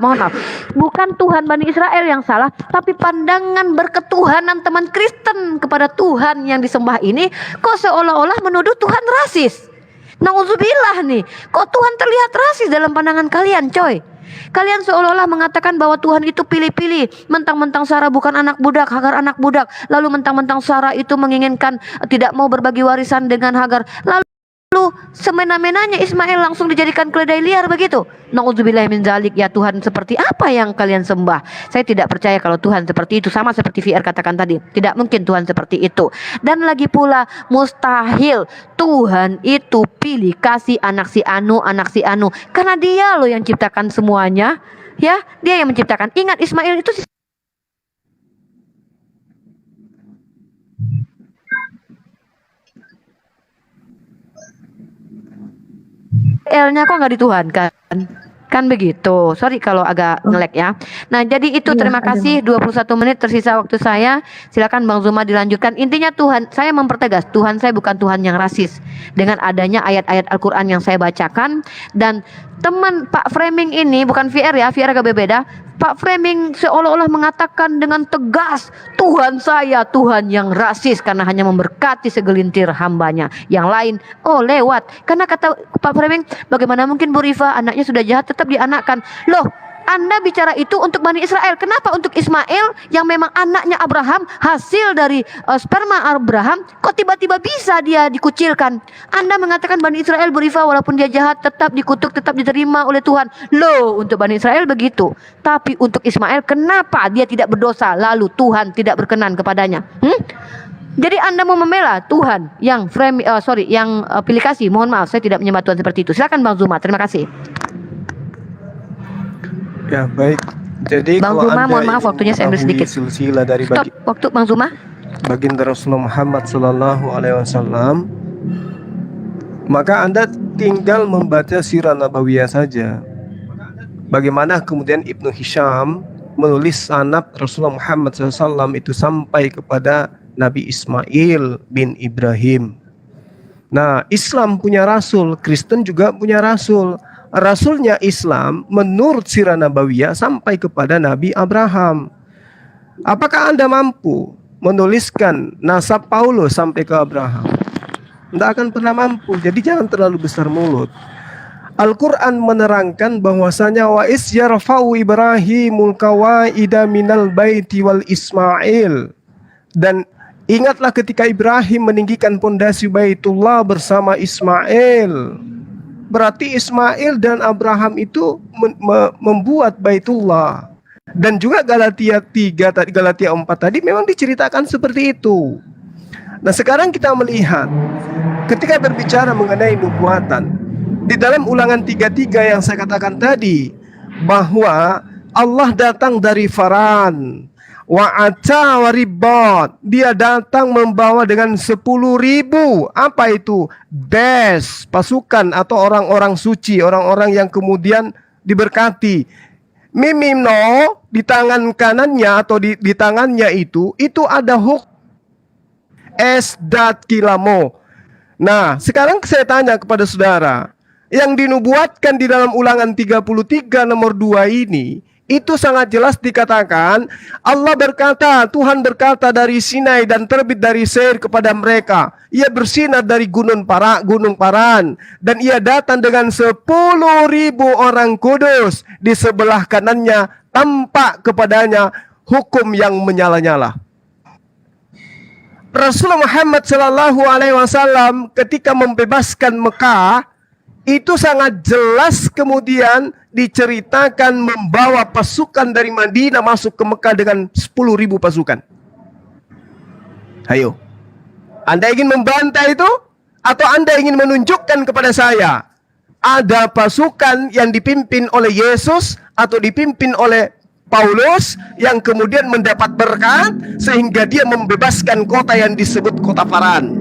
Bukan Tuhan Bani Israel yang salah, tapi pandangan berketuhanan teman Kristen kepada Tuhan yang disembah ini kok seolah-olah menuduh Tuhan rasis. Nauzubillah nih. Kok Tuhan terlihat rasis dalam pandangan kalian, coy? Kalian seolah-olah mengatakan bahwa Tuhan itu pilih-pilih. Mentang-mentang Sarah bukan anak budak, Hagar anak budak. Lalu mentang-mentang Sarah itu menginginkan tidak mau berbagi warisan dengan Hagar, lalu semena-menanya Ismail langsung dijadikan keledai liar begitu. Nauzubillah min dzalik. Ya Tuhan seperti apa yang kalian sembah? Saya tidak percaya kalau Tuhan seperti itu. Sama seperti VR katakan tadi, tidak mungkin Tuhan seperti itu. Dan lagi pula mustahil Tuhan itu pilih kasih anak si anu, karena Dia loh yang ciptakan semuanya. Ya, Dia yang menciptakan. Ingat, Ismail itu L-nya kok nggak dituhankan? Kan begitu. Sorry kalau agak ngelek ya. Nah, jadi itu terima kasih. 21 menit tersisa waktu saya. Silakan Bang Zuma dilanjutkan. Intinya Tuhan, saya mempertegas, Tuhan saya bukan Tuhan yang rasis. Dengan adanya ayat-ayat Al-Quran yang saya bacakan, dan teman Pak Framing ini bukan VR ya, VR agak berbeda. Pak Framing seolah-olah mengatakan dengan tegas, Tuhan saya Tuhan yang rasis karena hanya memberkati segelintir hambanya. Yang lain, lewat. Karena kata Pak Framing, bagaimana mungkin Bu Rifa anaknya sudah jahat tetap dianakkan. Loh, Anda bicara itu untuk Bani Israel. Kenapa untuk Ismail yang memang anaknya Abraham, hasil dari sperma Abraham, kok tiba-tiba bisa dia dikucilkan? Anda mengatakan Bani Israel berifa walaupun dia jahat, tetap dikutuk, tetap diterima oleh Tuhan. Loh, untuk Bani Israel begitu. Tapi untuk Ismail, kenapa dia tidak berdosa lalu Tuhan tidak berkenan kepadanya? Jadi Anda mau membela Tuhan yang pilih kasih. Mohon maaf, saya tidak menyembah Tuhan seperti itu. Silakan Bang Zuma, terima kasih. Ya baik. Jadi Bang kalau Zuma, Anda mohon maaf, ingin waktunya saya ambil mengetahui sedikit. silsilah dari Stop, waktu Bang Zuma. baginda Rasulullah Muhammad Sallallahu Alaihi Wasallam, maka Anda tinggal membaca sirah nabawiyah saja. Bagaimana kemudian Ibnu Hisham menulis sanad Rasulullah Muhammad SAW itu sampai kepada Nabi Ismail bin Ibrahim. Nah, Islam punya rasul, Kristen juga punya rasul. Rasulnya Islam menurut sirah nabawiyah sampai kepada Nabi Abraham. Apakah Anda mampu menuliskan nasab Paulus sampai ke Abraham? Tidak akan pernah mampu. Jadi jangan terlalu besar mulut. Al-Quran menerangkan bahwasanya wa is yarfa'u Ibrahimul qawaida minal baiti wal Ismail. Dan ingatlah ketika Ibrahim meninggikan pondasi Baitullah bersama Ismail. Berarti Ismail dan Abraham itu membuat Baitullah. Dan juga Galatia 3 tadi, Galatia 4 tadi memang diceritakan seperti itu. Nah, sekarang kita melihat ketika berbicara mengenai nubuatan di dalam Ulangan 33 yang saya katakan tadi, bahwa Allah datang dari Faran, wa'ata waribot, dia datang membawa dengan 10.000. Apa itu? Pasukan atau orang-orang suci, orang-orang yang kemudian diberkati. Mimino di tangan kanannya atau di tangannya itu ada esdat kilamo. Nah, sekarang saya tanya kepada saudara, yang dinubuatkan di dalam Ulangan 33 nomor 2 ini, itu sangat jelas dikatakan Allah berkata, Tuhan berkata dari Sinai dan terbit dari Seir kepada mereka. Ia bersinar dari gunung Paran, dan ia datang dengan 10.000 orang kudus. Di sebelah kanannya tampak kepadanya hukum yang menyala-nyala. Rasulullah Muhammad Sallallahu Alaihi Wasallam ketika membebaskan Mekah, itu sangat jelas kemudian diceritakan membawa pasukan dari Madinah masuk ke Mekah dengan 10.000 pasukan. Ayo, Anda ingin membantah itu? Atau Anda ingin menunjukkan kepada saya ada pasukan yang dipimpin oleh Yesus atau dipimpin oleh Paulus yang kemudian mendapat berkat sehingga dia membebaskan kota yang disebut kota Faran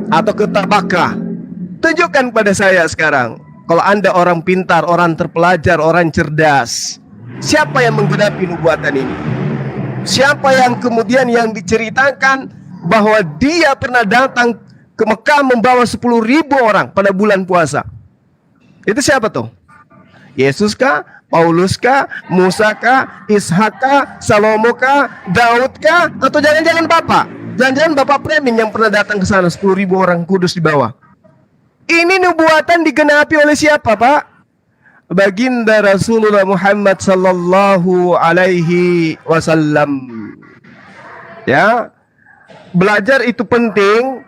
atau kota Bakah? Tunjukkan pada saya sekarang. Kalau Anda orang pintar, orang terpelajar, orang cerdas, siapa yang menggenapi nubuatan ini? Siapa yang kemudian yang diceritakan bahwa dia pernah datang ke Mekah membawa 10.000 orang pada bulan puasa? Itu siapa tuh? Yesus kah? Paulus kah? Musa kah? Ishak kah? Salomo kah? Daud kah? Atau jangan-jangan Bapak? Jangan-jangan Bapak Premin yang pernah datang ke sana 10.000 orang kudus di bawah? Ini nubuatan digenapi oleh siapa, Pak? Baginda Rasulullah Muhammad Sallallahu Alaihi Wasallam. Ya, belajar itu penting.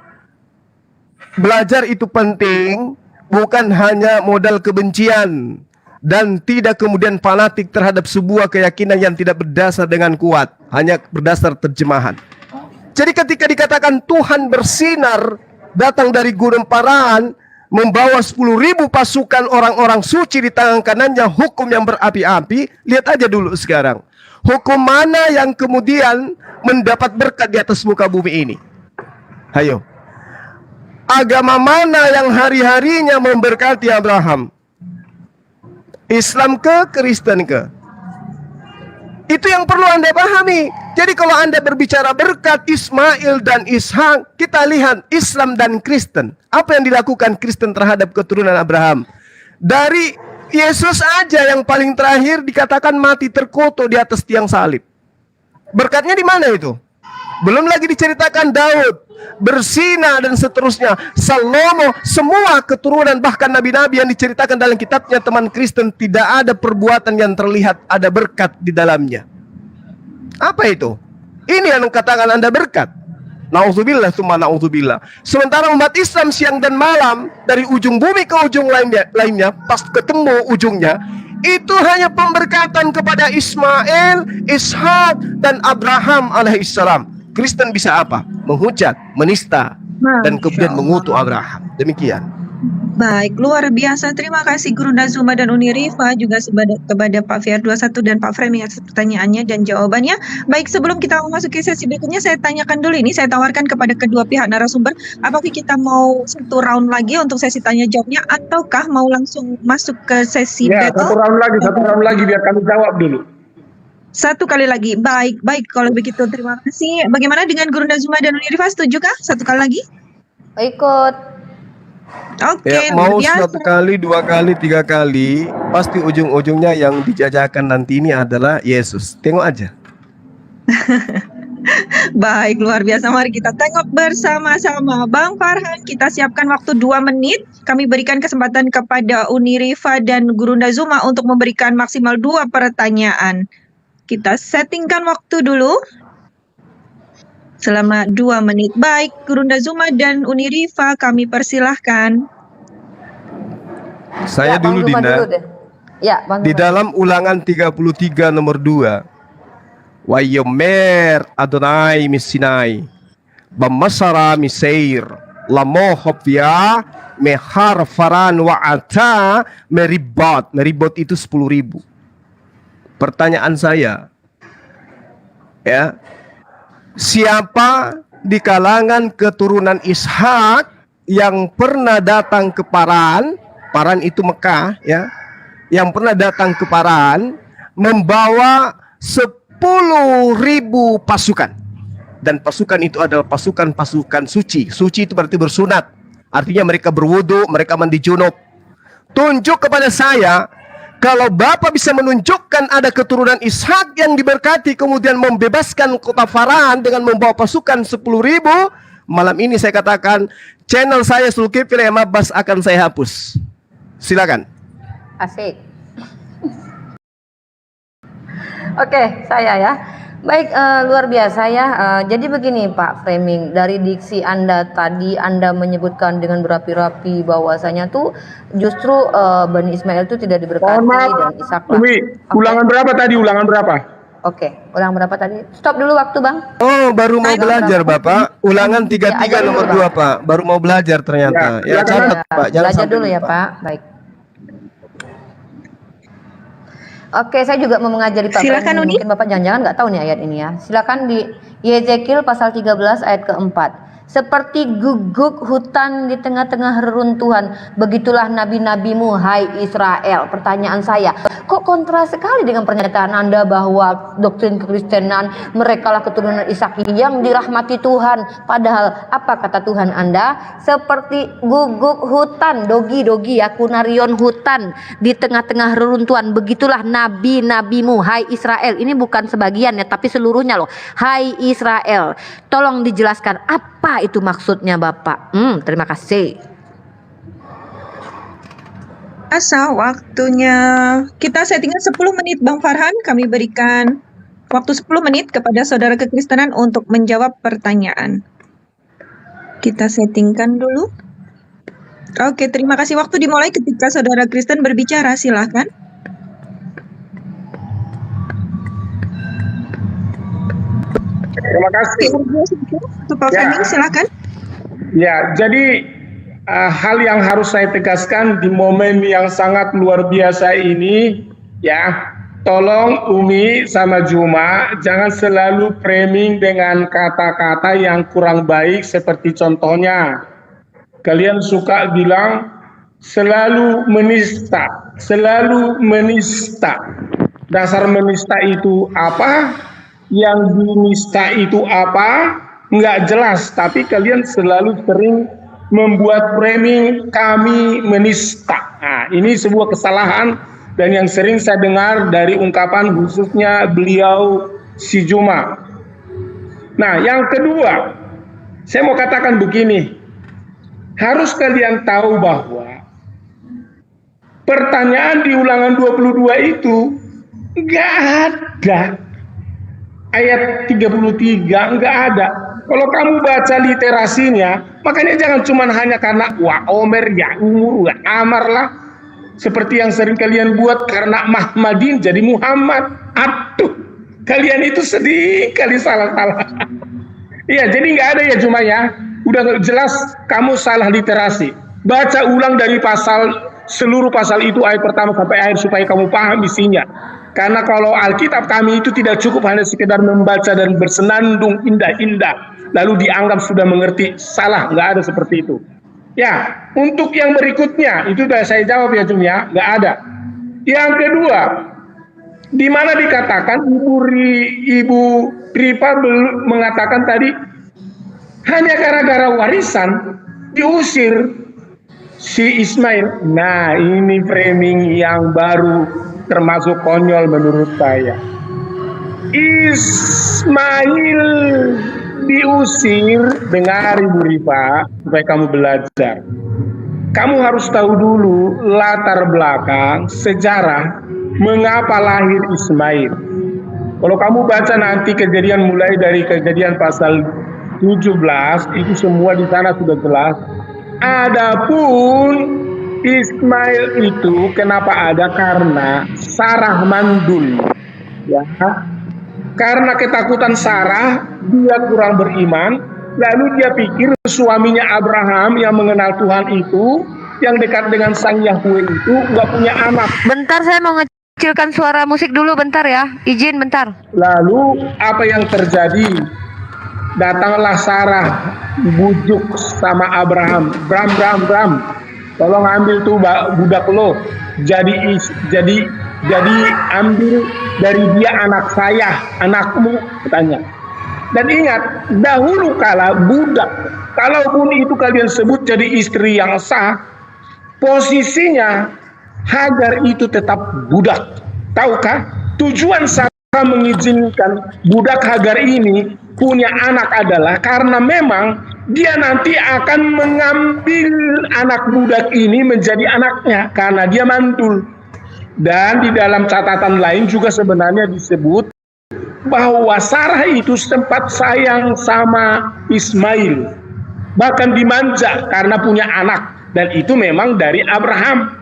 Belajar itu penting, bukan hanya modal kebencian dan tidak kemudian fanatik terhadap sebuah keyakinan yang tidak berdasar dengan kuat, hanya berdasar terjemahan. Jadi ketika dikatakan Tuhan bersinar datang dari Gunung Paran, membawa 10.000 pasukan orang-orang suci di tangan kanannya, hukum yang berapi-api. Lihat aja dulu sekarang, hukum mana yang kemudian mendapat berkat di atas muka bumi ini? Ayo, agama mana yang hari-harinya memberkati Abraham? Islam ke, Kristen ke? Itu yang perlu Anda pahami. Jadi kalau Anda berbicara berkat Ismail dan Ishak, kita lihat Islam dan Kristen. Apa yang dilakukan Kristen terhadap keturunan Abraham? Dari Yesus aja yang paling terakhir dikatakan mati terkutuk di atas tiang salib. Berkatnya di mana itu? Belum lagi diceritakan Daud. berzina dan seterusnya. Salomo, semua keturunan bahkan nabi-nabi yang diceritakan dalam kitabnya teman Kristen, tidak ada perbuatan yang terlihat ada berkat di dalamnya. Apa itu? Ini yang katakan Anda berkat. Nauzubillah summa nauzubillah. Sementara umat Islam siang dan malam dari ujung bumi ke ujung lainnya pas ketemu ujungnya, itu hanya pemberkatan kepada Ismail, Ishak, dan Abraham alaihissalam. Kristen bisa apa? Menghujat, menista, dan kemudian mengutuk Abraham. Demikian. Baik, luar biasa. Terima kasih Guru Nazuma dan Uni Rifa, juga kepada Pak Fiar 21 dan Pak Framing atas pertanyaannya dan jawabannya. Baik, sebelum kita memasuki sesi berikutnya, saya tanyakan dulu ini, saya tawarkan kepada kedua pihak narasumber, apakah kita mau satu round lagi untuk sesi tanya jawabnya, ataukah mau langsung masuk ke sesi Ya, battle? satu round lagi biar kami jawab dulu. Satu kali lagi. Baik, baik kalau begitu. Terima kasih. Bagaimana dengan Guru Nazuma dan Uni Rifa, setujukah? Satu kali lagi? Ikut. Oke, Ya, luar mau biasa. 1 kali, 2 kali, 3 kali, pasti ujung-ujungnya yang dijajakan nanti ini adalah Yesus. Tengok aja. Baik, luar biasa. Mari kita tengok bersama-sama. Bang Farhan, kita siapkan waktu 2 menit. Kami berikan kesempatan kepada Uni Rifa dan Guru Nazuma untuk memberikan maksimal 2 pertanyaan. Kita settingkan waktu dulu. Selama 2 menit. Baik, Guru Nazuma dan Uni Rifa, kami persilahkan. Saya Bang dulu Zuma Dinda. dulu deh. Ya, Bang Di Zuma. dalam Ulangan 33 nomor 2. Wayomer Adonai Misinai Bamasara Miseir Lamohopya Mehar Faran Wa'ata Meribot. Meribot itu 10.000. Pertanyaan saya, ya, siapa di kalangan keturunan Ishak yang pernah datang ke Paran? Paran itu Mekah, ya. Yang pernah datang ke Paran membawa 10.000 pasukan. Dan pasukan itu adalah pasukan-pasukan suci. Suci itu berarti bersunat. Artinya mereka berwudu, mereka mandi junub. Tunjuk kepada saya, kalau Bapak bisa menunjukkan ada keturunan Ishak yang diberkati kemudian membebaskan kota Faran dengan membawa pasukan 10.000, malam ini saya katakan channel saya Zulkifli Mabas akan saya hapus. Silakan. Asik. Oke, saya ya. Baik, luar biasa ya. Jadi begini Pak Framing, dari diksi Anda tadi Anda menyebutkan dengan berapi-rapi bahwasanya tuh justru Bani Ismail itu tidak diberkati Mohon maaf, dan Ishak. Umi, ulangan berapa tadi? Ulangan berapa? Oke, ulang berapa tadi? Stop dulu waktu, Bang. Oh, baru mau belajar Bapak. Ulangan Ya, 33 ajar nomor dulu, 2 Pak. Baru mau belajar ternyata. Ya, Ya, catat Pak. Jangan Belajar sampai dulu ya lupa. Pak. Baik. Oke, saya juga mau mengajari Pak Silakan, Framing. Uni. Mungkin Bapak jangan-jangan nggak tahu nih ayat ini ya. Silakan di Yezekiel pasal 13 ayat keempat. Seperti guguk hutan di tengah-tengah reruntuhan, begitulah nabi-nabimu, hai Israel. Pertanyaan saya, kok kontra sekali dengan pernyataan Anda bahwa doktrin kekristenan mereka lah keturunan Ishak yang dirahmati Tuhan. Padahal apa kata Tuhan Anda? Seperti guguk hutan, dogi ya, kunarion hutan di tengah-tengah reruntuhan, begitulah nabi-nabimu, hai Israel. Ini bukan sebagian ya, tapi seluruhnya loh. Hai Israel, tolong dijelaskan apa itu maksudnya Bapak. Terima kasih. Asa waktunya kita settingan 10 menit Bang Farhan. Kami berikan waktu 10 menit kepada saudara kekristenan untuk menjawab pertanyaan. Kita settingkan dulu. Oke, terima kasih. Waktu dimulai ketika saudara Kristen berbicara. Silahkan. Terima kasih. Untuk Pak Framing, silahkan. Ya, jadi hal yang harus saya tegaskan di momen yang sangat luar biasa ini, ya, tolong Umi sama Juma jangan selalu framing dengan kata-kata yang kurang baik seperti contohnya kalian suka bilang selalu menista, selalu menista. Dasar menista itu apa? Yang dinista itu apa? Nggak jelas, tapi kalian selalu sering membuat framing kami menista. Nah, ini sebuah kesalahan dan yang sering saya dengar dari ungkapan khususnya beliau si Juma. Nah, yang kedua, Saya mau katakan begini, harus kalian tahu bahwa pertanyaan di ulangan 22 itu nggak ada. Ayat 33 nggak ada. Kalau kamu baca literasinya, makanya jangan cuma hanya karena wa Omer, ya Umur, ya Amar lah. Seperti yang sering kalian buat karena Mahmadin jadi Muhammad. Aduh, kalian itu sedih kali salah-salah. Iya, jadi nggak ada ya cuma ya. Udah jelas kamu salah literasi. Baca ulang dari seluruh pasal itu ayat pertama sampai akhir supaya kamu paham isinya. Karena kalau Alkitab kami itu tidak cukup hanya sekedar membaca dan bersenandung indah-indah lalu dianggap sudah mengerti. Salah, nggak ada seperti itu. Ya, untuk yang berikutnya itu sudah saya jawab ya Cum ya, nggak ada. Yang kedua, di mana dikatakan Ibu Ripa mengatakan tadi hanya gara-gara warisan diusir si Ismail. Nah, ini framing yang baru termasuk konyol menurut saya. Ismail diusir, dengar Ibu Rifa supaya kamu belajar. Kamu harus tahu dulu latar belakang sejarah mengapa lahir Ismail. Kalau kamu baca nanti kejadian mulai dari kejadian pasal 17 itu semua di sana sudah jelas. Adapun Ismail itu kenapa ada? Karena Sarah mandul, ya. Karena ketakutan Sarah, dia kurang beriman. Lalu dia pikir suaminya Abraham yang mengenal Tuhan itu, yang dekat dengan Sang Yahweh itu, nggak punya anak. Bentar, saya mau ngecilkan suara musik dulu bentar ya. Izin bentar. Lalu apa yang terjadi? Datanglah Sarah bujuk sama Abraham. Bram. Tolong ambil tuh budak lo, jadi ambil dari dia anak saya, anakmu, katanya. Dan ingat, dahulu kala budak, kalaupun itu kalian sebut jadi istri yang sah, posisinya Hagar itu tetap budak. Tahukah? Tujuan Sarah mengizinkan budak Hagar ini punya anak adalah karena memang dia nanti akan mengambil anak budak ini menjadi anaknya karena dia mantul. Dan di dalam catatan lain juga sebenarnya disebut bahwa Sarah itu sempat sayang sama Ismail, bahkan dimanja karena punya anak, dan itu memang dari Abraham.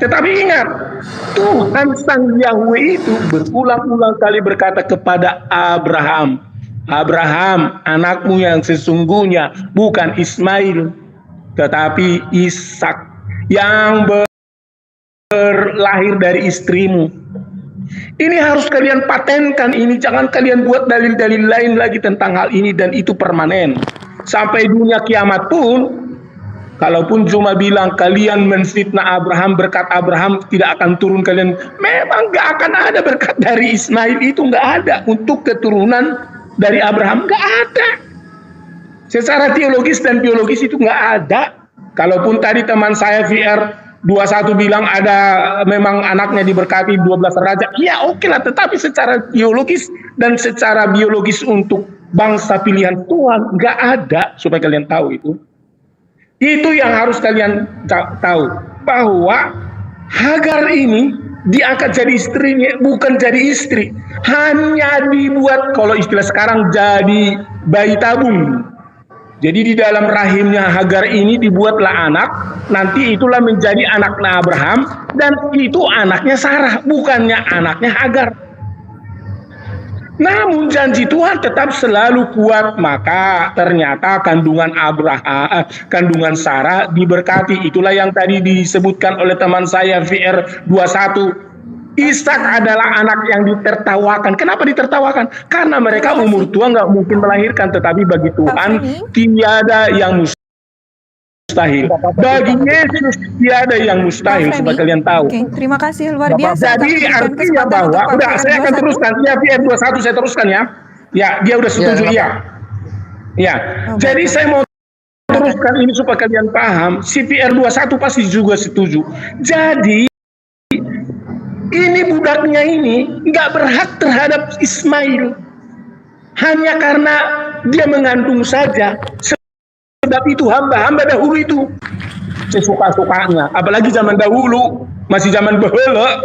Tetapi ingat, Tuhan Sang Yahweh itu berulang-ulang kali berkata kepada Abraham, Abraham, anakmu yang sesungguhnya bukan Ismail, tetapi Ishak yang berlahir dari istrimu. Ini harus kalian patenkan ini, jangan kalian buat dalil-dalil lain lagi tentang hal ini, dan itu permanen. Sampai dunia kiamat pun, kalaupun cuma bilang kalian menfitnah Abraham, berkat Abraham tidak akan turun kalian, memang gak akan ada berkat dari Ismail itu, gak ada untuk keturunan dari Abraham, nggak ada. Secara teologis dan biologis itu nggak ada. Kalaupun tadi teman saya VR 21 bilang ada memang anaknya diberkati 12 raja, ya oke lah. Tetapi secara teologis dan secara biologis untuk bangsa pilihan Tuhan nggak ada, supaya kalian tahu itu. Itu yang harus kalian tahu, bahwa Hagar ini diangkat jadi istrinya, bukan jadi istri, hanya dibuat, kalau istilah sekarang, jadi bayi tabung. Jadi di dalam rahimnya Hagar ini dibuatlah anak, nanti itulah menjadi anaknya Abraham, dan itu anaknya Sarah, bukannya anaknya Hagar. Namun janji Tuhan tetap selalu kuat, maka ternyata kandungan Sarah diberkati. Itulah yang tadi disebutkan oleh teman saya VR 21. Ishak adalah anak yang ditertawakan. Kenapa ditertawakan? Karena mereka umur tua nggak mungkin melahirkan, tetapi bagi Tuhan tiada yang mustahil. Bagi Yesus tiada yang mustahil, supaya kalian tahu. Oke, terima kasih luar biasa. Jadi artinya bahwa, udah saya akan teruskan, ya VR 21 saya teruskan ya. Ya, dia udah setuju ya. Ya, jadi saya mau teruskan ini supaya kalian paham. Si VR 21 pasti juga setuju. Jadi ini budaknya ini nggak berhak terhadap Ismail. hanya karena dia mengandung saja. Sebab itu hamba dahulu itu sesuka-sukanya, apalagi zaman dahulu, masih zaman bahula,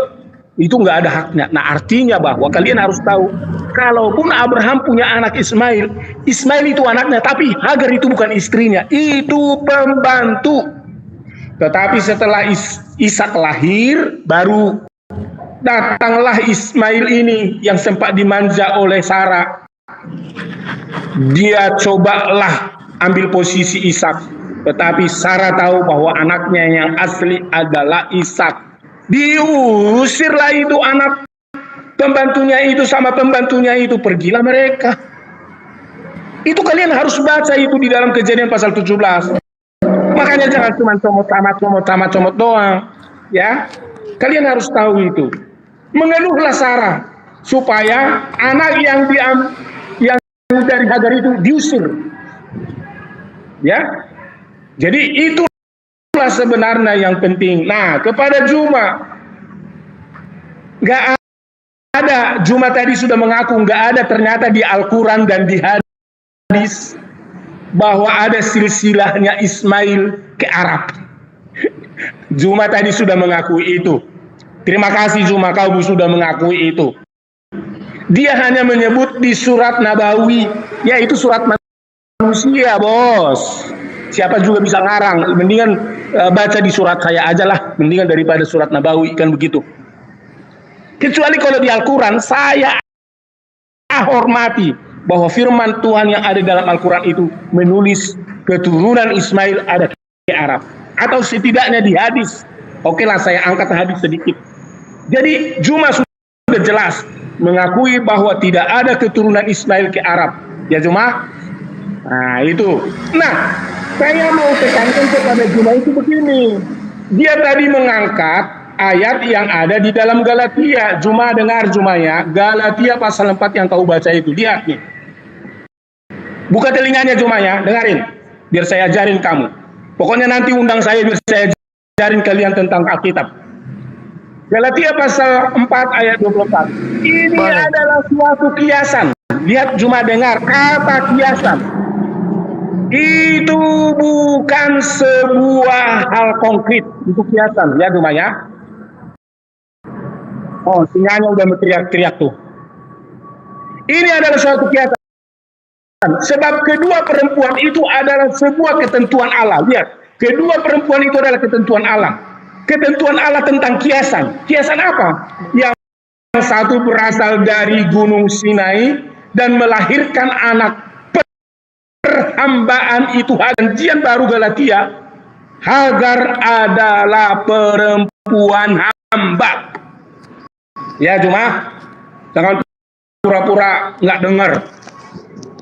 itu nggak ada haknya. Nah, artinya bahwa kalian harus tahu, kalaupun Abraham punya anak Ismail, Ismail itu anaknya, tapi Hagar itu bukan istrinya, itu pembantu. Tetapi setelah Ishak lahir, baru datanglah Ismail ini yang sempat dimanja oleh Sarah. Dia cobalah ambil posisi Ishak, tetapi Sarah tahu bahwa anaknya yang asli adalah Ishak. Diusirlah itu anak pembantunya itu sama pembantunya itu, pergilah mereka. Itu kalian harus baca itu di dalam Kejadian pasal 17. Makanya jangan cuma comot doang, ya. Kalian harus tahu itu. Mengeluhlah Sarah supaya anak yang dari Hagar itu diusir. Ya. Jadi itulah sebenarnya yang penting. Nah, kepada Juma, nggak ada. Juma tadi sudah mengaku nggak ada ternyata di Al-Quran dan di hadis bahwa ada silsilahnya Ismail ke Arab. Juma tadi sudah mengakui itu. Terima kasih Juma, kau sudah mengakui itu. Dia hanya menyebut di surat Nabawi, yaitu surat manusia, bos. Siapa juga bisa ngarang, mendingan baca di surat saya aja lah, mendingan daripada surat Nabawi, kan begitu. Kecuali kalau di Al-Quran, saya hormati bahwa firman Tuhan yang ada dalam Al-Quran itu menulis keturunan Ismail ada ke Arab. Atau setidaknya di hadis. Oke lah, saya angkat hadis sedikit. Jadi Juma sudah jelas mengakui bahwa tidak ada keturunan Ismail ke Arab. Ya Juma? Nah itu. Nah, saya mau tekankan kepada Juma itu begini. Dia tadi mengangkat ayat yang ada di dalam Galatia. Juma dengar Juma ya. Galatia pasal 4 yang kau baca itu. Lihat nih. Buka telinganya Juma ya. Dengarin. Biar saya ajarin kamu. Pokoknya nanti undang saya biar saya ajarin kalian tentang Alkitab. Galatia pasal 4 ayat 24. Ini adalah suatu kiasan. Lihat Juma dengar kata kiasan. Itu bukan sebuah hal konkret. Itu kiasan. Ya Juma ya. Oh, sinyalnya udah teriak-teriak tuh. Ini adalah suatu kiasan. Sebab kedua perempuan itu adalah sebuah ketentuan Allah. Lihat, kedua perempuan itu adalah ketentuan Allah. Ketentuan Allah tentang kiasan. Kiasan apa? Yang satu berasal dari Gunung Sinai dan melahirkan anak perhambaan itu. Perjanjian baru Galatia, Hagar adalah perempuan hamba. Ya Juma, jangan pura-pura nggak dengar.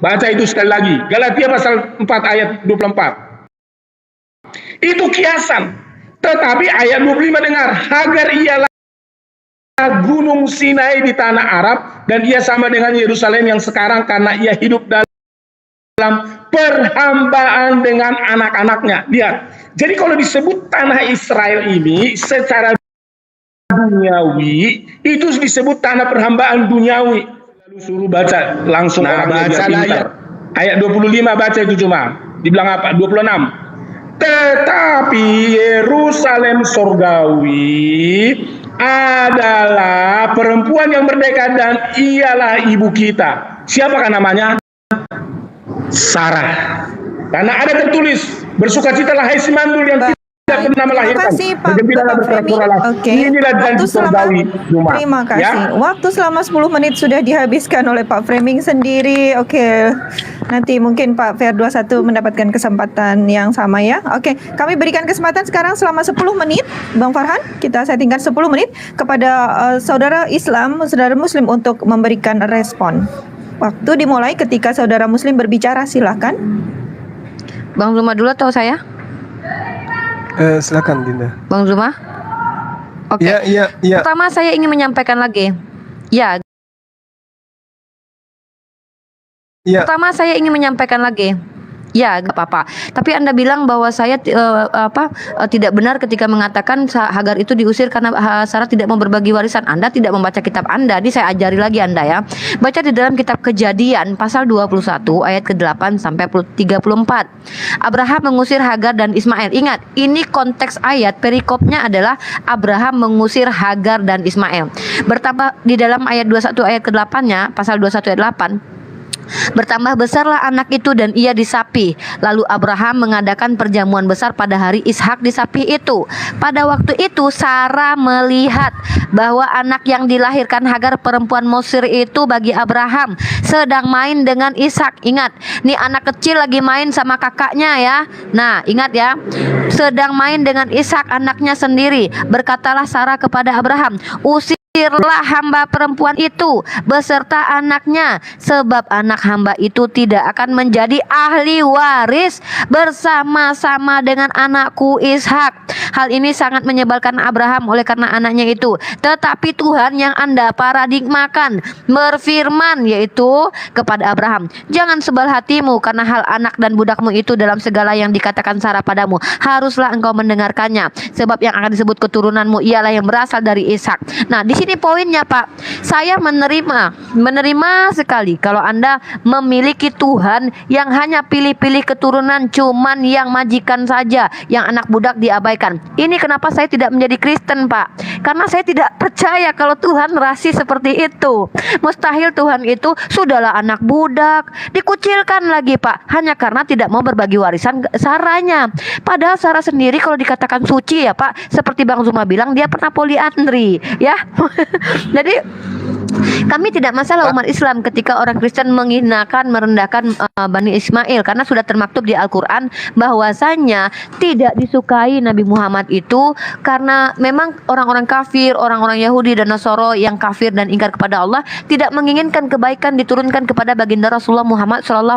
Baca itu sekali lagi. Galatia pasal 4 ayat 24. Itu kiasan. Tetapi ayat 25 dengar, Hagar ialah gunung Sinai di tanah Arab dan ia sama dengan Yerusalem yang sekarang karena ia hidup dalam perhambaan dengan anak-anaknya. Lihat. Jadi kalau disebut tanah Israel ini secara duniawi, itu disebut tanah perhambaan duniawi. Lalu suruh baca langsung baca ayat 25 baca itu cuma. Dibilang apa? 26. Tetapi Yerusalem surgawi adalah perempuan yang merdeka dan ialah ibu kita. Siapakah namanya? Sarah. Karena ada tertulis, bersukacitalah hai si mandul yang tidak pernah melahirkan. Bergembiralah bersorak-soraklah. Inilah janji surgawi Juma. Terima kasih. Ya? Waktu selama 10 menit sudah dihabiskan oleh Pak Framing sendiri. Oke. Nanti mungkin Pak Fer 21 mendapatkan kesempatan yang sama ya. Oke, kami berikan kesempatan sekarang selama 10 menit, Bang Farhan, kita settingkan 10 menit kepada saudara Islam, saudara Muslim untuk memberikan respon. Waktu dimulai ketika saudara Muslim berbicara, silakan. Bang Zuma dulu atau saya? Silakan Dinda. Bang Zuma? Oke. Ya. Pertama saya ingin menyampaikan lagi. Ya. Ya. Pertama saya ingin menyampaikan lagi. Ya, gak apa-apa. Tapi Anda bilang bahwa saya tidak benar ketika mengatakan Hagar itu diusir karena Sarah tidak mau berbagi warisan. Anda tidak membaca kitab Anda. Ini saya ajari lagi Anda ya. Baca di dalam kitab Kejadian pasal 21 ayat ke-8 sampai 34. Abraham mengusir Hagar dan Ismail. Ingat, ini konteks ayat perikopnya adalah Abraham mengusir Hagar dan Ismail. Bertambah di dalam ayat 21 ayat ke-8-nya, pasal 21 ayat 8. Bertambah besarlah anak itu dan ia disapi. Lalu Abraham mengadakan perjamuan besar pada hari Ishak disapi itu. Pada waktu itu Sarah melihat bahwa anak yang dilahirkan Hagar perempuan Mesir itu bagi Abraham sedang main dengan Ishak. Ingat, nih anak kecil lagi main sama kakaknya ya. Nah, ingat ya, sedang main dengan Ishak anaknya sendiri. Berkatalah Sarah kepada Abraham, usirlah hamba perempuan itu beserta anaknya, sebab anak hamba itu tidak akan menjadi ahli waris bersama-sama dengan anakku Ishak. Hal ini sangat menyebalkan Abraham oleh karena anaknya itu. Tetapi Tuhan yang Anda paradigmakan berfirman, yaitu kepada Abraham, jangan sebal hatimu karena hal anak dan budakmu itu dalam segala yang dikatakan Sarah padamu. Haruslah engkau mendengarkannya, sebab yang akan disebut keturunanmu ialah yang berasal dari Ishak. Nah, di sini poinnya Pak, saya menerima sekali kalau Anda memiliki Tuhan yang hanya pilih-pilih keturunan, cuman yang majikan saja, yang anak budak diabaikan. Ini kenapa saya tidak menjadi Kristen Pak, karena saya tidak percaya kalau Tuhan rasis seperti itu. Mustahil Tuhan itu sudahlah anak budak, dikucilkan lagi Pak, hanya karena tidak mau berbagi warisan Sarahnya. Padahal Sarah sendiri kalau dikatakan suci ya Pak, seperti Bang Zuma bilang, dia pernah poliandri ya. Jadi kami tidak masalah umat Islam ketika orang Kristen menghinakan, merendahkan Bani Ismail, karena sudah termaktub di Al-Quran bahwasanya tidak disukai Nabi Muhammad itu karena memang orang-orang kafir, orang-orang Yahudi dan Nasoro yang kafir dan ingkar kepada Allah tidak menginginkan kebaikan diturunkan kepada baginda Rasulullah Muhammad SAW.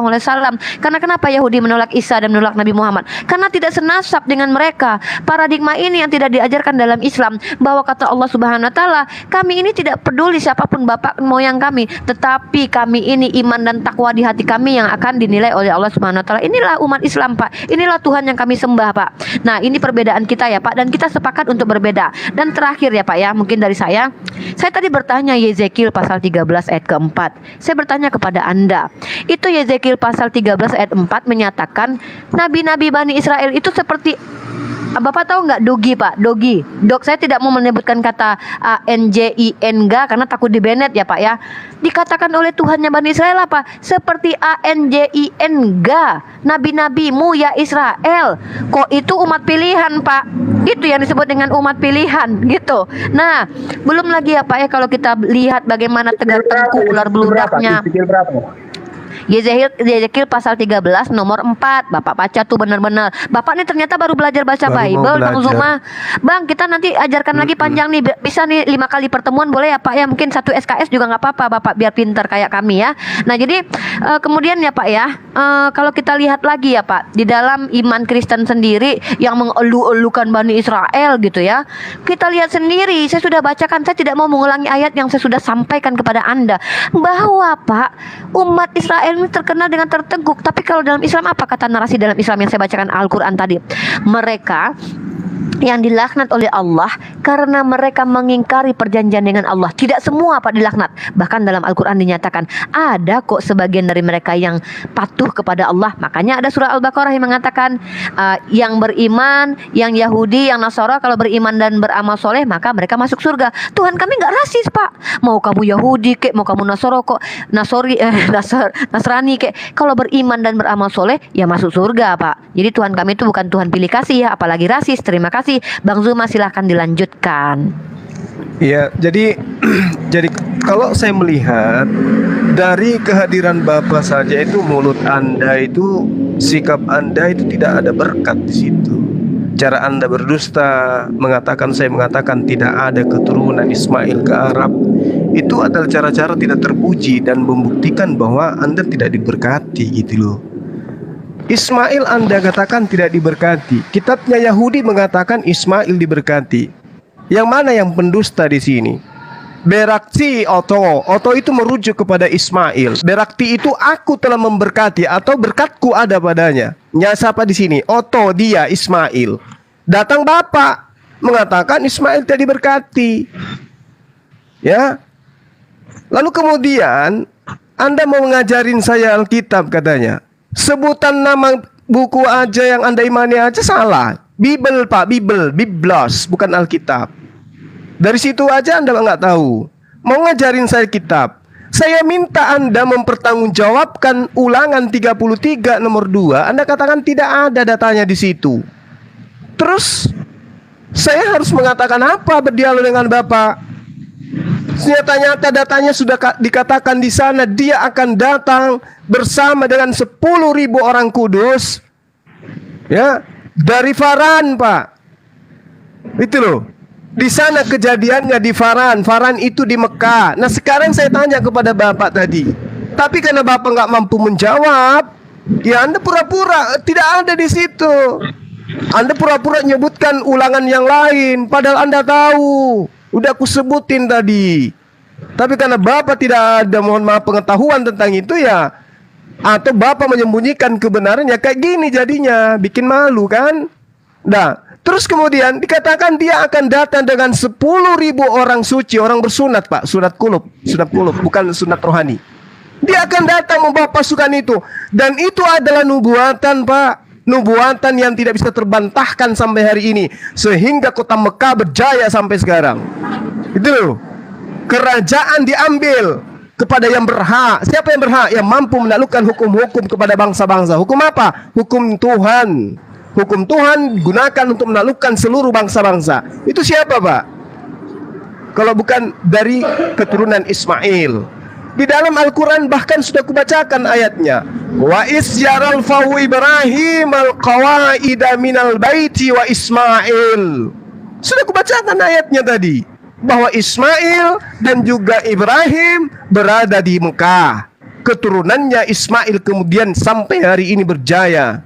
Karena kenapa Yahudi menolak Isa dan menolak Nabi Muhammad? Karena tidak senasab dengan mereka. Paradigma ini yang tidak diajarkan dalam Islam, bahwa kata Allah Subhanahu Wa Taala, kami ini tidak peduli siapapun bapak moyang kami, tetapi kami ini iman dan takwa di hati kami yang akan dinilai oleh Allah Subhanahu Wa Taala. Inilah umat Islam Pak, inilah Tuhan yang kami sembah Pak. Nah, ini perbedaan kita ya Pak, dan kita sepakat untuk berbeda. Dan terakhir ya Pak ya, mungkin dari saya tadi bertanya Yezekiel pasal 13 ayat keempat. Saya bertanya kepada Anda, itu Yezekiel pasal 13 ayat 4 menyatakan nabi-nabi Bani Israel itu seperti, Bapak tahu nggak dogi Pak? Dogi. Saya tidak mau menyebutkan kata ANJIN karena takut dibenet ya Pak ya. Dikatakan oleh Tuhannya Bani Israel apa? Seperti ANJIN nabi-nabimu ya Israel. Kok itu umat pilihan Pak? Itu yang disebut dengan umat pilihan gitu. Nah, belum lagi ya Pak ya, kalau kita lihat bagaimana tegak tengkuk ular beludaknya. Yezekiel pasal 13 nomor 4. Bapak baca tuh benar-benar. Bapak nih ternyata baru belajar baca Bible Bang Zuma. Bang, kita nanti ajarkan lagi panjang nih. Bisa nih 5 kali pertemuan boleh ya Pak ya. Mungkin 1 SKS juga nggak apa-apa Bapak, biar pintar kayak kami ya. Nah, jadi kemudian ya Pak ya, kalau kita lihat lagi ya Pak, di dalam iman Kristen sendiri yang mengelu-elukan Bani Israel gitu ya, kita lihat sendiri. Saya sudah bacakan, saya tidak mau mengulangi ayat yang saya sudah sampaikan kepada Anda, bahwa Pak, umat Israel ini terkenal dengan terteguk. Tapi kalau dalam Islam, apa kata narasi dalam Islam yang saya bacakan Al-Quran tadi? Mereka yang dilaknat oleh Allah karena mereka mengingkari perjanjian dengan Allah. Tidak semua Pak dilaknat. Bahkan dalam Al-Quran dinyatakan ada kok sebagian dari mereka yang patuh kepada Allah. Makanya ada surah Al-Baqarah yang mengatakan yang beriman, yang Yahudi, yang Nasara, kalau beriman dan beramal soleh maka mereka masuk surga. Tuhan kami nggak rasis Pak. Mau kamu Yahudi kek, mau kamu Nasoro kok, Nasrani kek, kalau beriman dan beramal soleh ya masuk surga Pak. Jadi Tuhan kami itu bukan Tuhan pilih kasih ya, apalagi rasis. Terima kasih Bang Zuma, silahkan dilanjutkan. Ya, jadi kalau saya melihat dari kehadiran Bapak saja itu, mulut Anda itu, sikap Anda itu tidak ada berkat di situ. Cara Anda berdusta, saya mengatakan tidak ada keturunan Ismail ke Arab, itu adalah cara-cara tidak terpuji dan membuktikan bahwa Anda tidak diberkati gitu loh. Ismail Anda katakan tidak diberkati. Kitabnya Yahudi mengatakan Ismail diberkati. Yang mana yang pendusta di sini? Berakti Oto itu merujuk kepada Ismail. Berakti itu aku telah memberkati atau berkatku ada padanya. Siapa di sini? Oto, dia Ismail. Datang bapak mengatakan Ismail tidak diberkati. Ya. Lalu kemudian Anda mau ngajarin saya Alkitab katanya. Sebutan nama buku aja yang Anda imani aja salah. Bible Pak, Biblos, bukan Alkitab. Dari situ aja Anda nggak tahu. Mau ngajarin saya kitab. Saya minta Anda mempertanggungjawabkan Ulangan 33 nomor 2. Anda katakan tidak ada datanya di situ. Terus saya harus mengatakan apa berdialog dengan Bapak? Nyata-nyata datanya sudah dikatakan di sana. Dia akan datang bersama dengan 10.000 orang kudus. Ya, dari Faran, Pak. Itu loh. Di sana kejadiannya di Faran. Faran itu di Mekah. Nah sekarang saya tanya kepada Bapak tadi. Tapi karena Bapak nggak mampu menjawab, ya Anda pura-pura tidak ada di situ. Anda pura-pura nyebutkan ulangan yang lain. Padahal Anda tahu. Udah aku sebutin tadi. Tapi karena Bapak tidak ada, mohon maaf, pengetahuan tentang itu ya. Atau Bapak menyembunyikan kebenaran ya kayak gini jadinya. Bikin malu kan. Nah. Terus kemudian dikatakan dia akan datang dengan 10.000 orang suci, orang bersunat Pak, sunat kulub, bukan sunat rohani. Dia akan datang membawa pasukan itu. Dan itu adalah nubuatan Pak, nubuatan yang tidak bisa terbantahkan sampai hari ini. Sehingga kota Mekah berjaya sampai sekarang. Itu loh, kerajaan diambil kepada yang berhak. Siapa yang berhak? Yang mampu menaklukkan hukum-hukum kepada bangsa-bangsa. Hukum apa? Hukum Tuhan. Hukum Tuhan gunakan untuk menaklukkan seluruh bangsa-bangsa. Itu siapa Pak? Kalau bukan dari keturunan Ismail. Di dalam Al-Quran bahkan sudah kubacakan ayatnya. Wa isyaral fahu Ibrahim al-qawaida minal baiti wa Ismail. Sudah kubacakan ayatnya tadi. Bahwa Ismail dan juga Ibrahim berada di Mekah. Keturunannya Ismail kemudian sampai hari ini berjaya.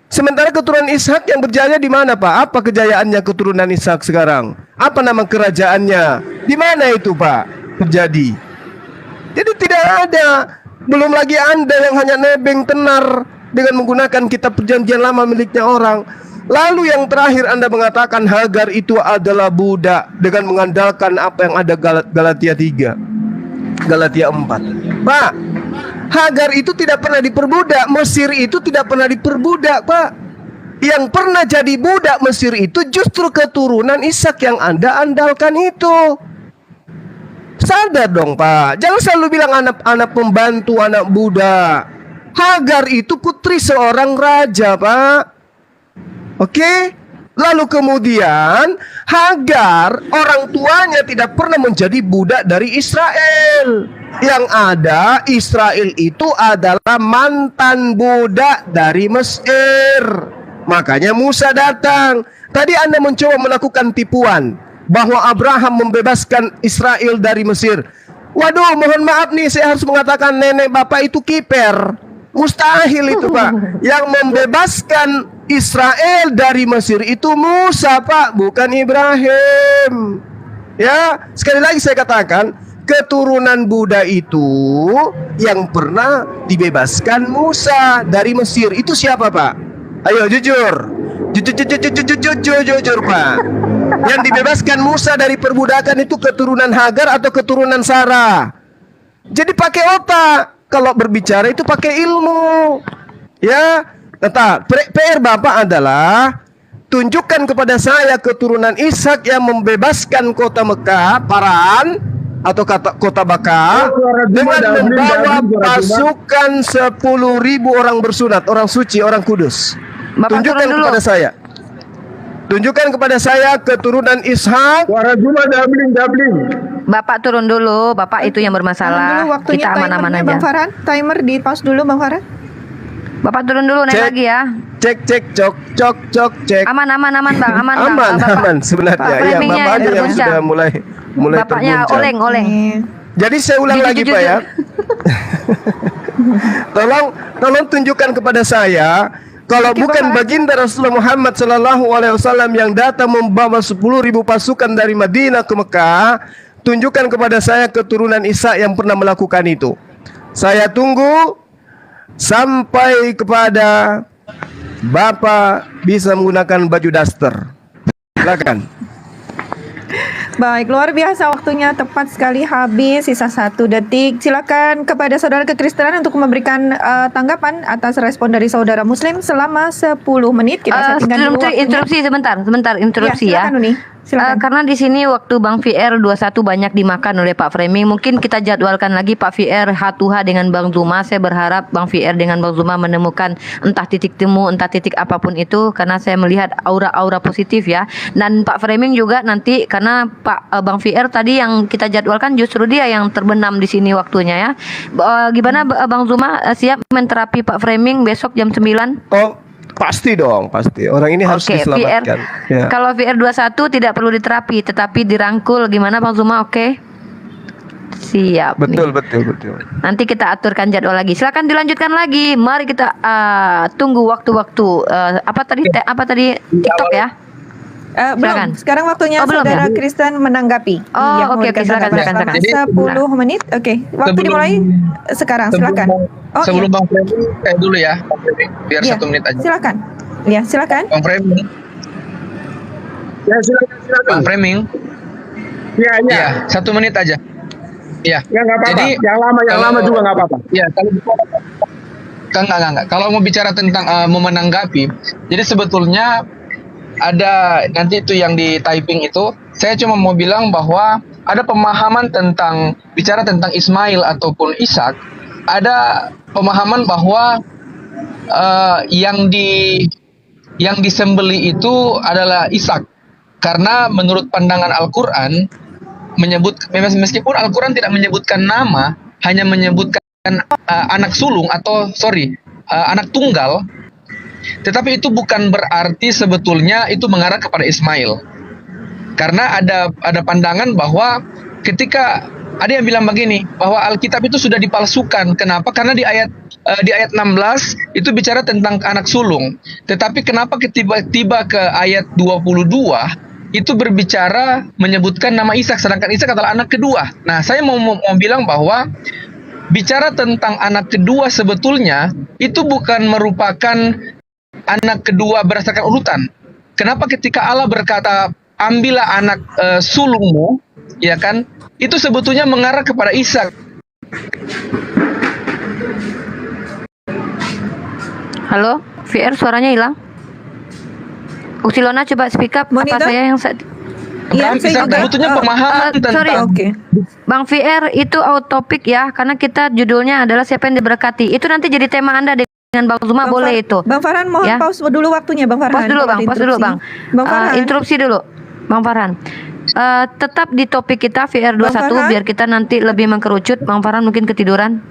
Sementara keturunan Ishak yang berjaya di mana Pak? Apa kejayaannya keturunan Ishak sekarang? Apa nama kerajaannya? Di mana itu Pak terjadi? Jadi tidak ada. Belum lagi Anda yang hanya nebeng tenar dengan menggunakan kitab perjanjian lama miliknya orang. Lalu yang terakhir Anda mengatakan Hagar itu adalah budak dengan mengandalkan apa yang ada Galatia 3, Galatia 4. Pak, Hagar itu tidak pernah diperbudak. Mesir itu tidak pernah diperbudak Pak. Yang pernah jadi budak Mesir itu justru keturunan Ishak yang Anda andalkan itu. Sadar dong Pak. Jangan selalu bilang anak pembantu, anak budak. Hagar itu putri seorang raja Pak. Oke? Lalu kemudian Hagar, orang tuanya tidak pernah menjadi budak dari Israel. Yang ada Israel itu adalah mantan budak dari Mesir. Makanya Musa datang. Tadi Anda mencoba melakukan tipuan bahwa Abraham membebaskan Israel dari Mesir. Waduh, mohon maaf nih, saya harus mengatakan nenek bapak itu kiper. Mustahil itu Pak. Yang membebaskan Israel dari Mesir itu Musa Pak, bukan Ibrahim. Ya, sekali lagi saya katakan, keturunan Buddha itu yang pernah dibebaskan Musa dari Mesir itu siapa Pak? Ayo jujur. Jujur Pak. Yang dibebaskan Musa dari perbudakan itu keturunan Hagar atau keturunan Sarah? Jadi pakai otak. Kalau berbicara itu pakai ilmu. Ya, tetap PR Bapak adalah tunjukkan kepada saya keturunan Ishak yang membebaskan kota Mekah, Paran atau kota Bakar dengan membawa pasukan 10.000 orang bersunat, orang suci, orang kudus. Bapak Tunjukkan turun dulu. kepada saya. Tunjukkan kepada saya keturunan Ishak. Suara Juma Dublin. Bapak turun dulu. Bapak itu yang bermasalah. Dulu waktunya Kita aman-aman timernya, aja. Bang Farhan. Timer di pause dulu Bang Farhan. Bapak turun dulu, naik Cek. lagi ya. Cek cok cek. Aman Bang, aman Bang. Bapak. Aman sebenarnya. Pak Ya, framingnya Bapak aja yang terguncang. sudah mulai Bapaknya terguncang. oleng. Jadi saya ulang lagi Jujur. Pak ya. tolong tunjukkan kepada saya kalau Oke, bukan Bapak. baginda Rasulullah Muhammad Sallallahu Alaihi Wasallam yang datang membawa 10.000 pasukan dari Madinah ke Mekah, tunjukkan kepada saya keturunan Ishak yang pernah melakukan itu. Saya tunggu sampai kepada Bapak bisa menggunakan baju daster. Silakan. Baik, luar biasa waktunya tepat sekali habis, sisa 1 detik. Silakan kepada saudara kekristenan untuk memberikan tanggapan atas respon dari saudara muslim selama 10 menit. Kita settingkan dulu waktunya. Interupsi sebentar, interupsi ya. Silakan Uni. Silakan. Karena di sini waktu Bang VR 21 banyak dimakan oleh Pak Framing. Mungkin kita jadwalkan lagi Pak VR H2H dengan Bang Zuma. Saya berharap Bang VR dengan Bang Zuma menemukan entah titik temu, entah titik apapun itu, karena saya melihat aura-aura positif ya. Dan Pak Framing juga nanti, karena Bang VR tadi yang kita jadwalkan justru dia yang terbenam di sini waktunya ya. Gimana Bang Zuma, siap menterapi Pak Framing besok jam 9? Oh, pasti dong, pasti. Orang ini harus Oke, diselamatkan. Ya. Kalau VR 21 tidak perlu diterapi, tetapi dirangkul. Gimana Bang Zuma? Oke. Siap. Betul, nih. betul. Nanti kita aturkan jadwal lagi. Silakan dilanjutkan lagi. Mari kita tunggu waktu-waktu. Apa tadi TikTok ya? Belum. Sekarang waktunya belum saudara ya? Kristen menanggapi. Oh, Yang oke, memberikan silakan, tanggapan silakan. selama 10 menit. Oke, waktu Sebelum- dimulai sekarang. Silakan. Oh, Sebelum iya. Bang Framing, saya dulu ya, Bang Framing, biar Iya, 1 menit aja. Silakan. Ya, silakan. Bang Framing, Ya, silakan. Bang Framing, Ya, ya. ya 1 menit aja. Ya. Ya, nggak apa-apa. Jadi, Yang lama juga nggak apa-apa. Ya, kalau enggak. Kalau mau bicara tentang mau menanggapi, jadi sebetulnya ada nanti itu yang di typing itu, saya cuma mau bilang bahwa ada pemahaman tentang bicara tentang Ismail ataupun Ishak, ada pemahaman bahwa yang disembeli itu adalah Ishak, karena menurut pandangan Al-Quran menyebut, meskipun Al-Quran tidak menyebutkan nama, hanya menyebutkan anak sulung atau anak tunggal, tetapi itu bukan berarti sebetulnya itu mengarah kepada Ismail. Karena ada pandangan bahwa ketika ada yang bilang begini, bahwa Alkitab itu sudah dipalsukan. Kenapa? Karena di ayat 16 itu bicara tentang anak sulung. Tetapi kenapa tiba-tiba ke ayat 22 itu berbicara menyebutkan nama Ishak, sedangkan Ishak adalah anak kedua. Nah, saya mau bilang bahwa bicara tentang anak kedua sebetulnya itu bukan merupakan anak kedua berdasarkan urutan. Kenapa ketika Allah berkata ambillah anak sulungmu, ya kan? Itu sebetulnya mengarah kepada Ishak. Halo, VR suaranya hilang. Usilona coba speak up. Monitor? Apa saya yang Iya, Ishak saya juga. sebetulnya pemahaman tentang sorry. Oke. Bang VR itu out topic ya, karena kita judulnya adalah siapa yang diberkati. Itu nanti jadi tema Anda dengan Bang Zuma, boleh itu. Bang Farhan mohon Ya. pause dulu waktunya Bang Farhan. Pause dulu Bang, Kalau pause dulu Bang. Bang Farhan. Interupsi dulu, Bang Farhan. Tetap di topik kita VR 21 Bang Farhan? biar kita nanti lebih mengkerucut. Bang Farhan mungkin ketiduran.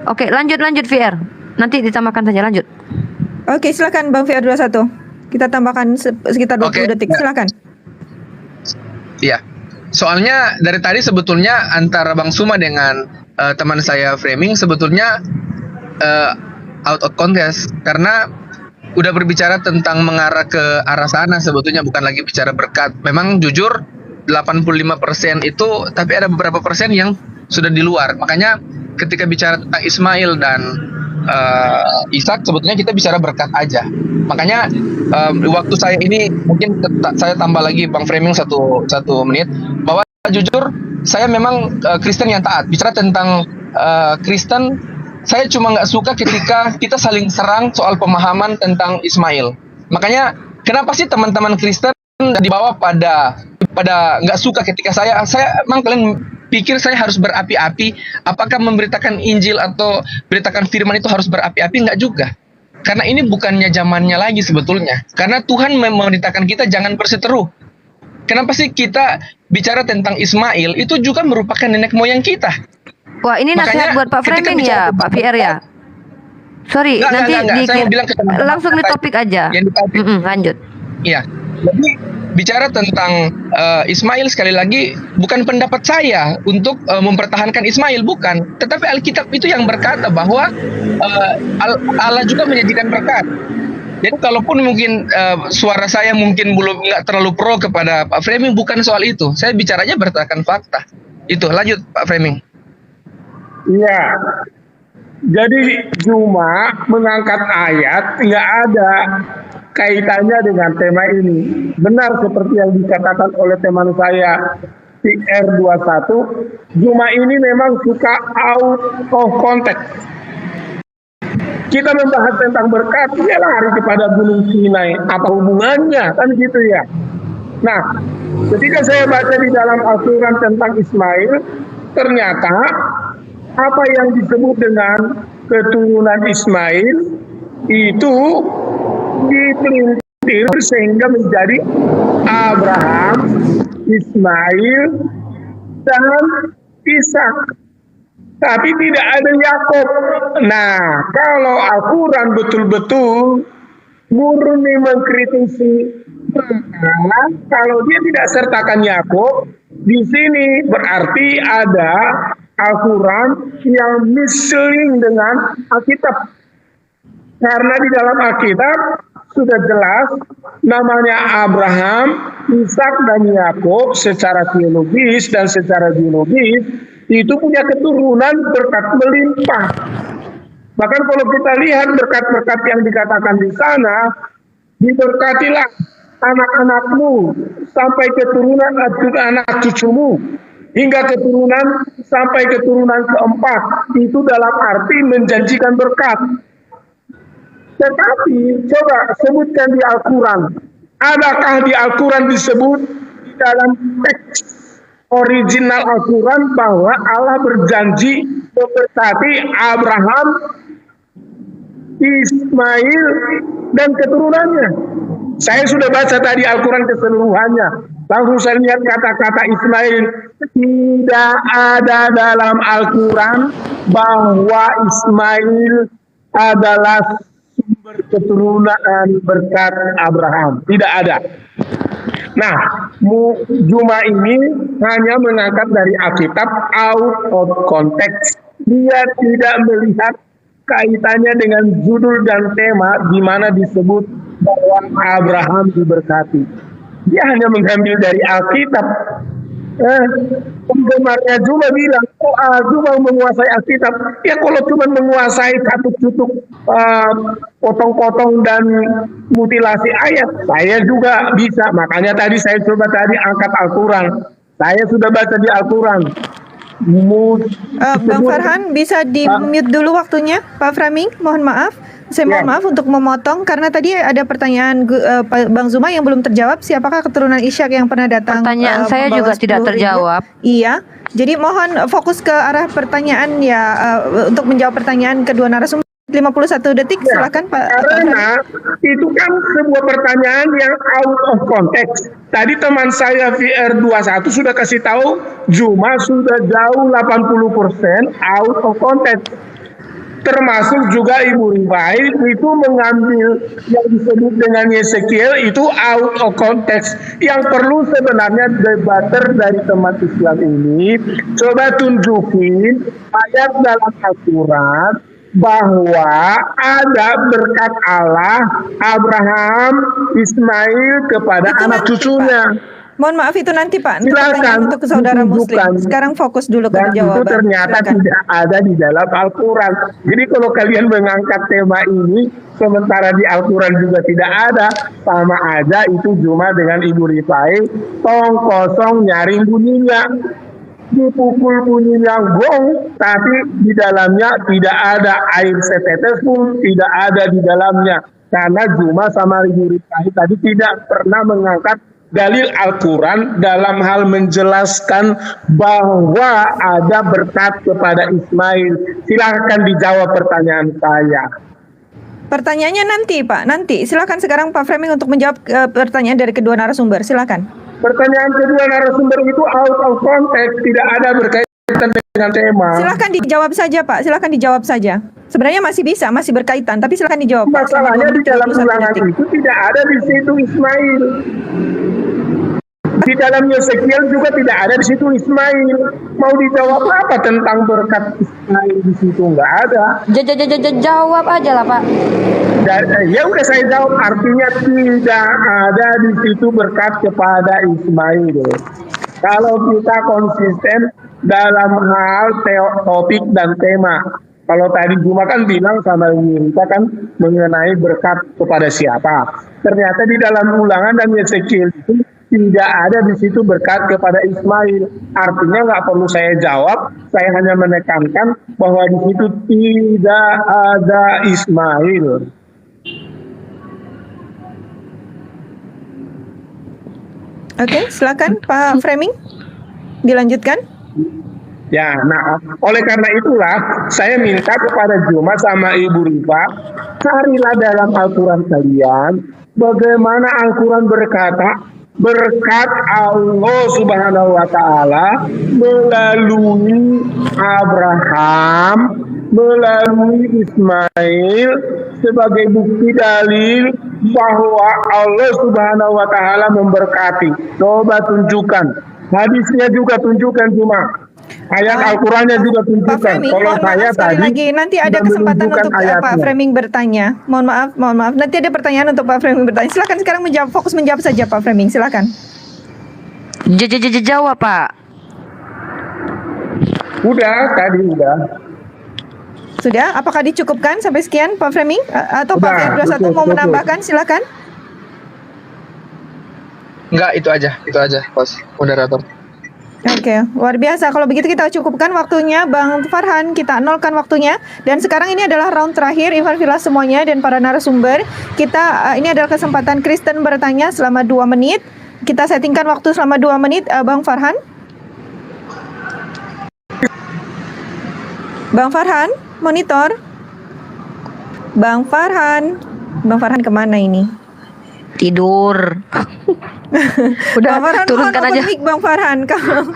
Oke, lanjut VR. Nanti ditambahkan saja, lanjut. Oke, silakan Bang VR 21. Kita tambahkan sekitar 20 Oke. detik. Silakan. Iya. Soalnya dari tadi sebetulnya antara Bang Suma dengan teman saya Framing sebetulnya out of context, karena udah berbicara tentang mengarah ke arah sana, sebetulnya bukan lagi bicara berkat. Memang jujur 85% itu, tapi ada beberapa persen yang sudah di luar. Makanya ketika bicara tentang Ismail dan Ishak, sebetulnya kita bicara berkat aja. Makanya waktu saya ini mungkin saya tambah lagi Bang Framing satu menit, bahwa jujur saya memang Kristen yang taat. Bicara tentang Kristen, saya cuma nggak suka ketika kita saling serang soal pemahaman tentang Ismail. Makanya kenapa sih teman-teman Kristen dibawa pada nggak suka ketika saya emang kalian pikir saya harus berapi-api? Apakah memberitakan Injil atau beritakan firman itu harus berapi-api? Enggak juga. Karena ini bukannya zamannya lagi sebetulnya. Karena Tuhan memerintahkan kita jangan berseteru. Kenapa sih kita bicara tentang Ismail? Itu juga merupakan nenek moyang kita. Wah, ini Makanya nasihat buat Pak ketika Framing bicara ya, tentang Pak VR ya. Sorry, Enggak, nanti enggak. Saya mau bilang ke teman-teman langsung di tadi topik aja. yang di topik. Lanjut. Iya. Jadi bicara tentang Ismail, sekali lagi bukan pendapat saya untuk mempertahankan Ismail, bukan. Tetapi Alkitab itu yang berkata bahwa Allah juga menyajikan berkat. Jadi kalaupun mungkin suara saya mungkin belum nggak terlalu pro kepada Pak Framing, bukan soal itu. Saya bicaranya berdasarkan fakta. Itu lanjut Pak Framing. Iya. Jadi Juma mengangkat ayat nggak ada kaitannya dengan tema ini. Benar seperti yang dikatakan oleh teman saya PR21, Juma ini memang suka out of context. Kita membahas tentang berkat, dia lari kepada Gunung Sinai. Apa hubungannya? Kan gitu ya. Nah, ketika saya baca di dalam Al-Quran tentang Ismail, ternyata apa yang disebut dengan keturunan Ismail itu dipelintir sehingga menjadi Abraham, Ismail, dan Ishak. Tapi tidak ada Yakub. Nah, kalau Al-Quran betul-betul murni mengkritisi, maka kalau dia tidak sertakan Yakub, di sini berarti ada Al-Quran yang misleading dengan Alkitab. Karena di dalam Alkitab sudah jelas namanya Abraham, Ishak, dan Yakub secara teologis dan secara biologis itu punya keturunan berkat melimpah. Bahkan kalau kita lihat berkat-berkat yang dikatakan di sana, diberkatilah anak-anakmu sampai keturunan anak cucumu hingga keturunan sampai keturunan keempat. Itu dalam arti menjanjikan berkat. Tetapi coba sebutkan di Al-Quran, adakah di Al-Quran disebut di dalam teks original Al-Quran bahwa Allah berjanji memberkati Abraham, Ismail, dan keturunannya? Saya sudah baca tadi Al-Quran keseluruhannya. Langsung saya lihat kata-kata Ismail. Tidak ada dalam Al-Quran bahwa Ismail adalah sumber keturunan berkat Abraham. Tidak ada. Nah, Juma ini hanya mengangkat dari Alkitab out of context. Dia tidak melihat kaitannya dengan judul dan tema di mana disebut bahwa Abraham diberkati. Dia hanya mengambil dari Alkitab. Penggemarnya Juma bilang, Juma menguasai Alkitab. Ya kalau cuma menguasai katuk-cutuk, potong-potong dan mutilasi ayat, saya juga bisa. Makanya tadi saya coba angkat Al-Quran. Saya sudah baca di Al-Quran. Bang Farhan bisa di-mute dulu waktunya, Pak Framing, mohon maaf. Saya mohon maaf untuk memotong karena tadi ada pertanyaan Bang Zuma yang belum terjawab. Siapakah keturunan Ishak yang pernah datang? Pertanyaan saya juga tidak terjawab. Iya. Jadi mohon fokus ke arah pertanyaan ya, untuk menjawab pertanyaan kedua narasumber. 51 detik, silakan Pak. Karena itu kan sebuah pertanyaan yang out of context. Tadi teman saya VR21 sudah kasih tahu Juma sudah jauh 80% out of context. Termasuk juga Ibu Rifai itu mengambil yang disebut dengan Yesekiel itu out of context. Yang perlu sebenarnya debater dari teman Islam ini coba tunjukin ayat dalam Al-Quran bahwa ada berkat Allah Abraham, Ismail kepada itu anak nanti, cucunya. Pak. Mohon maaf itu nanti Pak. Silakan Untuk saudara Muslim. Sekarang fokus dulu ke dan jawaban. itu ternyata tidak ada di dalam Al-Quran. Jadi kalau kalian mengangkat tema ini sementara di Al-Quran juga tidak ada, sama aja itu Juma dengan Ibu Rifai tong kosong nyari bunyinya. Dipukul bunyinya gong, tapi di dalamnya tidak ada air setetes pun tidak ada di dalamnya. Karena Juma sama Ibu Rifai tadi tidak pernah mengangkat dalil Al-Quran dalam hal menjelaskan bahwa ada berkat kepada Ismail. Silahkan dijawab pertanyaan saya. Pertanyaannya nanti Pak, nanti. Silakan sekarang Pak Framing untuk menjawab pertanyaan dari kedua narasumber. Silakan. Pertanyaan kedua narasumber itu out of context, tidak ada berkaitan dengan tema. Silakan dijawab saja Pak, silakan dijawab saja. Sebenarnya masih bisa, masih berkaitan, tapi silakan dijawab. Masalahnya di dalam ulangan itu tidak ada di situ Ismail. Di dalam Yesekiel juga tidak ada di situ Ismail. Mau dijawab apa tentang berkat Ismail di situ? Nggak ada. Jawab aja lah Pak. Ya udah saya jawab, artinya tidak ada di situ berkat kepada Ismail. Kalau kita konsisten dalam hal topik dan tema. Kalau tadi Juma kan bilang sama kita kan mengenai berkat kepada siapa. Ternyata di dalam Ulangan dan Yesekiel itu tidak ada di situ berkat kepada Ismail. Artinya nggak perlu saya jawab, saya hanya menekankan bahwa di situ tidak ada Ismail. Oke, silakan Pak Framing dilanjutkan. Ya, nah oleh karena itulah saya minta kepada Juma sama Ibu Rifa, carilah dalam Al-Quran kalian bagaimana Al-Quran berkata berkat Allah Subhanahu wa Ta'ala melalui Abraham, melalui Ismail sebagai bukti dalil bahwa Allah Subhanahu wa Ta'ala memberkati. Coba tunjukkan, hadisnya juga tunjukkan Juma. Ayat Al-Qurannya juga Pak tunjukkan. Framing, Kalau mohon saya maaf sekali tadi lagi, nanti ada sudah kesempatan menunjukkan untuk Pak ayatnya. Framing bertanya. Mohon maaf, nanti ada pertanyaan untuk Pak Framing bertanya. Silakan sekarang fokus menjawab saja Pak Framing, silakan. Jawab Pak. Udah, tadi udah. Sudah, apakah dicukupkan sampai sekian Pak Framing? Atau Pak Sudah, Fier 21 cukup, mau cukup. menambahkan, silakan. Enggak, itu aja, Bos moderator. Oke, luar biasa. Kalau begitu kita cukupkan waktunya, Bang Farhan. Kita nolkan waktunya. Dan sekarang ini adalah round terakhir, Ivan Villa semuanya dan para narasumber. Kita ini adalah kesempatan Kristen bertanya selama 2 menit. Kita settingkan waktu selama 2 menit, Bang Farhan. Bang Farhan, monitor. Bang Farhan kemana ini? Tidur. Udah, Bang Farhan, turunkan mohon aja. open mic, Bang Farhan. Kalau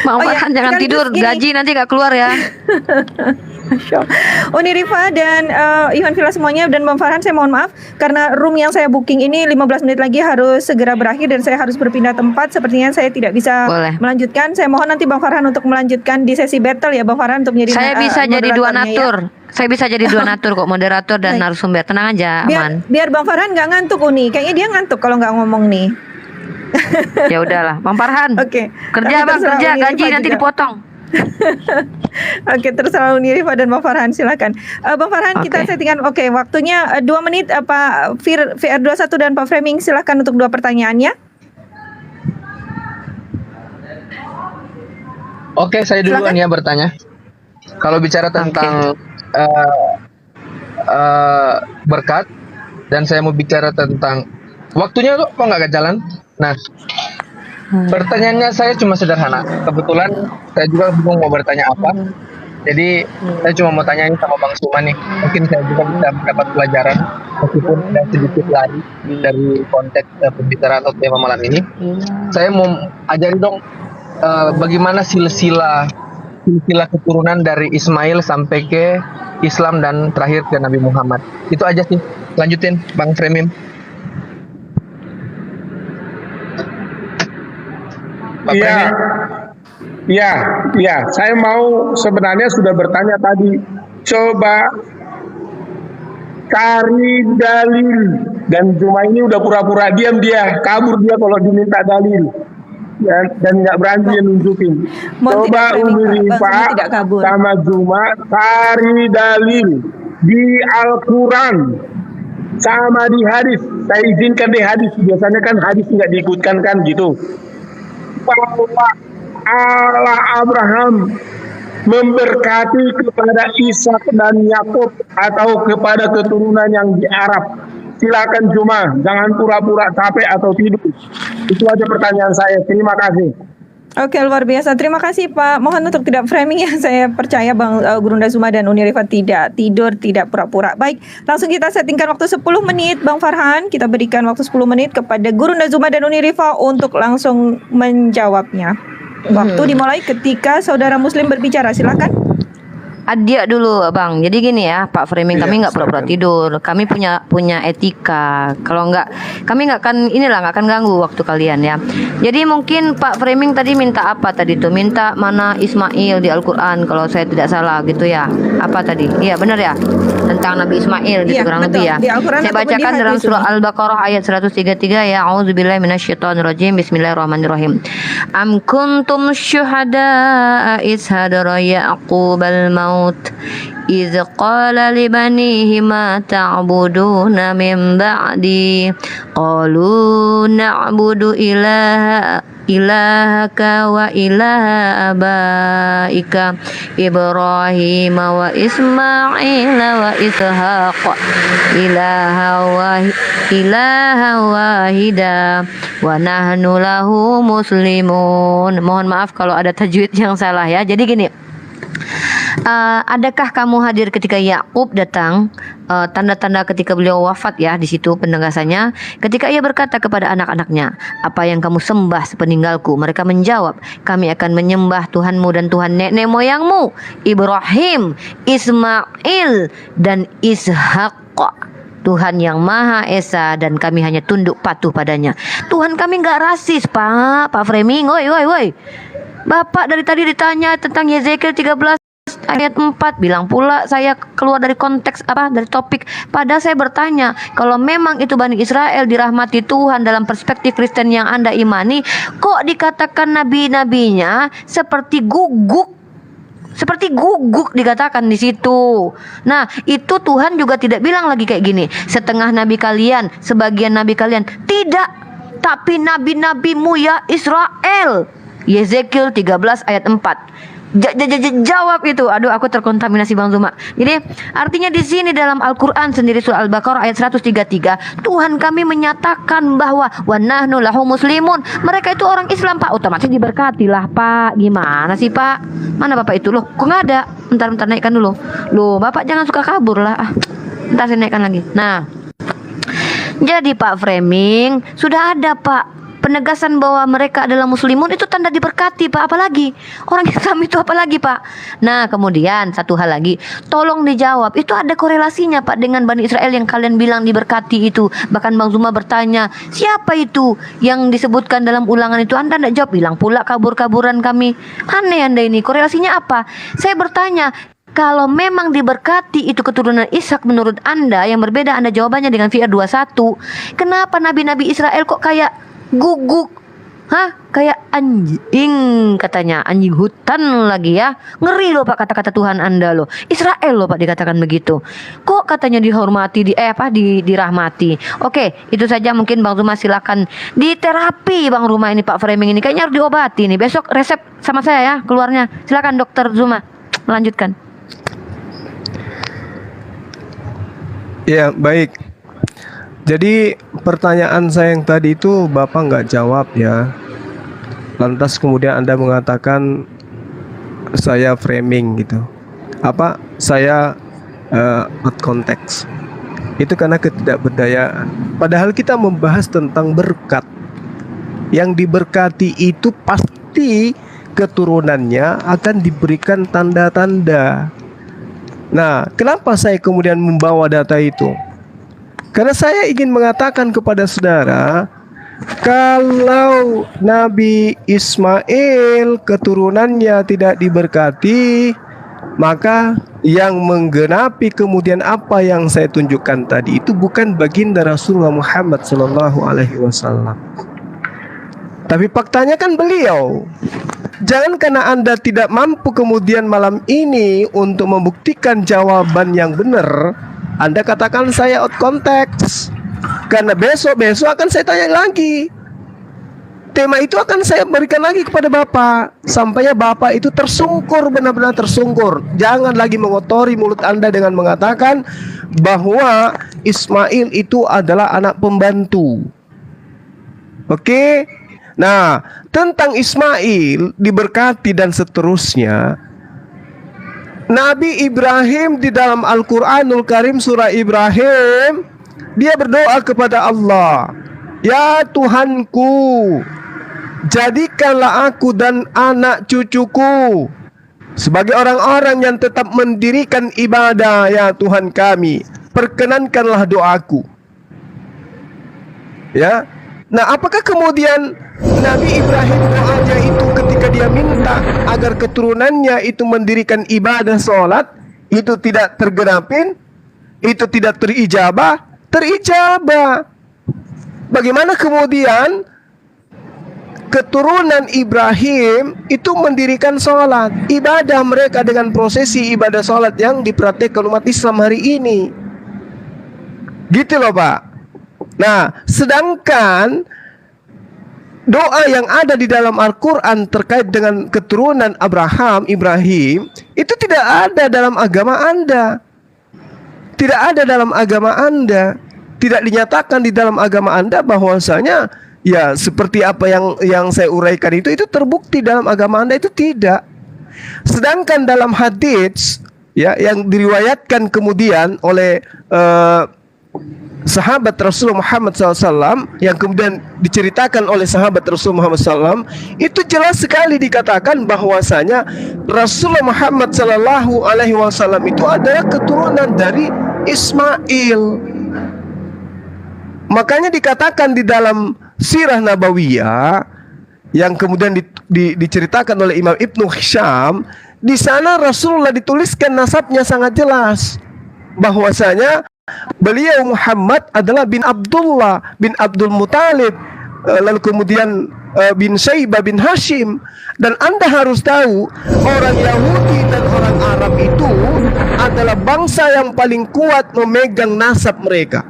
Bang Oh ya, Farhan jangan sekaligus tidur, gini. gaji nanti gak keluar ya. Masya Allah. Uni Rifa dan Ivan Villa semuanya dan Bang Farhan, saya mohon maaf karena room yang saya booking ini 15 menit lagi harus segera berakhir dan saya harus berpindah tempat. Sepertinya saya tidak bisa Boleh. melanjutkan. Saya mohon nanti Bang Farhan untuk melanjutkan di sesi battle ya Bang Farhan untuk menjadi Saya bisa jadi dua moderatornya ya. natur. Saya bisa jadi dua natur kok, moderator dan Baik. narasumber. Tenang aja, aman. Biar Bang Farhan nggak ngantuk Uni. Kayaknya dia ngantuk kalau nggak ngomong nih. Ya udahlah, Bang Farhan. Oke. Kerja Tapi Bang, terserah kerja, Uni gaji Rifa nanti juga. dipotong. Oke, terserah Uni Rifa dan Bang Farhan, silakan. Bang Farhan, kita Oke. settingan. Oke, waktunya 2 menit. Pak VR21 dan Pak Framing, silakan untuk 2 pertanyaannya. Oke, saya duluan Silakan. ya bertanya. Kalau bicara tentang berkat dan saya mau bicara tentang waktunya kok nggak jalan. Nah, pertanyaannya saya cuma sederhana. Kebetulan saya juga bingung mau bertanya apa. Jadi saya cuma mau tanya ini sama Bang Suma nih. Mungkin saya juga bisa mendapat pelajaran meskipun ada sedikit lari dari konteks pembicaraan atau tema malam ini. Saya mau ajari dong bagaimana silsilah keturunan dari Ismail sampai ke Islam dan terakhir ke Nabi Muhammad. Itu aja sih. Lanjutin Bang Fremim. Pak Iya, Fremim. iya. Saya mau sebenarnya sudah bertanya tadi. Coba cari dalil. Dan Juma ini udah pura-pura diam dia, kabur dia kalau diminta dalil. Dan nggak berani nunjukin. Mohon Coba tidak Umi Bang Rifa Suma tidak kabur. sama Juma cari dalil di Al-Quran sama di hadis. Saya izinkan di hadis. Biasanya kan hadis nggak diikutkan kan gitu. Bahwa Allah Abraham memberkati kepada Ishak dan Yakub atau kepada keturunan yang di Arab. Silakan Juma, jangan pura-pura capek atau tidur. Itu aja pertanyaan saya. Terima kasih. Oke, luar biasa. Terima kasih Pak. Mohon untuk tidak framing ya. Saya percaya Bang Gurunda Zuma dan Uni Rifa tidak tidur, tidak pura-pura. Baik, langsung kita settingkan waktu 10 menit Bang Farhan. Kita berikan waktu 10 menit kepada Gurunda Zuma dan Uni Rifa untuk langsung menjawabnya. Waktu dimulai ketika saudara muslim berbicara. Silakan. Adia dulu Bang. Jadi gini ya Pak Framing, Iya, kami nggak pura-pura silakan. tidur. Kami punya etika. Kalau nggak, kami nggak akan nggak akan ganggu waktu kalian ya. Jadi mungkin Pak Framing tadi minta apa tadi tuh? Minta mana Ismail di Al-Quran kalau saya tidak salah gitu ya. Apa tadi? Iya benar ya. Tentang Nabi Ismail gitu Iya, kurang betul. lebih ya. Di Al-Quran Saya ataupun di bacakan dalam hadis surah ini. Al-Baqarah ayat 133 ya. A'udzubillahi minasyaitonirrajim. Bismillahirrahmanirrahim. Am kuntum syuhada iz hadara yaqubal maut iz qala li banihi ma ta'buduna min ba'di qalu na'budu ilahaka wa ilaha abaika Ibrahim wa Ismail wa Ishaq ilaha wahida wa nahnu lahu muslimun. Mohon maaf kalau ada tajwid yang salah ya. Jadi gini, adakah kamu hadir ketika Yakub datang? Tanda-tanda ketika beliau wafat ya, di situ penegasannya. Ketika ia berkata kepada anak-anaknya, apa yang kamu sembah sepeninggalku? Mereka menjawab, kami akan menyembah Tuhanmu dan Tuhan nenek moyangmu Ibrahim, Ismail dan Ishak, Tuhan yang Maha Esa, dan kami hanya tunduk patuh padanya. Tuhan kami nggak rasis Pak Framing. Woi. Bapak dari tadi ditanya tentang Yezekiel 13 ayat 4, bilang pula saya keluar dari konteks dari topik. Padahal saya bertanya, kalau memang itu Bani Israel dirahmati Tuhan dalam perspektif Kristen yang Anda imani, kok dikatakan nabi-nabinya seperti guguk dikatakan di situ. Nah, itu Tuhan juga tidak bilang lagi kayak gini, setengah nabi kalian, sebagian nabi kalian. Tidak, tapi nabi-nabimu ya Israel. Yezekiel 13 ayat 4. Jawab itu. Aduh, aku terkontaminasi Bang Zuma. Jadi artinya di sini dalam Al-Quran sendiri surah Al-Baqarah ayat 133, Tuhan kami menyatakan bahwa wa nahnu lahu muslimun. Mereka itu orang Islam Pak, otomatis diberkati lah Pak. Gimana sih Pak? Mana Bapak itu loh? Kok nggak ada? Bentar naikkan dulu. Loh, Bapak jangan suka kabur lah. Bentar saya naikkan lagi. Nah, jadi Pak Framing sudah ada Pak penegasan bahwa mereka adalah muslimun, itu tanda diberkati Pak. Apalagi orang Islam itu apalagi Pak. Nah kemudian satu hal lagi, tolong dijawab, itu ada korelasinya Pak dengan Bani Israel yang kalian bilang diberkati itu. Bahkan Bang Zuma bertanya, siapa itu yang disebutkan dalam ulangan itu? Anda tidak jawab, bilang pula kabur-kaburan kami. Aneh Anda ini, korelasinya apa? Saya bertanya, kalau memang diberkati itu keturunan Ishak menurut Anda yang berbeda, Anda jawabannya dengan VR 21. Kenapa nabi-nabi Israel kok kayak guguk? Kayak anjing katanya, anjing hutan lagi ya. Ngeri loh Pak kata-kata Tuhan Anda loh. Israel loh Pak dikatakan begitu. Kok katanya dihormati, dirahmati. Oke, itu saja mungkin Bang Zuma, silakan diterapi Bang Rumah ini Pak Framing ini. Kayaknya harus diobati nih. Besok resep sama saya ya keluarnya. Silakan Dokter Zuma melanjutkan. Ya, baik. Jadi pertanyaan saya yang tadi itu Bapak nggak jawab ya. Lantas kemudian Anda mengatakan saya framing gitu. Apa? Saya out konteks. Itu karena ketidakberdayaan. Padahal kita membahas tentang berkat. Yang diberkati itu pasti keturunannya akan diberikan tanda-tanda. Nah, kenapa saya kemudian membawa data itu? Karena saya ingin mengatakan kepada saudara, kalau Nabi Ismail keturunannya tidak diberkati, maka yang menggenapi kemudian apa yang saya tunjukkan tadi itu bukan baginda Rasulullah Muhammad SAW. Tapi faktanya kan beliau. Jangan karena Anda tidak mampu kemudian malam ini untuk membuktikan jawaban yang benar, Anda katakan saya out konteks. Karena besok-besok akan saya tanya lagi. Tema itu akan saya berikan lagi kepada Bapak. Sampainya Bapak itu tersungkur, benar-benar tersungkur. Jangan lagi mengotori mulut Anda dengan mengatakan bahwa Ismail itu adalah anak pembantu. Oke? Nah, tentang Ismail diberkati dan seterusnya, Nabi Ibrahim di dalam Al-Quranul Karim surah Ibrahim, dia berdoa kepada Allah, ya Tuhanku, jadikanlah aku dan anak cucuku sebagai orang-orang yang tetap mendirikan ibadah, ya Tuhan kami, perkenankanlah doaku. Ya. Nah, apakah kemudian Nabi Ibrahim doanya itu ketika dia minta agar keturunannya itu mendirikan ibadah sholat, itu tidak tergenapin, itu tidak terijabah? Terijabah. Bagaimana kemudian keturunan Ibrahim itu mendirikan sholat, ibadah mereka dengan prosesi ibadah sholat yang dipraktikkan umat Islam hari ini? Gitu loh Pak. Nah, sedangkan doa yang ada di dalam Al-Quran terkait dengan keturunan Abraham, Ibrahim, itu tidak ada dalam agama Anda. Tidak ada dalam agama Anda. Tidak dinyatakan di dalam agama Anda bahwasanya ya seperti apa yang saya uraikan itu terbukti dalam agama Anda, itu tidak. Sedangkan dalam hadits ya yang diriwayatkan kemudian oleh sahabat Rasulullah Muhammad SAW, yang kemudian diceritakan oleh sahabat Rasulullah Muhammad SAW, itu jelas sekali dikatakan bahwasanya Rasulullah Muhammad SAW itu adalah keturunan dari Ismail. Makanya dikatakan di dalam Sirah Nabawiyah yang kemudian diceritakan oleh Imam Ibnu Hisham, di sana Rasulullah dituliskan nasabnya sangat jelas bahwasanya beliau Muhammad adalah bin Abdullah bin Abdul Muthalib, lalu kemudian bin Syaibah bin Hashim. Dan Anda harus tahu, orang Yahudi dan orang Arab itu adalah bangsa yang paling kuat memegang nasab mereka.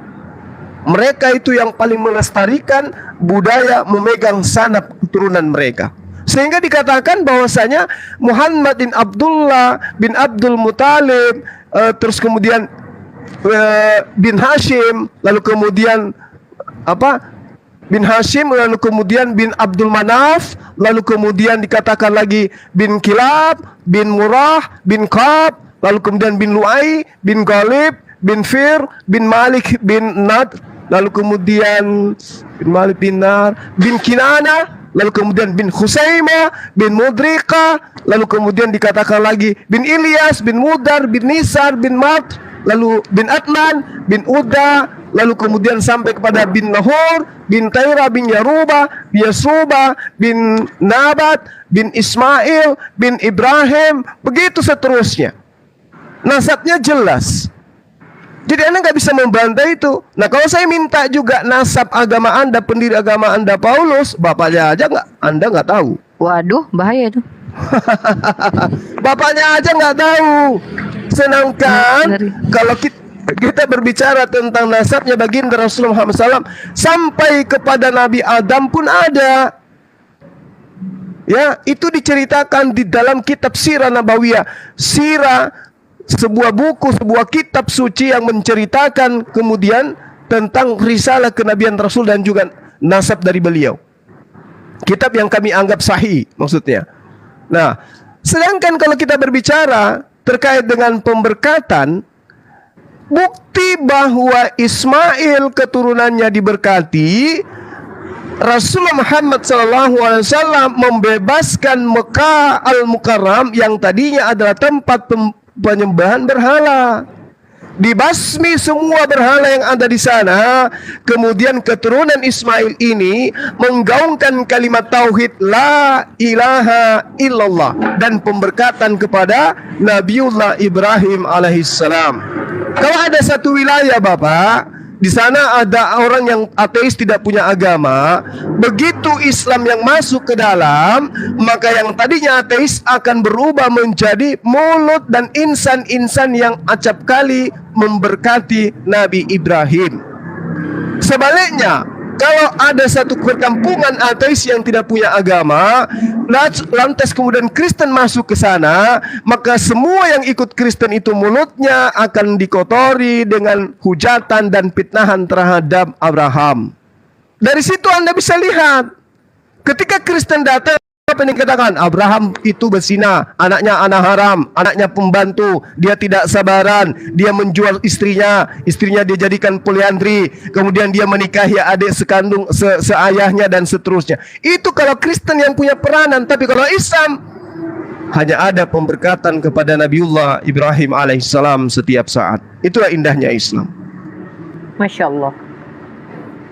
Mereka itu yang paling melestarikan budaya memegang sanad keturunan mereka. Sehingga dikatakan bahwasanya Muhammad bin Abdullah bin Abdul Muthalib, terus kemudian bin Hashim, lalu kemudian bin Hashim, lalu kemudian bin Abdul Manaf, lalu kemudian dikatakan lagi bin Kilab, bin Murrah, bin Ka'ab, lalu kemudian bin Lu'ai, bin Ghalib, bin Fir, bin Malik, bin Nad, lalu kemudian bin Malik bin Nar, bin Kinana, lalu kemudian bin Khusaimah, bin Mudrika, lalu kemudian dikatakan lagi bin Ilyas, bin Mudar, bin Nisar, bin Mat, lalu bin Adnan, bin Uda, lalu kemudian sampai kepada bin Nahur, bin Taira, bin Yaruba, bin Yasruba, bin Nabat, bin Ismail, bin Ibrahim, begitu seterusnya. Nasabnya jelas. Jadi Anda nggak bisa membantah itu. Nah, kalau saya minta juga nasab agama Anda, pendiri agama Anda Paulus, bapaknya aja Anda nggak tahu. Waduh, bahaya itu. Bapaknya aja nggak tahu. Sedangkan kalau kita berbicara tentang nasabnya baginda Rasulullah Muhammad SAW, sampai kepada Nabi Adam pun ada. Ya, itu diceritakan di dalam kitab Sirah Nabawiyah. Sirah, sebuah buku, sebuah kitab suci yang menceritakan kemudian tentang risalah kenabian Rasul dan juga nasab dari beliau. Kitab yang kami anggap sahih maksudnya. Nah, sedangkan kalau kita berbicara terkait dengan pemberkatan, bukti bahwa Ismail keturunannya diberkati, Rasulullah Muhammad SAW membebaskan Mekah Al-Mukarram yang tadinya adalah tempat penyembahan berhala. Dibasmi semua berhala yang ada di sana. Kemudian keturunan Ismail ini menggaungkan kalimat tauhid la ilaha illallah dan pemberkatan kepada Nabiullah Ibrahim alaihissalam. Kalau ada satu wilayah Bapak, di sana ada orang yang ateis, tidak punya agama. Begitu Islam yang masuk ke dalam, maka yang tadinya ateis akan berubah menjadi mulut dan insan-insan yang acap kali memberkati Nabi Ibrahim. Sebaliknya, kalau ada satu perkampungan ateis yang tidak punya agama, lantas kemudian Kristen masuk ke sana, maka semua yang ikut Kristen itu mulutnya akan dikotori dengan hujatan dan fitnahan terhadap Abraham. Dari situ Anda bisa lihat, ketika Kristen datang, apa yang dikatakan? Abraham itu berzina, anaknya anak haram, anaknya pembantu, dia tidak sabaran, dia menjual istrinya dia jadikan poliandri, kemudian dia menikahi adik sekandung seayahnya dan seterusnya. Itu kalau Kristen yang punya peranan. Tapi kalau Islam, hanya ada pemberkatan kepada Nabiullah Ibrahim alaihissalam setiap saat. Itulah indahnya Islam. Masya Allah.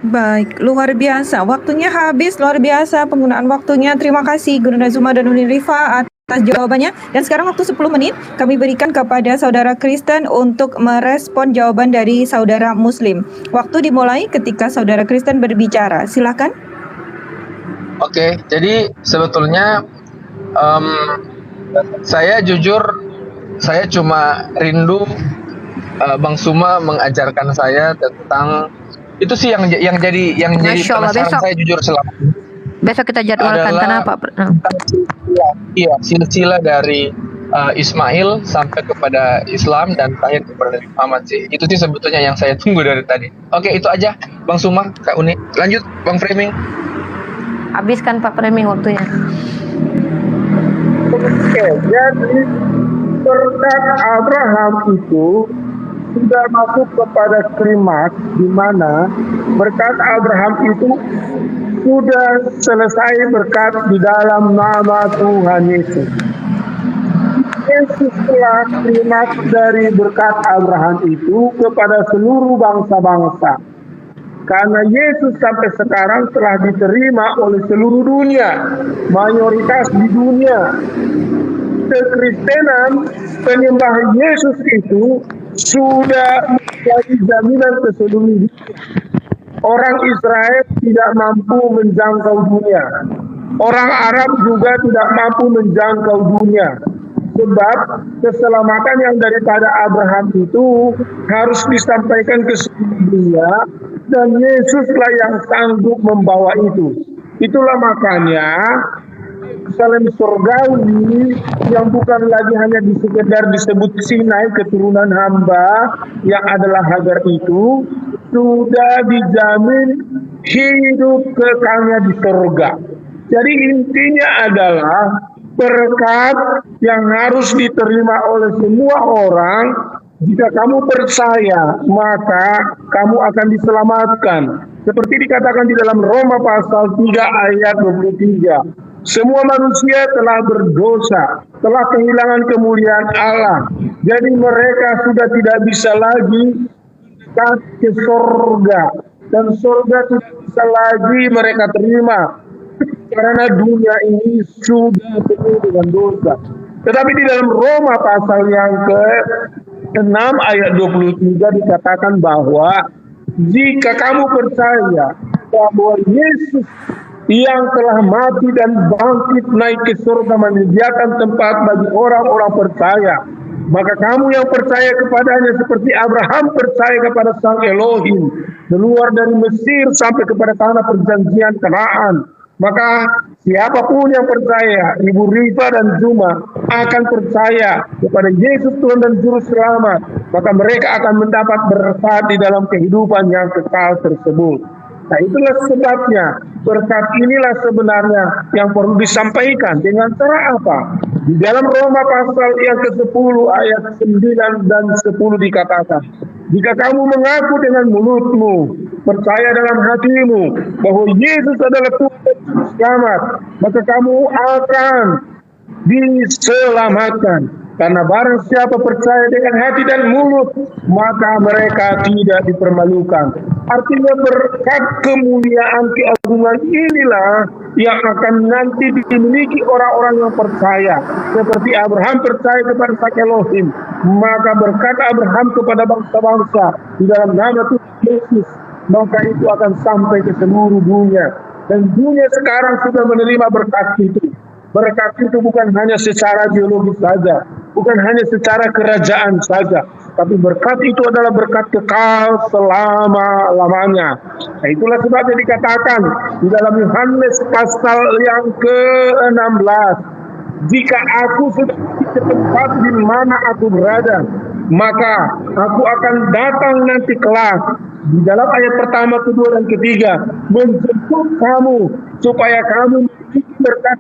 Baik, luar biasa. Waktunya habis, luar biasa penggunaan waktunya. Terima kasih Guru Nazuma dan Uni Rifa atas jawabannya. Dan sekarang waktu 10 menit kami berikan kepada saudara Kristen untuk merespon jawaban dari saudara Muslim. Waktu dimulai ketika saudara Kristen berbicara. Silakan. Oke, jadi sebetulnya saya jujur, saya cuma rindu Bang Suma mengajarkan saya tentang itu sih yang jadi Masya Allah, penasaran besok. saya jujur selama ini. Besok kita jadwalkan. Adalah Kenapa? Iya, silsilah dari Ismail sampai kepada Islam dan terakhir kepada Nabi Muhammad sih. Itu sih sebetulnya yang saya tunggu dari tadi. Oke, itu aja Bang Suma, Kak Uni. Lanjut Bang Framing. Habiskan Pak Framing waktunya. Oke, jadi berkat Abraham itu sudah masuk kepada klimaks di mana berkat Abraham itu sudah selesai berkat di dalam nama Tuhan Yesus. Yesus telah klimaks dari berkat Abraham itu kepada seluruh bangsa-bangsa. Karena Yesus sampai sekarang telah diterima oleh seluruh dunia, mayoritas di dunia. Kekristenan penyembah Yesus itu sudah menjadi jaminan ke seluruh dunia. Orang Israel tidak mampu menjangkau dunia. Orang Arab juga tidak mampu menjangkau dunia. Sebab keselamatan yang daripada Abraham itu harus disampaikan ke seluruh dunia dan Yesuslah yang sanggup membawa itu. Itulah makanya Salam surgawi yang bukan lagi hanya sekedar disebut Sinai keturunan hamba yang adalah Hagar itu sudah dijamin hidup kekalnya di surga. Jadi intinya adalah berkat yang harus diterima oleh semua orang. Jika kamu percaya, maka kamu akan diselamatkan. Seperti dikatakan di dalam Roma pasal 3 ayat 23. Semua manusia telah berdosa, telah kehilangan kemuliaan Allah. Jadi mereka sudah tidak bisa lagi ke surga. Dan surga tidak bisa lagi mereka terima. Karena dunia ini sudah penuh dengan dosa. Tetapi di dalam Roma pasal yang ke-6 ayat 23 dikatakan bahwa jika kamu percaya bahwa Yesus yang telah mati dan bangkit naik ke surga menyediakan tempat bagi orang-orang percaya, maka kamu yang percaya kepadanya seperti Abraham percaya kepada Sang Elohim, keluar dari Mesir sampai kepada tanah perjanjian Kanaan. Maka siapapun yang percaya, Ibu Rifa dan Zuma akan percaya kepada Yesus Tuhan dan Juru Selamat, maka mereka akan mendapat berkat di dalam kehidupan yang kekal tersebut. Nah, itulah sebabnya berkat inilah sebenarnya yang perlu disampaikan dengan cara apa? Di dalam Roma pasal yang ke-10 ayat 9 dan 10 dikatakan, jika kamu mengaku dengan mulutmu, percaya dalam hatimu bahwa Yesus adalah Tuhan dan Juru Selamat, maka kamu akan diselamatkan. Karena barang siapa percaya dengan hati dan mulut, maka mereka tidak dipermalukan. Artinya berkat kemuliaan keagungan inilah yang akan nanti dimiliki orang-orang yang percaya. Seperti Abraham percaya kepada Sang Elohim, maka berkat Abraham kepada bangsa-bangsa di dalam nama Tuhan Yesus, maka itu akan sampai ke seluruh dunia. Dan dunia sekarang sudah menerima berkat itu. Berkat itu bukan hanya secara biologis saja, bukan hanya secara kerajaan saja, tapi berkat itu adalah berkat kekal selama-lamanya. Nah, itulah sebabnya dikatakan di dalam Yohanes pasal yang ke-16, jika aku sudah di tempat di mana aku berada, maka aku akan datang nanti kelak. Di dalam ayat pertama, kedua, dan ketiga, menjemput kamu supaya kamu memiliki berkat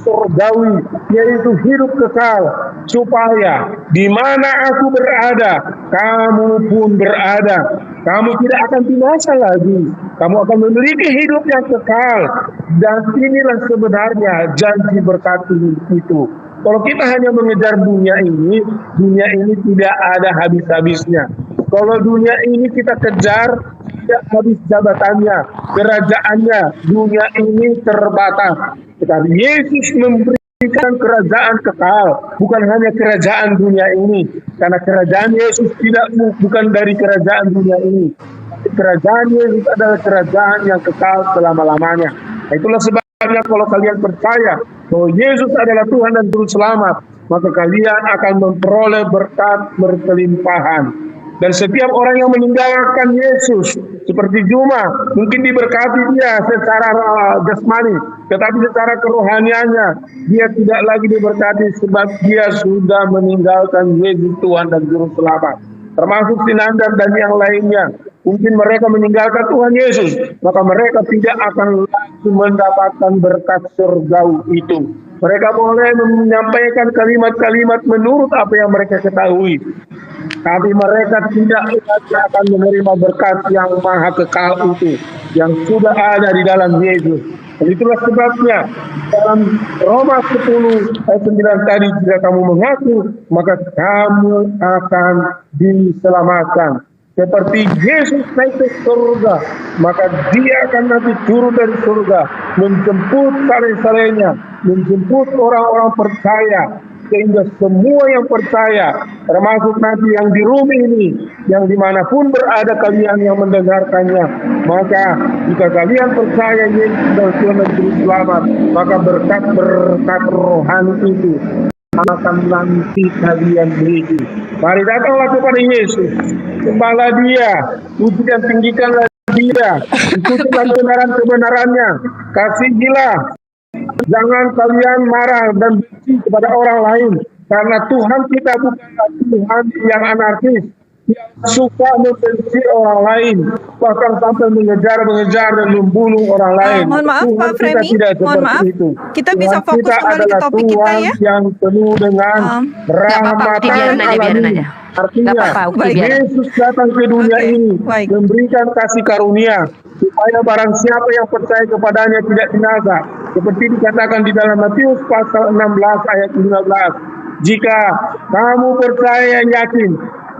surgawi, yaitu hidup kekal, supaya di mana aku berada, kamu pun berada. Kamu tidak akan binasa lagi. Kamu akan memiliki hidup yang kekal. Dan inilah sebenarnya janji berkat itu. Kalau kita hanya mengejar dunia ini tidak ada habis-habisnya. Kalau dunia ini kita kejar, tidak habis jabatannya, kerajaannya. Dunia ini terbatas. Tetapi Yesus memberikan kerajaan kekal, bukan hanya kerajaan dunia ini. Karena kerajaan Yesus bukan dari kerajaan dunia ini. Kerajaan Yesus adalah kerajaan yang kekal selama-lamanya. Nah, itulah sebabnya kalau kalian percaya bahwa Yesus adalah Tuhan dan Juru Selamat, maka kalian akan memperoleh berkat berkelimpahan. Dan setiap orang yang meninggalkan Yesus, seperti Juma, mungkin diberkati dia secara jasmani, tetapi secara kerohaniannya, dia tidak lagi diberkati sebab dia sudah meninggalkan Yesus Tuhan dan Juru Selamat. Termasuk Sinandar dan yang lainnya. Mungkin mereka meninggalkan Tuhan Yesus, maka mereka tidak akan lagi mendapatkan berkat surgawi itu. Mereka boleh menyampaikan kalimat-kalimat menurut apa yang mereka ketahui, tapi mereka tidak lagi akan menerima berkat yang maha kekal itu, yang sudah ada di dalam Yesus. Dan itulah sebabnya dalam Roma 10 ayat 9 tadi, jika kamu mengaku, maka kamu akan diselamatkan. Seperti Yesus naik ke surga, maka dia akan nanti turun dari surga, menjemput saleh-salehnya, menjemput orang-orang percaya, sehingga semua yang percaya, termasuk nanti yang di rumah ini, yang dimanapun berada kalian yang mendengarkannya, maka jika kalian percaya Yesus adalah Tuhan dan Juru Selamat, maka berkat-berkat rohani itu akan nanti kalian miliki. Mari datanglah kepada Yesus, sembahlah Dia, puji dan tinggikanlah Dia, ikutilah kebenaran-kebenarannya, kasihilah. Jangan kalian marah dan benci kepada orang lain, karena Tuhan kita bukanlah Tuhan yang anarkis, yang suka membenci orang lain, bahkan sampai mengejar dan membunuh orang lain. Mohon maaf Tuhan Pak kita Fremi, tidak mohon seperti maaf. itu. Kita bisa Tuhan fokus kita kembali ke adalah topik kita Tuhan ya. yang penuh dengan Nggak apa-apa, Ukti, biarin aja, biarin aja. Artinya, Nggak apa-apa, Ukti, Baik. biarin. Yesus datang ke dunia Oke, ini baik. memberikan kasih karunia supaya barang siapa yang percaya kepadanya tidak binasa. Seperti dikatakan di dalam Matius pasal 16 ayat 15. Jika kamu percaya dan yakin,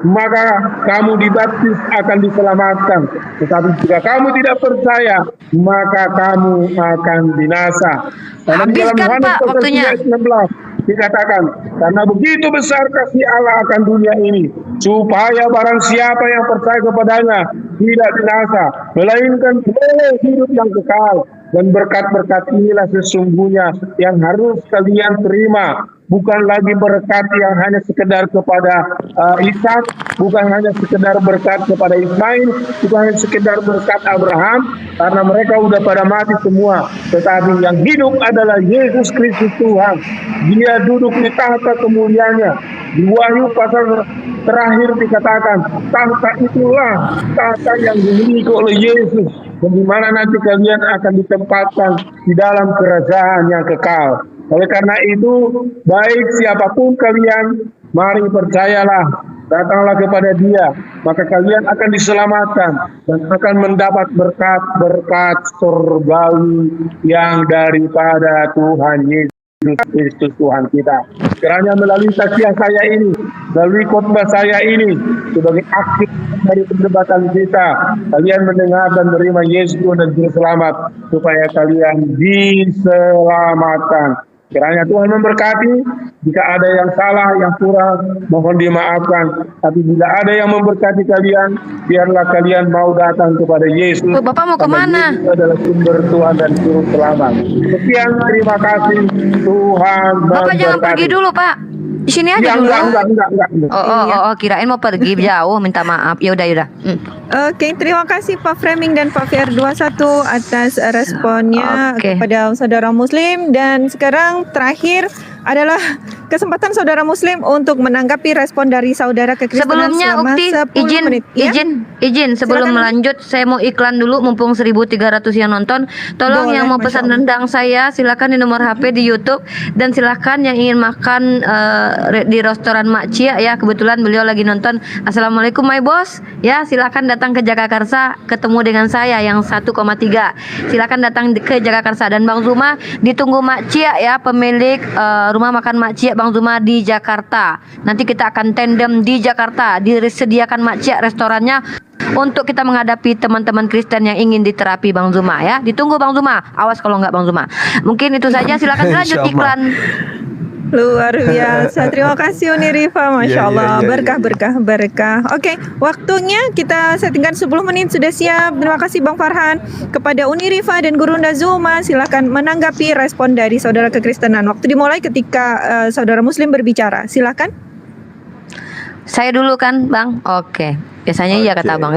maka kamu dibaptis akan diselamatkan. Tetapi jika kamu tidak percaya, maka kamu akan binasa. Karena di dalam Habiskan, Yohanes Pak, pasal waktunya. 3 ayat 16 dikatakan, karena begitu besar kasih Allah akan dunia ini, supaya barang siapa yang percaya kepadanya tidak binasa, melainkan boleh hidup yang kekal. Dan berkat-berkat inilah sesungguhnya yang harus kalian terima. Bukan lagi berkat yang hanya sekedar kepada Ishak, bukan hanya sekedar berkat kepada Ismail, bukan hanya sekedar berkat Abraham, karena mereka udah pada mati semua. Tetapi yang hidup adalah Yesus Kristus Tuhan. Dia duduk di tahta kemuliaannya. Di Wahyu pasal terakhir dikatakan, tahta itulah tahta yang dimiliki oleh Yesus, dan di mana nanti kalian akan ditempatkan di dalam kerajaan yang kekal. Oleh karena itu, baik siapapun kalian, mari percayalah, datanglah kepada Dia, maka kalian akan diselamatkan dan akan mendapat berkat-berkat surgawi yang daripada Tuhan Yesus Kristus Tuhan kita. Kiranya melalui saksian saya ini, melalui khotbah saya ini, sebagai akhir dari perdebatan kita, kalian mendengar dan menerima Yesus Tuhan dan Juru Selamat, supaya kalian diselamatkan. Kiranya Tuhan memberkati. Jika ada yang salah, yang kurang, mohon dimaafkan. Tapi bila ada yang memberkati kalian, biarlah kalian mau datang kepada Yesus. Oh, Bapak mau kemana? Yesus adalah sumber Tuhan dan Juru Selamat. Sekian, terima kasih. Tuhan Bapak jangan memberkati. pergi dulu, Pak. Di sini aja Ya, dulu. enggak. Oh, kirain mau pergi jauh, minta maaf. Ya udah. Oke, terima kasih Pak Framing dan Pak VR21 atas responnya Oke. kepada saudara Muslim. Dan sekarang terakhir adalah kesempatan saudara Muslim untuk menanggapi respon dari saudara kekristenan Sebelumnya selama Ukti, 10 menit. Ya? izin sebelum Silakan. melanjut saya mau iklan dulu mumpung 1.300 yang nonton. Tolong Boleh, yang mau Masya pesan Allah. rendang saya silakan di nomor HP di YouTube, dan silakan yang ingin makan di restoran Mak Cia ya, kebetulan beliau lagi nonton. Assalamualaikum my boss. Ya, silakan datang ke Jagakarsa ketemu dengan saya yang 1,3. Silakan datang ke Jagakarsa, dan Bang Zuma ditunggu Mak Cia ya, pemilik rumah makan makciat Bang Zuma di Jakarta. Nanti kita akan tandem di Jakarta. Disediakan makciat restorannya untuk kita menghadapi teman-teman Kristen yang ingin diterapi Bang Zuma ya. Ditunggu Bang Zuma. Awas kalau nggak Bang Zuma. Mungkin itu saja. Silakan lanjut Insya Allah. iklan. Luar biasa. Terima kasih Uni Rifa, Masya Iya, iya, Allah. iya, Berkah, iya. berkah, berkah. Oke, waktunya kita settingkan 10 menit sudah siap. Terima kasih Bang Farhan. Kepada Uni Rifa dan Guru Zuma, silakan menanggapi respon dari saudara kekristenan. Waktu dimulai ketika saudara Muslim berbicara. Silakan. Saya dulu kan Bang. Oke. Biasanya iya kata Oke. Bang.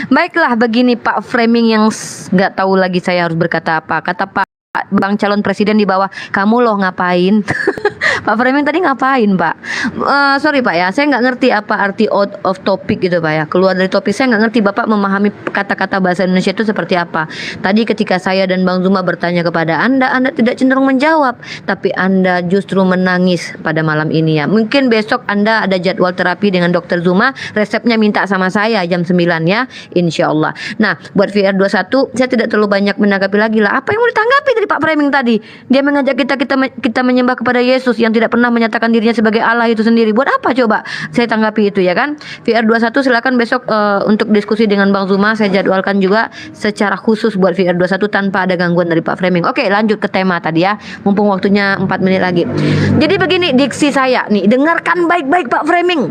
Baiklah, begini Pak framing yang nggak tahu lagi saya harus berkata apa. Kata Pak Bang calon presiden di bawah, kamu loh ngapain? Pak framing tadi ngapain Pak? Sorry Pak ya, saya nggak ngerti apa arti out of topic gitu Pak ya. Keluar dari topik, saya nggak ngerti Bapak memahami kata-kata bahasa Indonesia itu seperti apa. Tadi ketika saya dan Bang Zuma bertanya kepada Anda tidak cenderung menjawab, tapi Anda justru menangis pada malam ini ya. Mungkin besok Anda ada jadwal terapi dengan Dokter Zuma, resepnya minta sama saya jam 9 ya, insya Allah. Nah, buat VR21 saya tidak terlalu banyak menanggapi lagi lah. Apa yang mau ditanggapi dari Pak Framing tadi? Dia mengajak kita menyembah kepada Yesus yang tidak pernah menyatakan dirinya sebagai Allah itu sendiri. Buat apa coba saya tanggapi itu ya kan? VR21 silakan besok untuk diskusi dengan Bang Zuma. Saya jadwalkan juga secara khusus buat VR21 tanpa ada gangguan dari Pak Framing. Oke, lanjut ke tema tadi ya. Mumpung waktunya 4 menit lagi. Jadi begini diksi saya nih, dengarkan baik-baik Pak Framing.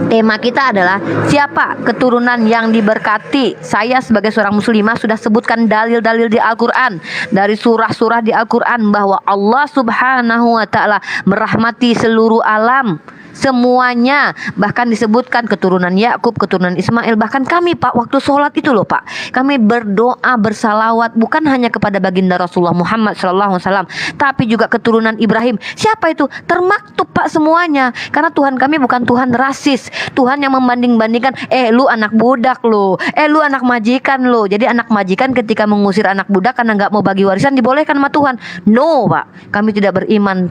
Tema kita adalah siapa keturunan yang diberkati. Saya sebagai seorang muslimah sudah sebutkan dalil-dalil di Al-Quran, dari surah-surah di Al-Quran, bahwa Allah subhanahu wa ta'ala merahmati seluruh alam, semuanya. Bahkan disebutkan keturunan Yakub, keturunan Ismail. Bahkan kami Pak waktu sholat itu loh Pak, kami berdoa bersalawat bukan hanya kepada baginda Rasulullah Muhammad SAW, tapi juga keturunan Ibrahim. Siapa itu? Termaktub Pak semuanya. Karena Tuhan kami bukan Tuhan rasis, Tuhan yang membanding-bandingkan, lu anak budak lo, lu anak majikan lo. Jadi anak majikan ketika mengusir anak budak karena nggak mau bagi warisan dibolehkan sama Tuhan. No Pak, kami tidak beriman,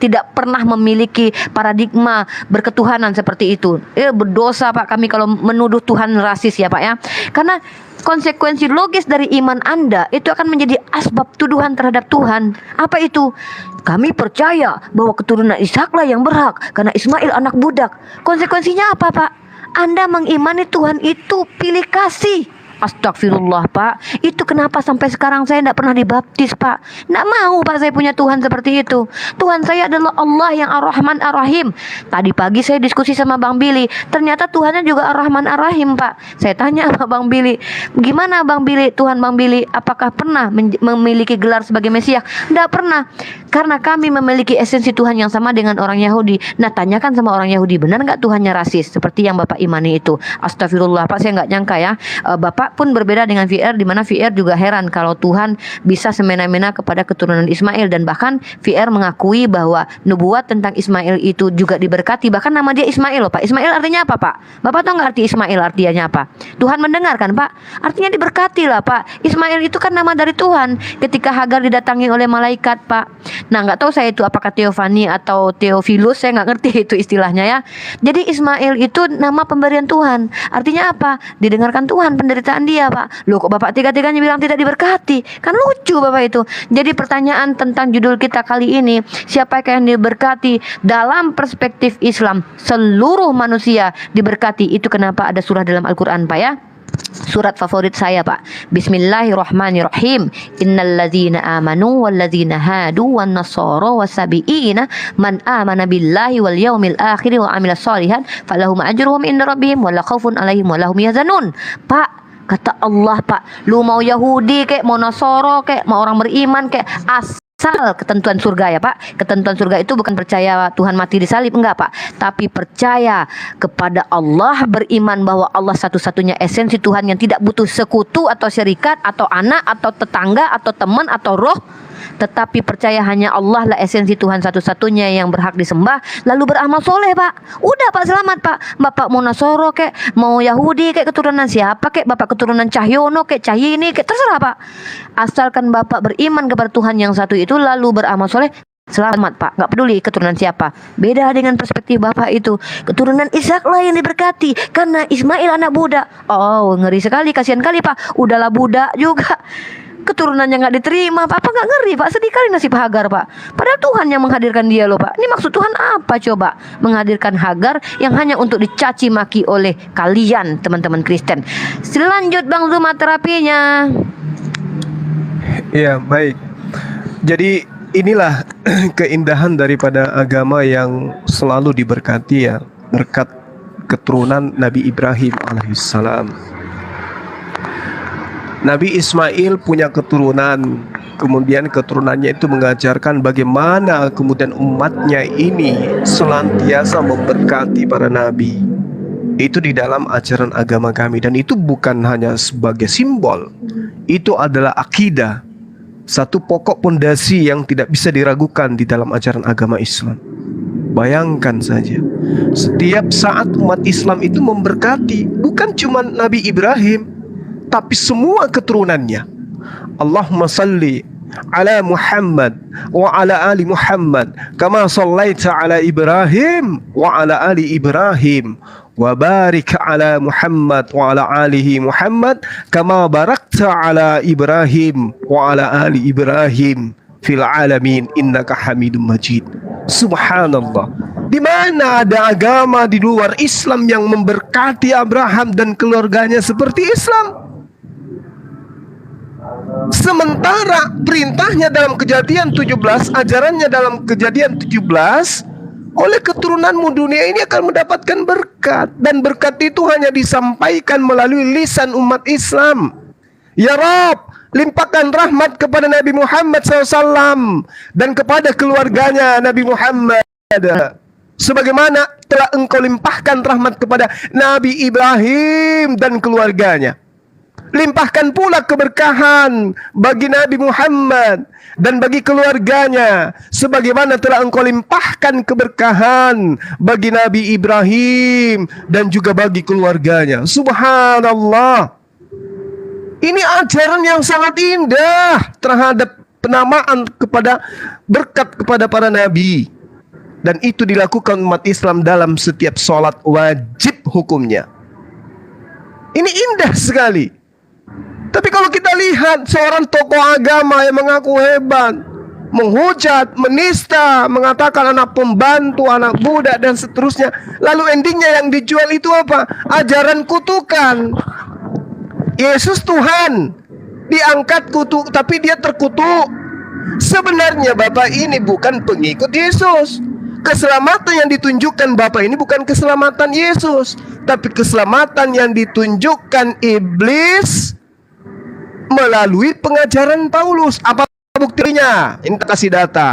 tidak pernah memiliki paradigma berketuhanan seperti itu. Berdosa Pak kami kalau menuduh Tuhan rasis ya Pak ya. Karena konsekuensi logis dari iman Anda itu akan menjadi asbab tuduhan terhadap Tuhan. Apa itu? Kami percaya bahwa keturunan Ishaklah yang berhak karena Ismail anak budak. Konsekuensinya apa Pak? Anda mengimani Tuhan itu pilih kasih. Astagfirullah Pak, itu kenapa sampai sekarang saya tidak pernah dibaptis Pak? Tidak mau Pak saya punya Tuhan seperti itu. Tuhan saya adalah Allah yang Ar-Rahman Ar-Rahim. Tadi pagi saya diskusi sama Bang Billy, ternyata Tuhannya juga Ar-Rahman Ar-Rahim Pak. Saya tanya sama Bang Billy, gimana Bang Billy, Tuhan Bang Billy apakah pernah memiliki gelar sebagai Mesias? Tidak pernah. Karena kami memiliki esensi Tuhan yang sama dengan orang Yahudi. Nah tanyakan sama orang Yahudi, benar nggak Tuhannya rasis seperti yang Bapak imani itu? Astagfirullah Pak, saya nggak nyangka ya. Bapak pun berbeda dengan VR, di mana VR juga heran kalau Tuhan bisa semena-mena kepada keturunan Ismail, dan bahkan VR mengakui bahwa nubuat tentang Ismail itu juga diberkati. Bahkan nama dia Ismail loh Pak. Ismail artinya apa Pak? Bapak tahu nggak arti Ismail artinya apa? Tuhan mendengarkan Pak. Artinya diberkati lah Pak. Ismail itu kan nama dari Tuhan. Ketika Hagar didatangi oleh malaikat Pak. Nah nggak tahu saya itu apakah Teofani atau Teofilus, saya nggak ngerti itu istilahnya ya. Jadi Ismail itu nama pemberian Tuhan. Artinya apa? Didengarkan Tuhan penderitaan dia Pak. Loh kok Bapak tiga-tiganya bilang tidak diberkati? Kan lucu Bapak itu. Jadi pertanyaan tentang judul kita kali ini, siapakah yang diberkati dalam perspektif Islam? Seluruh manusia diberkati. Itu kenapa ada surah dalam Al-Quran Pak ya. Surat favorit saya Pak, Bismillahirrahmanirrahim. Innalladzina amanu walladzina hadu wan nasara wasabiina man amana billahi wal yaumil akhir wa amila sholihan falahum ajruhum inda rabbihim wala khaufun alaihim walahum yahzanun. Pak, kata Allah Pak, lu mau Yahudi kek, mau Nasoro kek, mau orang beriman kek, asal ketentuan surga ya Pak. Ketentuan surga itu bukan percaya Tuhan mati di salib, enggak Pak, tapi percaya kepada Allah, beriman bahwa Allah satu-satunya esensi Tuhan yang tidak butuh sekutu atau syarikat atau anak atau tetangga atau teman atau roh, tetapi percaya hanya Allah lah esensi Tuhan satu-satunya yang berhak disembah, lalu beramal soleh Pak. Udah Pak, selamat Pak. Bapak mau Nasoro kek, mau Yahudi kek, keturunan siapa kek, Bapak keturunan Cahyono kek, Cahyini kek, terserah Pak. Asalkan Bapak beriman kepada Tuhan yang satu itu lalu beramal soleh, selamat Pak. Gak peduli keturunan siapa. Beda dengan perspektif Bapak itu, keturunan Ishak lah yang diberkati karena Ismail anak budak. Oh ngeri sekali, kasihan kali Pak. Udahlah budak juga. keturunannya nggak diterima. Pak nggak ngeri Pak, sedih kali nasib Hagar Pak. Padahal Tuhan yang menghadirkan dia loh Pak. Ini maksud Tuhan apa coba? Menghadirkan Hagar yang hanya untuk dicaci maki oleh kalian teman-teman Kristen. Selanjut Bang Zuma terapinya. Ya, baik. Jadi inilah keindahan daripada agama yang selalu diberkati ya, berkat keturunan Nabi Ibrahim alaihissalam. Nabi Ismail punya keturunan, kemudian keturunannya itu mengajarkan bagaimana kemudian umatnya ini senantiasa memberkati para nabi. Itu di dalam ajaran agama kami, dan itu bukan hanya sebagai simbol, itu adalah akidah, satu pokok pondasi yang tidak bisa diragukan di dalam ajaran agama Islam. Bayangkan saja, setiap saat umat Islam itu memberkati bukan cuma Nabi Ibrahim, tapi semua keturunannya. Allahumma salli ala Muhammad wa ala ali Muhammad kama sallaita ala Ibrahim wa ala ali Ibrahim wa barik ala Muhammad wa ala alihi Muhammad kama barakta ala Ibrahim wa ala ali Ibrahim fil alamin innaka Hamidum Majid. Subhanallah. Di mana ada agama di luar Islam yang memberkati Abraham dan keluarganya seperti Islam? Sementara perintahnya dalam Kejadian 17, ajarannya dalam Kejadian 17, oleh keturunanmu dunia ini akan mendapatkan berkat, dan berkat itu hanya disampaikan melalui lisan umat Islam. Ya Rabb, limpahkan rahmat kepada Nabi Muhammad SAW dan kepada keluarganya Nabi Muhammad, sebagaimana telah engkau limpahkan rahmat kepada Nabi Ibrahim dan keluarganya. Limpahkan pula keberkahan bagi Nabi Muhammad dan bagi keluarganya, sebagaimana telah engkau limpahkan keberkahan bagi Nabi Ibrahim dan juga bagi keluarganya. Subhanallah. Ini ajaran yang sangat indah terhadap penamaan kepada berkat kepada para nabi. Dan itu dilakukan umat Islam dalam setiap sholat wajib hukumnya. Ini indah sekali. Tapi kalau kita lihat seorang tokoh agama yang mengaku hebat, menghujat, menista, mengatakan anak pembantu, anak budak dan seterusnya, lalu endingnya yang dijual itu apa? Ajaran kutukan. Yesus Tuhan, diangkat kutuk, tapi dia terkutuk. Sebenarnya Bapak ini bukan pengikut Yesus. Keselamatan yang ditunjukkan Bapak ini bukan keselamatan Yesus, tapi keselamatan yang ditunjukkan iblis melalui pengajaran Paulus. Apa buktinya? Ini kasih data.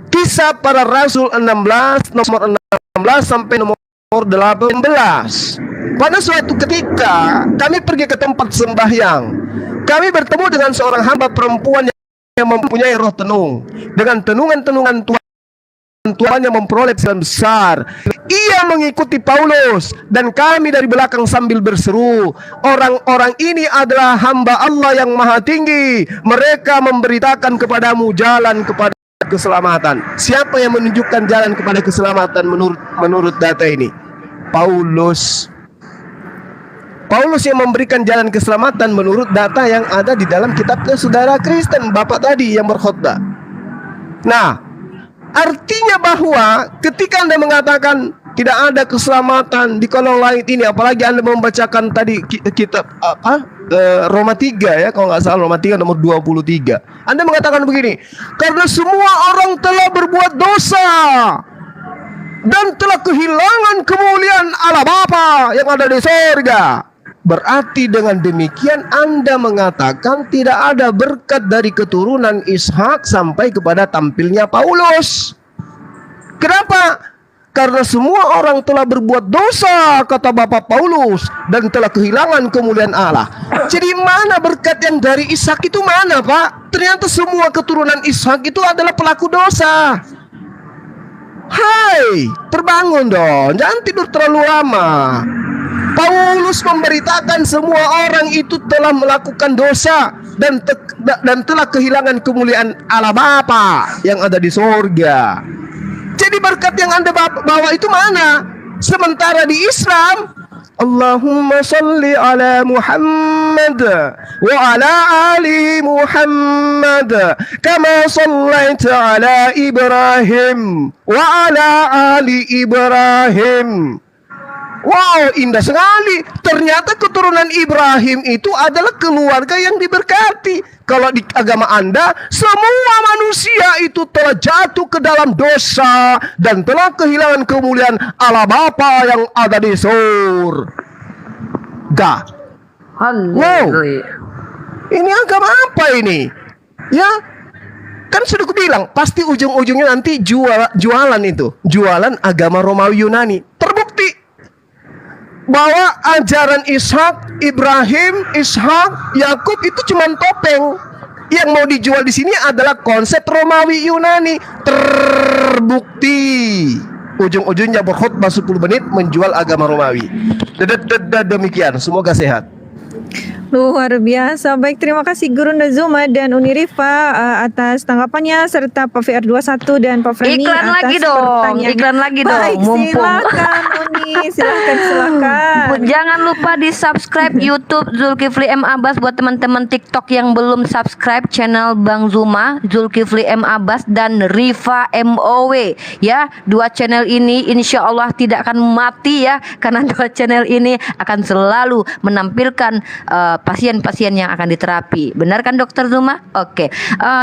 Kisah Para Rasul 16, nomor 16 sampai nomor 18. Pada suatu ketika kami pergi ke tempat sembahyang. Kami bertemu dengan seorang hamba perempuan yang mempunyai roh tenung. Dengan tenungan-tenungan tuannya memperoleh kesan besar. Ia mengikuti Paulus dan kami dari belakang sambil berseru, orang-orang ini adalah hamba Allah yang maha tinggi. Mereka memberitakan kepadamu jalan kepada keselamatan. Siapa yang menunjukkan jalan kepada keselamatan menurut data ini? Paulus. Paulus yang memberikan jalan keselamatan menurut data yang ada di dalam kitabnya saudara Kristen, Bapak tadi yang berkhotbah. Nah, artinya bahwa ketika Anda mengatakan tidak ada keselamatan di kolong langit ini, apalagi Anda membacakan tadi kitab Roma 3 ya, kalau nggak salah Roma 3 nomor 23. Anda mengatakan begini, karena semua orang telah berbuat dosa dan telah kehilangan kemuliaan Allah Bapa yang ada di surga. Berarti dengan demikian Anda mengatakan tidak ada berkat dari keturunan Ishak sampai kepada tampilnya Paulus. Kenapa? Karena semua orang telah berbuat dosa, kata Bapak Paulus, dan telah kehilangan kemuliaan Allah. Jadi mana berkat yang dari Ishak itu mana, Pak? Ternyata semua keturunan Ishak itu adalah pelaku dosa. Hai, terbangun dong, jangan tidur terlalu lama. Paulus memberitakan semua orang itu telah melakukan dosa dan telah kehilangan kemuliaan Allah Bapa yang ada di surga. Jadi berkat yang Anda bawa itu mana? Sementara di Islam Allahumma salli ala Muhammad wa ala ali Muhammad kama sallaita ala Ibrahim wa ala ali Ibrahim. Wow, indah sekali. Ternyata keturunan Ibrahim itu adalah keluarga yang diberkati. Kalau di agama Anda, semua manusia itu telah jatuh ke dalam dosa dan telah kehilangan kemuliaan Allah Bapa yang ada di surga. Wow, ini agama apa ini? Ya, kan sudah kubilang, pasti ujung-ujungnya nanti jualan itu. Jualan agama Romawi Yunani. Terbukti bahwa ajaran Ishak, Ibrahim, Ishak, Yakub itu cuma topeng. Yang mau dijual di sini adalah konsep Romawi Yunani. Terbukti. Ujung-ujungnya berkhutbah 10 menit menjual agama Romawi. Demikian, semoga sehat. Luar biasa. Baik, terima kasih Guru Zuma dan Uni Rifa atas tanggapannya serta Pak VR21 dan Pak Frenny Iklan atas lagi dong, pertanyaan. iklan lagi dong, Baik, mumpung. silakan Uni, silakan. Jangan lupa di subscribe YouTube Zulkifli M Abbas. Buat teman-teman TikTok yang belum subscribe channel Bang Zuma, Zulkifli M Abbas dan Rifa MOW ya. Dua channel ini insya Allah tidak akan mati ya, karena dua channel ini akan selalu menampilkan pasien-pasien yang akan diterapi. Benar kan Dokter Zuma? Oke.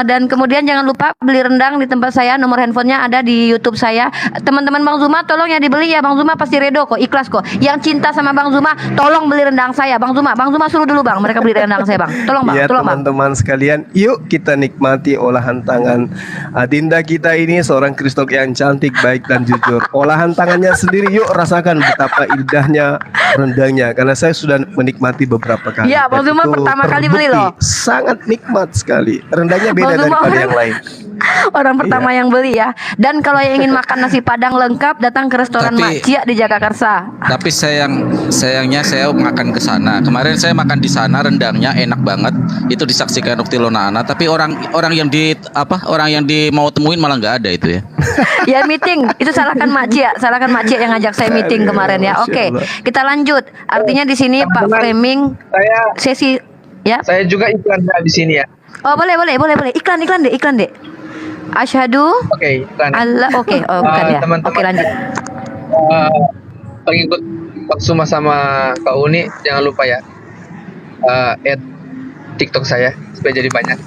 Dan kemudian jangan lupa beli rendang di tempat saya. Nomor handphonenya ada di YouTube saya. Teman-teman Bang Zuma tolong ya dibeli ya. Bang Zuma pasti redo kok, ikhlas kok. Yang cinta sama Bang Zuma tolong beli rendang saya. Bang Zuma suruh dulu Bang, mereka beli rendang saya Bang. Tolong Bang, Ya tolong Bang. teman-teman sekalian, yuk kita nikmati olahan tangan Adinda kita ini, seorang Kristok yang cantik, baik dan jujur. Olahan tangannya sendiri, yuk rasakan betapa indahnya rendangnya. Karena saya sudah menikmati beberapa kali. Ya, Bang Dan Zuma itu pertama kali beli terbukti loh. sangat nikmat sekali. Rendangnya beda Bang Zuma daripada orang- yang lain. Orang pertama yang beli ya. Dan kalau yang ingin makan nasi Padang lengkap, datang ke restoran Tapi- Mak Cia di Jagakarsa. Tapi sayangnya saya makan ke sana. Kemarin saya makan di sana, rendangnya enak banget. Itu disaksikan Ukti Lona Ana. Tapi orang yang di mau temuin malah nggak ada itu ya. Ya meeting, itu salahkan Mak Cia, yang ngajak saya meeting kemarin ya. Masya Oke, Allah. kita lanjut. Artinya di sini Pak Teman-teman, Framing Saya sesi ya. saya juga iklan di sini ya. Oh, boleh. Iklan deh. Asyhadu Oke, iklan. Allah. Oke, oh bukan ya. Teman-teman. Oke, lanjut. Pengikut Pak Suma sama Kak Uni jangan lupa ya add TikTok saya supaya jadi banyak.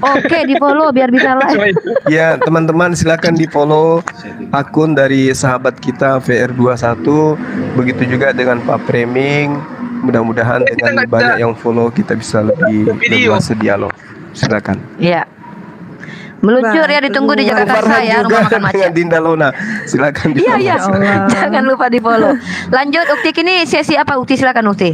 Oke, di follow biar bisa live. Cuma itu. Ya teman-teman, silakan di follow akun dari sahabat kita VR21. Begitu juga dengan Pak Framing. Mudah-mudahan Kita dengan nggak banyak bisa yang follow kita bisa lebih video. leluasa dialog. Silakan. Iya. Meluncur ya, ditunggu di Jakarta Farhan ya, juga rumah makan dengan Macia. Dinda Lona. Silakan di follow. Iya. Allah. Jangan lupa di follow. Lanjut Ukti, ini sesi apa Ukti? Silakan Ukti.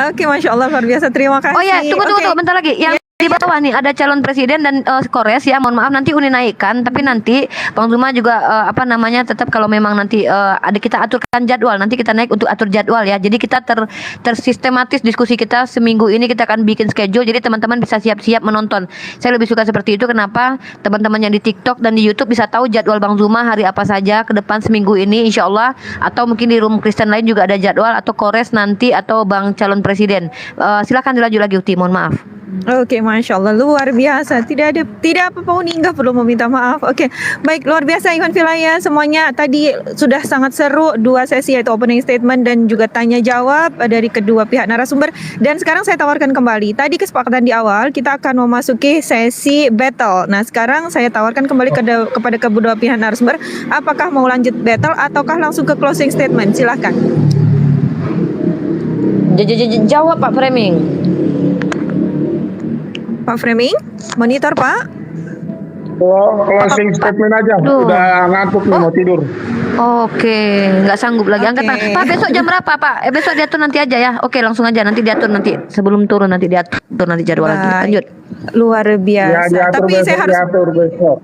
Oke, Masya Allah, luar biasa. Terima kasih. Oh ya, tunggu, Oke. bentar lagi. Yang di bawah nih ada calon presiden dan Kores ya. Mohon maaf nanti Uni naikkan, tapi nanti Bang Zuma juga tetap kalau memang nanti ada kita aturkan jadwal. Nanti kita naik untuk atur jadwal ya. Jadi kita tersistematis diskusi kita seminggu ini, kita akan bikin schedule. Jadi teman-teman bisa siap-siap menonton. Saya lebih suka seperti itu. Kenapa? Teman-teman yang di TikTok dan di YouTube bisa tahu jadwal Bang Zuma hari apa saja ke depan seminggu ini insya Allah. Atau mungkin di room Kristen lain juga ada jadwal, atau Kores nanti, atau Bang calon presiden. Silakan dilanjut lagi Ukti, mohon maaf. Oke, Masya Allah, luar biasa. Tidak apa-apa Uni, nggak perlu meminta maaf. Oke, baik, luar biasa Iwan Filaya. Semuanya tadi sudah sangat seru, dua sesi yaitu opening statement dan juga tanya jawab dari kedua pihak narasumber. Dan sekarang saya tawarkan kembali. Tadi kesepakatan di awal kita akan memasuki sesi battle. Nah, sekarang saya tawarkan kembali kepada kedua pihak narasumber. Apakah mau lanjut battle ataukah langsung ke closing statement? Silahkan. Jawab Pak Framing. Pak Framing, monitor Pak. Closing statement aja. Aduh. Udah ngantuk nih, mau tidur. Oke, nggak sanggup lagi. Angkat Oke. tangan. Pak, besok jam berapa Pak? Besok diatur nanti aja ya. Oke, langsung aja. Nanti diatur nanti sebelum turun, nanti diatur nanti jadwal lagi. Baik. Lanjut. Luar Ya, biasa. diatur Tapi besok, saya harus diatur besok.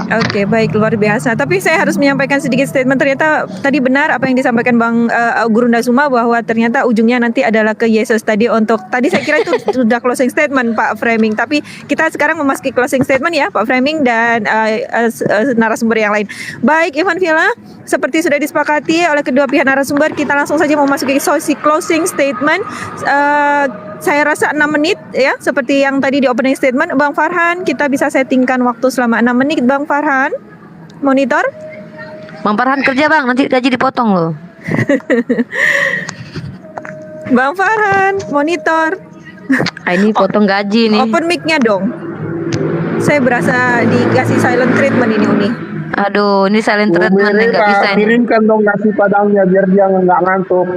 Oke, baik, luar biasa. Tapi saya harus menyampaikan sedikit statement. Ternyata tadi benar apa yang disampaikan Bang Guru Ndasuma, bahwa ternyata ujungnya nanti adalah ke Yesus tadi. Tadi saya kira itu sudah closing statement Pak Framing. Tapi kita sekarang memasuki closing statement ya Pak Framing dan narasumber yang lain. Baik, Ivan Villa, seperti sudah disepakati oleh kedua pihak narasumber, kita langsung saja memasuki sesi closing statement. Saya rasa 6 menit ya, seperti yang tadi di opening statement. Bang Farhan, kita bisa settingkan waktu selama 6 menit Bang Farhan. Monitor. Bang Farhan kerja bang, nanti gaji dipotong loh. Bang Farhan, monitor. Ini potong gaji nih. Open mic-nya dong. Saya berasa dikasih silent treatment ini Uni. Aduh, ini silent treatment nih, nggak bisa ini. Kirimkan dong nasi padangnya biar dia nggak ngantuk.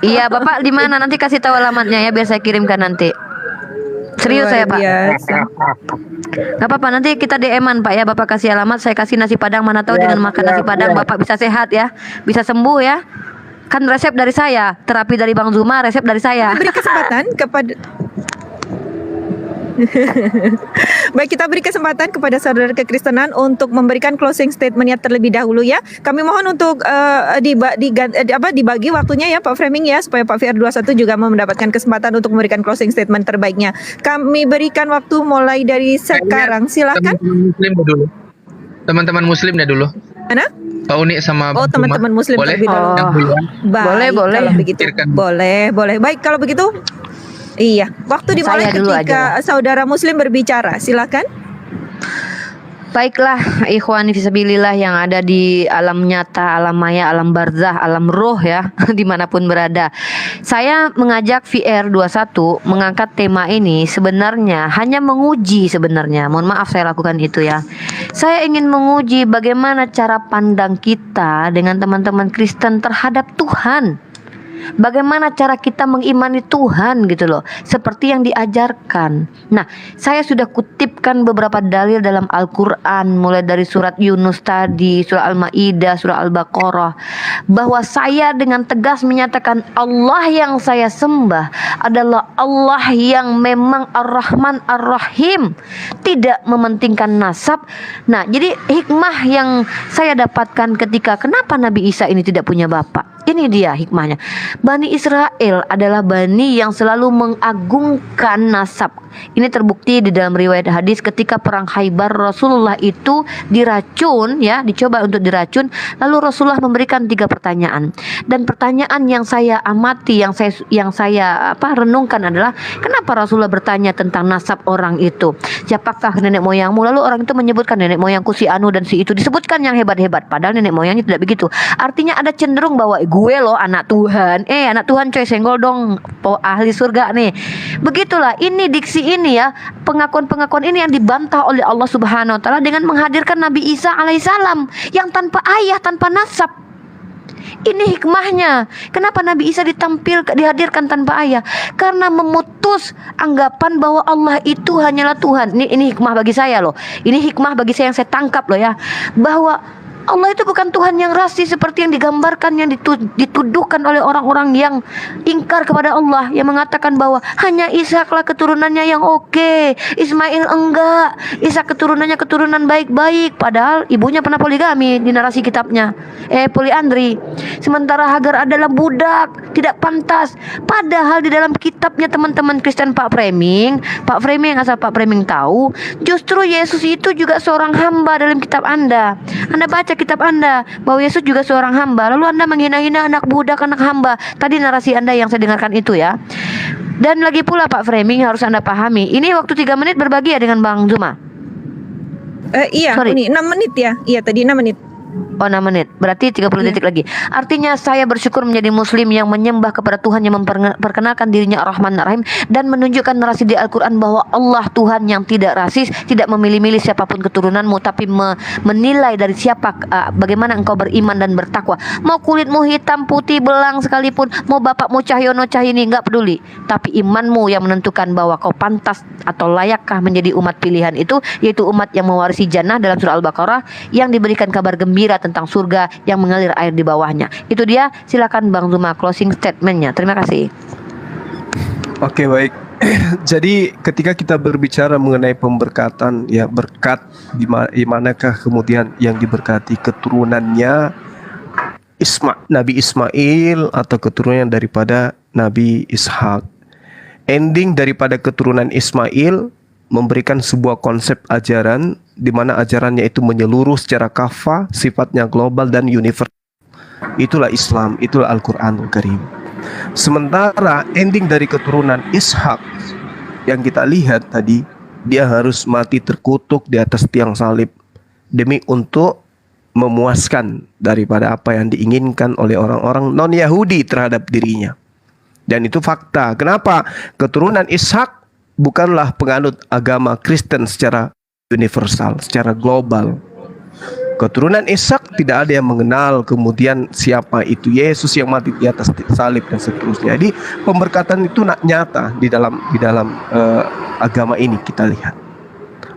Iya, Bapak di mana? Nanti kasih tahu alamatnya ya, biar saya kirimkan nanti. Serius saya Pak. Biasa. Gak apa-apa, nanti kita DM-an Pak ya. Bapak kasih alamat, saya kasih nasi padang. Mana tahu dengan makan nasi padang Bapak bisa sehat ya, bisa sembuh ya. Kan resep dari saya, terapi dari Bang Zuma, resep dari saya. Beri kesempatan kepada Baik, kita beri kesempatan kepada saudara kekristenan untuk memberikan closing statementnya terlebih dahulu ya. Kami mohon untuk dibagi waktunya ya Pak Framing ya, supaya Pak VR21 juga mendapatkan kesempatan untuk memberikan closing statement terbaiknya. Kami berikan waktu mulai dari sekarang. Silakan. Teman-teman muslim deh dulu. Mana? Pak Uni sama Oh, teman-teman muslim boleh? terlebih dahulu. Yang duluan. Baik, Boleh. kalau begitu. Boleh. Baik, kalau begitu. Iya, waktu dimulai Saya dulu ketika saudara muslim berbicara. Silakan. Baiklah, ikhwan fisabilillah yang ada di alam nyata, alam maya, alam barzah, alam roh ya, dimanapun berada. Saya mengajak VR21 mengangkat tema ini sebenarnya hanya menguji sebenarnya. Mohon maaf saya lakukan itu ya. Saya ingin menguji bagaimana cara pandang kita dengan teman-teman Kristen terhadap Tuhan. Bagaimana cara kita mengimani Tuhan gitu loh, seperti yang diajarkan. Nah, saya sudah kutipkan beberapa dalil dalam Al-Quran, mulai dari surat Yunus tadi, surah Al-Ma'idah, surah Al-Baqarah, bahwa saya dengan tegas menyatakan Allah yang saya sembah adalah Allah yang memang Ar-Rahman Ar-Rahim, tidak mementingkan nasab. Nah, jadi hikmah yang saya dapatkan ketika kenapa Nabi Isa ini tidak punya bapak, ini dia hikmahnya. Bani Israel adalah bani yang selalu mengagungkan nasab. Ini terbukti di dalam riwayat hadis ketika perang Khaybar, Rasulullah itu diracun ya, dicoba untuk diracun. Lalu Rasulullah memberikan 3 pertanyaan. Dan pertanyaan yang saya amati, yang saya renungkan adalah kenapa Rasulullah bertanya tentang nasab orang itu? Siapakah nenek moyangmu? Lalu orang itu menyebutkan nenek moyangku si anu dan si itu, disebutkan yang hebat-hebat, padahal nenek moyangnya tidak begitu. Artinya ada cenderung bahwa gue loh anak Tuhan. Anak Tuhan coy, senggol dong, ahli surga nih. Begitulah, ini diksi ini ya, pengakuan-pengakuan ini yang dibantah oleh Allah Subhanahu wa taala dengan menghadirkan Nabi Isa alaihissalam yang tanpa ayah, tanpa nasab. Ini hikmahnya. Kenapa Nabi Isa dihadirkan tanpa ayah? Karena memutus anggapan bahwa Allah itu hanyalah Tuhan. Ini hikmah bagi saya loh. Ini hikmah bagi saya yang saya tangkap loh ya, bahwa Allah itu bukan Tuhan yang rasi seperti yang digambarkan, yang dituduhkan oleh orang-orang yang ingkar kepada Allah, yang mengatakan bahwa hanya Ishaklah keturunannya yang oke, Ismail enggak, Ishak keturunannya keturunan baik-baik, padahal ibunya pernah poligami di narasi kitabnya, poliandri. Sementara Hagar adalah budak, tidak pantas. Padahal di dalam kitabnya teman-teman Kristen Pak Framing asal Pak Framing tahu, justru Yesus itu juga seorang hamba dalam kitab Anda. Anda baca kitab Anda bahwa Yesus juga seorang hamba, lalu Anda menghina-hina anak budak, anak hamba. Tadi narasi Anda yang saya dengarkan itu ya. Dan lagi pula Pak Framing harus Anda pahami, ini waktu 3 menit berbagi ya dengan Bang Zuma. Iya, ini 6 menit ya. Iya, tadi 6 menit. Oh 6 menit, berarti 30 detik lagi. Artinya saya bersyukur menjadi muslim yang menyembah kepada Tuhan, yang memperkenalkan dirinya Ar-Rahman Ar-Rahim, dan menunjukkan narasi di Al-Quran bahwa Allah Tuhan yang tidak rasis, tidak memilih-milih siapapun keturunanmu, tapi menilai dari siapa, bagaimana engkau beriman dan bertakwa. Mau kulitmu hitam, putih, belang sekalipun, mau bapakmu Cahyono Cahyini, nggak peduli, tapi imanmu yang menentukan bahwa kau pantas atau layakkah menjadi umat pilihan itu, yaitu umat yang mewarisi jannah dalam surah Al-Baqarah, yang diberikan kabar gembira tentang surga yang mengalir air di bawahnya. Itu dia, silakan Bang Zuma closing statementnya. Terima kasih. Oke, baik. Jadi ketika kita berbicara mengenai pemberkatan, ya berkat di manakah kemudian yang diberkati, keturunannya Nabi Ismail atau keturunan daripada Nabi Ishak. Ending daripada keturunan Ismail memberikan sebuah konsep ajaran di mana ajarannya itu menyeluruh secara kafah, sifatnya global dan universal. Itulah Islam, itulah Al-Qur'anul Karim. Sementara ending dari keturunan Ishak yang kita lihat tadi, dia harus mati terkutuk di atas tiang salib demi untuk memuaskan daripada apa yang diinginkan oleh orang-orang non-Yahudi terhadap dirinya. Dan itu fakta. Kenapa? Keturunan Ishak bukanlah penganut agama Kristen secara universal, secara global. Keturunan Ishak tidak ada yang mengenal kemudian siapa itu Yesus yang mati di atas salib dan seterusnya. Jadi pemberkatan itu nyata di dalam agama ini kita lihat.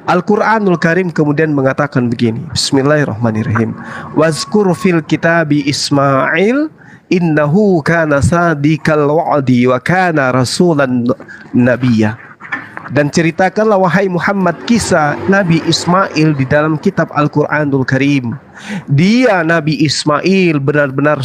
Al-Qur'anul Karim kemudian mengatakan begini. Bismillahirrahmanirrahim. Wazkur fil kitabi Ismail innahu kana sadiqal wa'di wa kana rasulan nabiyya. Dan ceritakanlah wahai Muhammad kisah Nabi Ismail di dalam kitab Al-Quranul Karim. Dia Nabi Ismail benar-benar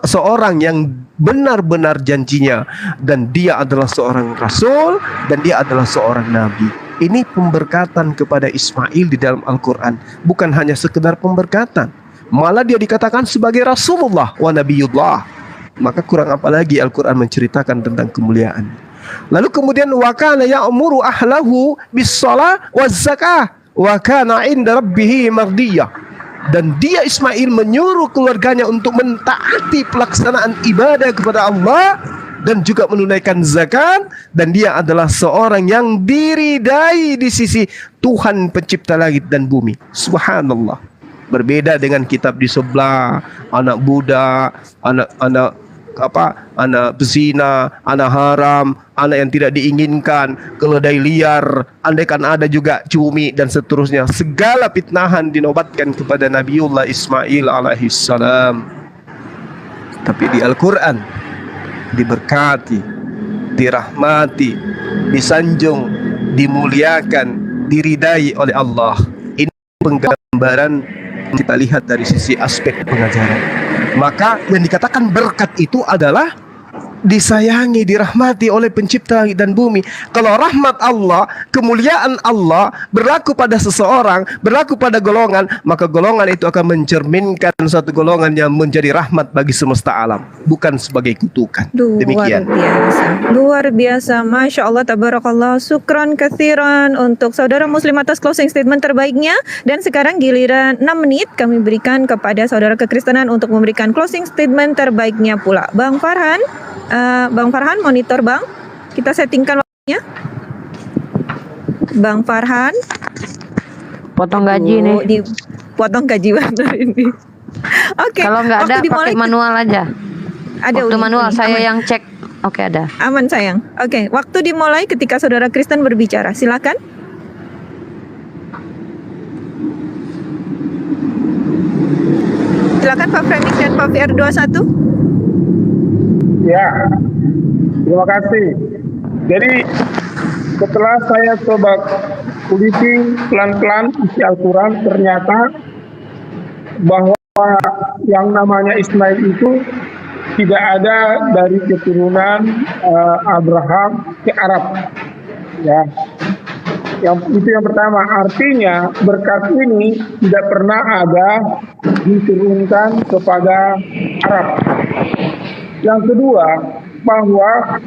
seorang yang benar-benar janjinya, dan dia adalah seorang rasul, dan dia adalah seorang nabi. Ini pemberkatan kepada Ismail di dalam Al-Quran. Bukan hanya sekedar pemberkatan, malah dia dikatakan sebagai Rasulullah wa Nabiyullah. Maka kurang apa lagi Al-Quran menceritakan tentang kemuliaan. Lalu kemudian wa kana ya'muru ahlahu bis-shalah waz-zakah wa kana 'inda rabbih mardiyah. Dan dia Ismail menyuruh keluarganya untuk mentaati pelaksanaan ibadah kepada Allah dan juga menunaikan zakat, dan dia adalah seorang yang diridai di sisi Tuhan pencipta langit dan bumi. Subhanallah. Berbeda dengan kitab di sebelah, anak budak, anak bezina, anak haram, anak yang tidak diinginkan, keledai liar, andaikan ada juga cumi dan seterusnya. Segala fitnahan dinobatkan kepada Nabiullah Ismail alaihissalam. Tapi di Al-Quran diberkati, dirahmati, disanjung, dimuliakan, diridai oleh Allah. Ini penggambaran kita lihat dari sisi aspek pengajaran. Maka yang dikatakan berkat itu adalah disayangi, dirahmati oleh pencipta langit dan bumi. Kalau rahmat Allah, kemuliaan Allah berlaku pada seseorang, berlaku pada golongan, maka golongan itu akan mencerminkan suatu golongan yang menjadi rahmat bagi semesta alam, bukan sebagai kutukan. Demikian. Luar biasa, Masya Allah, tabarakallah. Syukran kathiran untuk saudara muslim atas closing statement terbaiknya. Dan sekarang giliran 6 menit kami berikan kepada saudara kekristenan untuk memberikan closing statement terbaiknya pula. Bang Farhan, monitor Bang, kita settingkan waktunya. Bang Farhan, Potong gaji nih. Dipotong gaji benar ini. Oke. Kalau nggak ada pakai manual aja. Ada waktu manual, saya aman. yang cek. Oke, ada. Aman sayang. Oke, waktu dimulai ketika saudara Kristen berbicara. Silakan. Silakan Pak Framing dan Pak VR21. Ya, terima kasih. Jadi setelah saya coba kuliti pelan-pelan isi Al-Quran, ternyata bahwa yang namanya Ismail itu tidak ada dari keturunan Abraham ke Arab. Ya, itu yang pertama. Artinya berkat ini tidak pernah ada diturunkan kepada Arab. Yang kedua, bahwa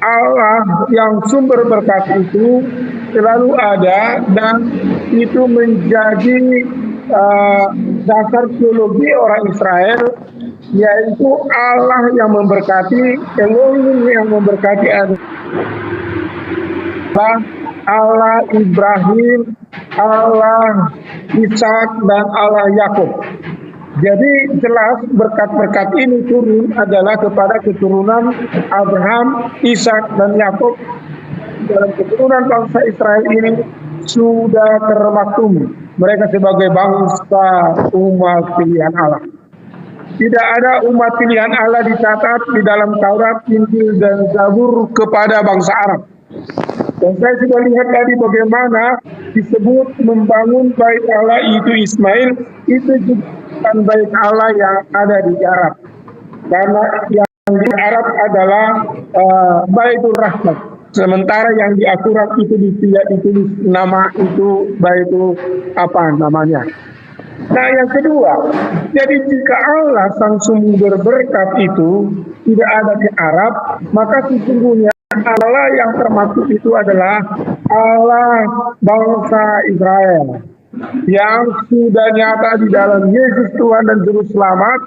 Allah yang sumber berkat itu selalu ada, dan itu menjadi dasar teologi orang Israel, yaitu Allah yang memberkati, Elohim yang memberkati Allah Ibrahim, Allah Ishak, dan Allah Yakub. Jadi jelas berkat-berkat ini turun adalah kepada keturunan Abraham, Ishak, dan Yakub. Dalam keturunan bangsa Israel ini sudah termaktum mereka sebagai bangsa umat pilihan Allah. Tidak ada umat pilihan Allah dicatat di dalam Taurat, Injil, dan Zabur kepada bangsa Arab. Dan saya sudah lihat tadi bagaimana disebut membangun bait Allah itu Ismail, itu juga bukan bait Allah yang ada di Arab. Karena yang di Arab adalah Baitul Rahmat. Sementara yang di Al-Quran itu tidak ditulis nama itu Baitul apa namanya. Nah yang kedua, jadi jika Allah sang sumber berkat itu tidak ada di Arab, maka sesungguhnya Allah yang termaksud itu adalah Allah bangsa Israel yang sudah nyata di dalam Yesus Tuhan dan Juru Selamat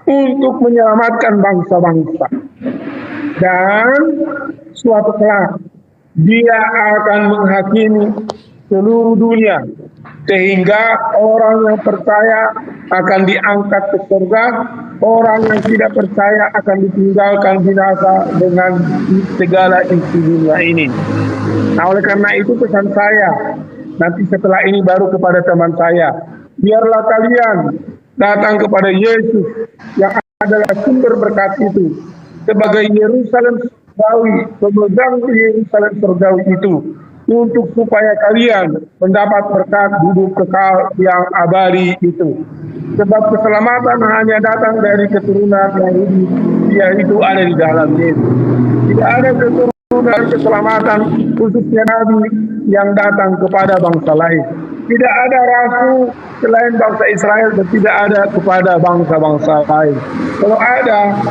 untuk menyelamatkan bangsa-bangsa. Dan suatu kelak dia akan menghakimi seluruh dunia sehingga orang yang percaya akan diangkat ke surga, orang yang tidak percaya akan ditinggalkan binasa dengan segala isi dunia ini. Nah oleh karena itu pesan saya nanti setelah ini baru kepada teman saya, biarlah kalian datang kepada Yesus yang adalah sumber berkat itu sebagai Yerusalem surgawi, pemegang Yerusalem surgawi itu, untuk supaya kalian mendapat berkat hidup kekal yang abadi itu. Sebab keselamatan hanya datang dari keturunan Yahudi, yaitu ada di dalam Yesus. Tidak ada keturunan keselamatan khususnya Nabi yang datang kepada bangsa lain. Tidak ada rasul selain bangsa Israel dan tidak ada kepada bangsa-bangsa lain. Kalau ada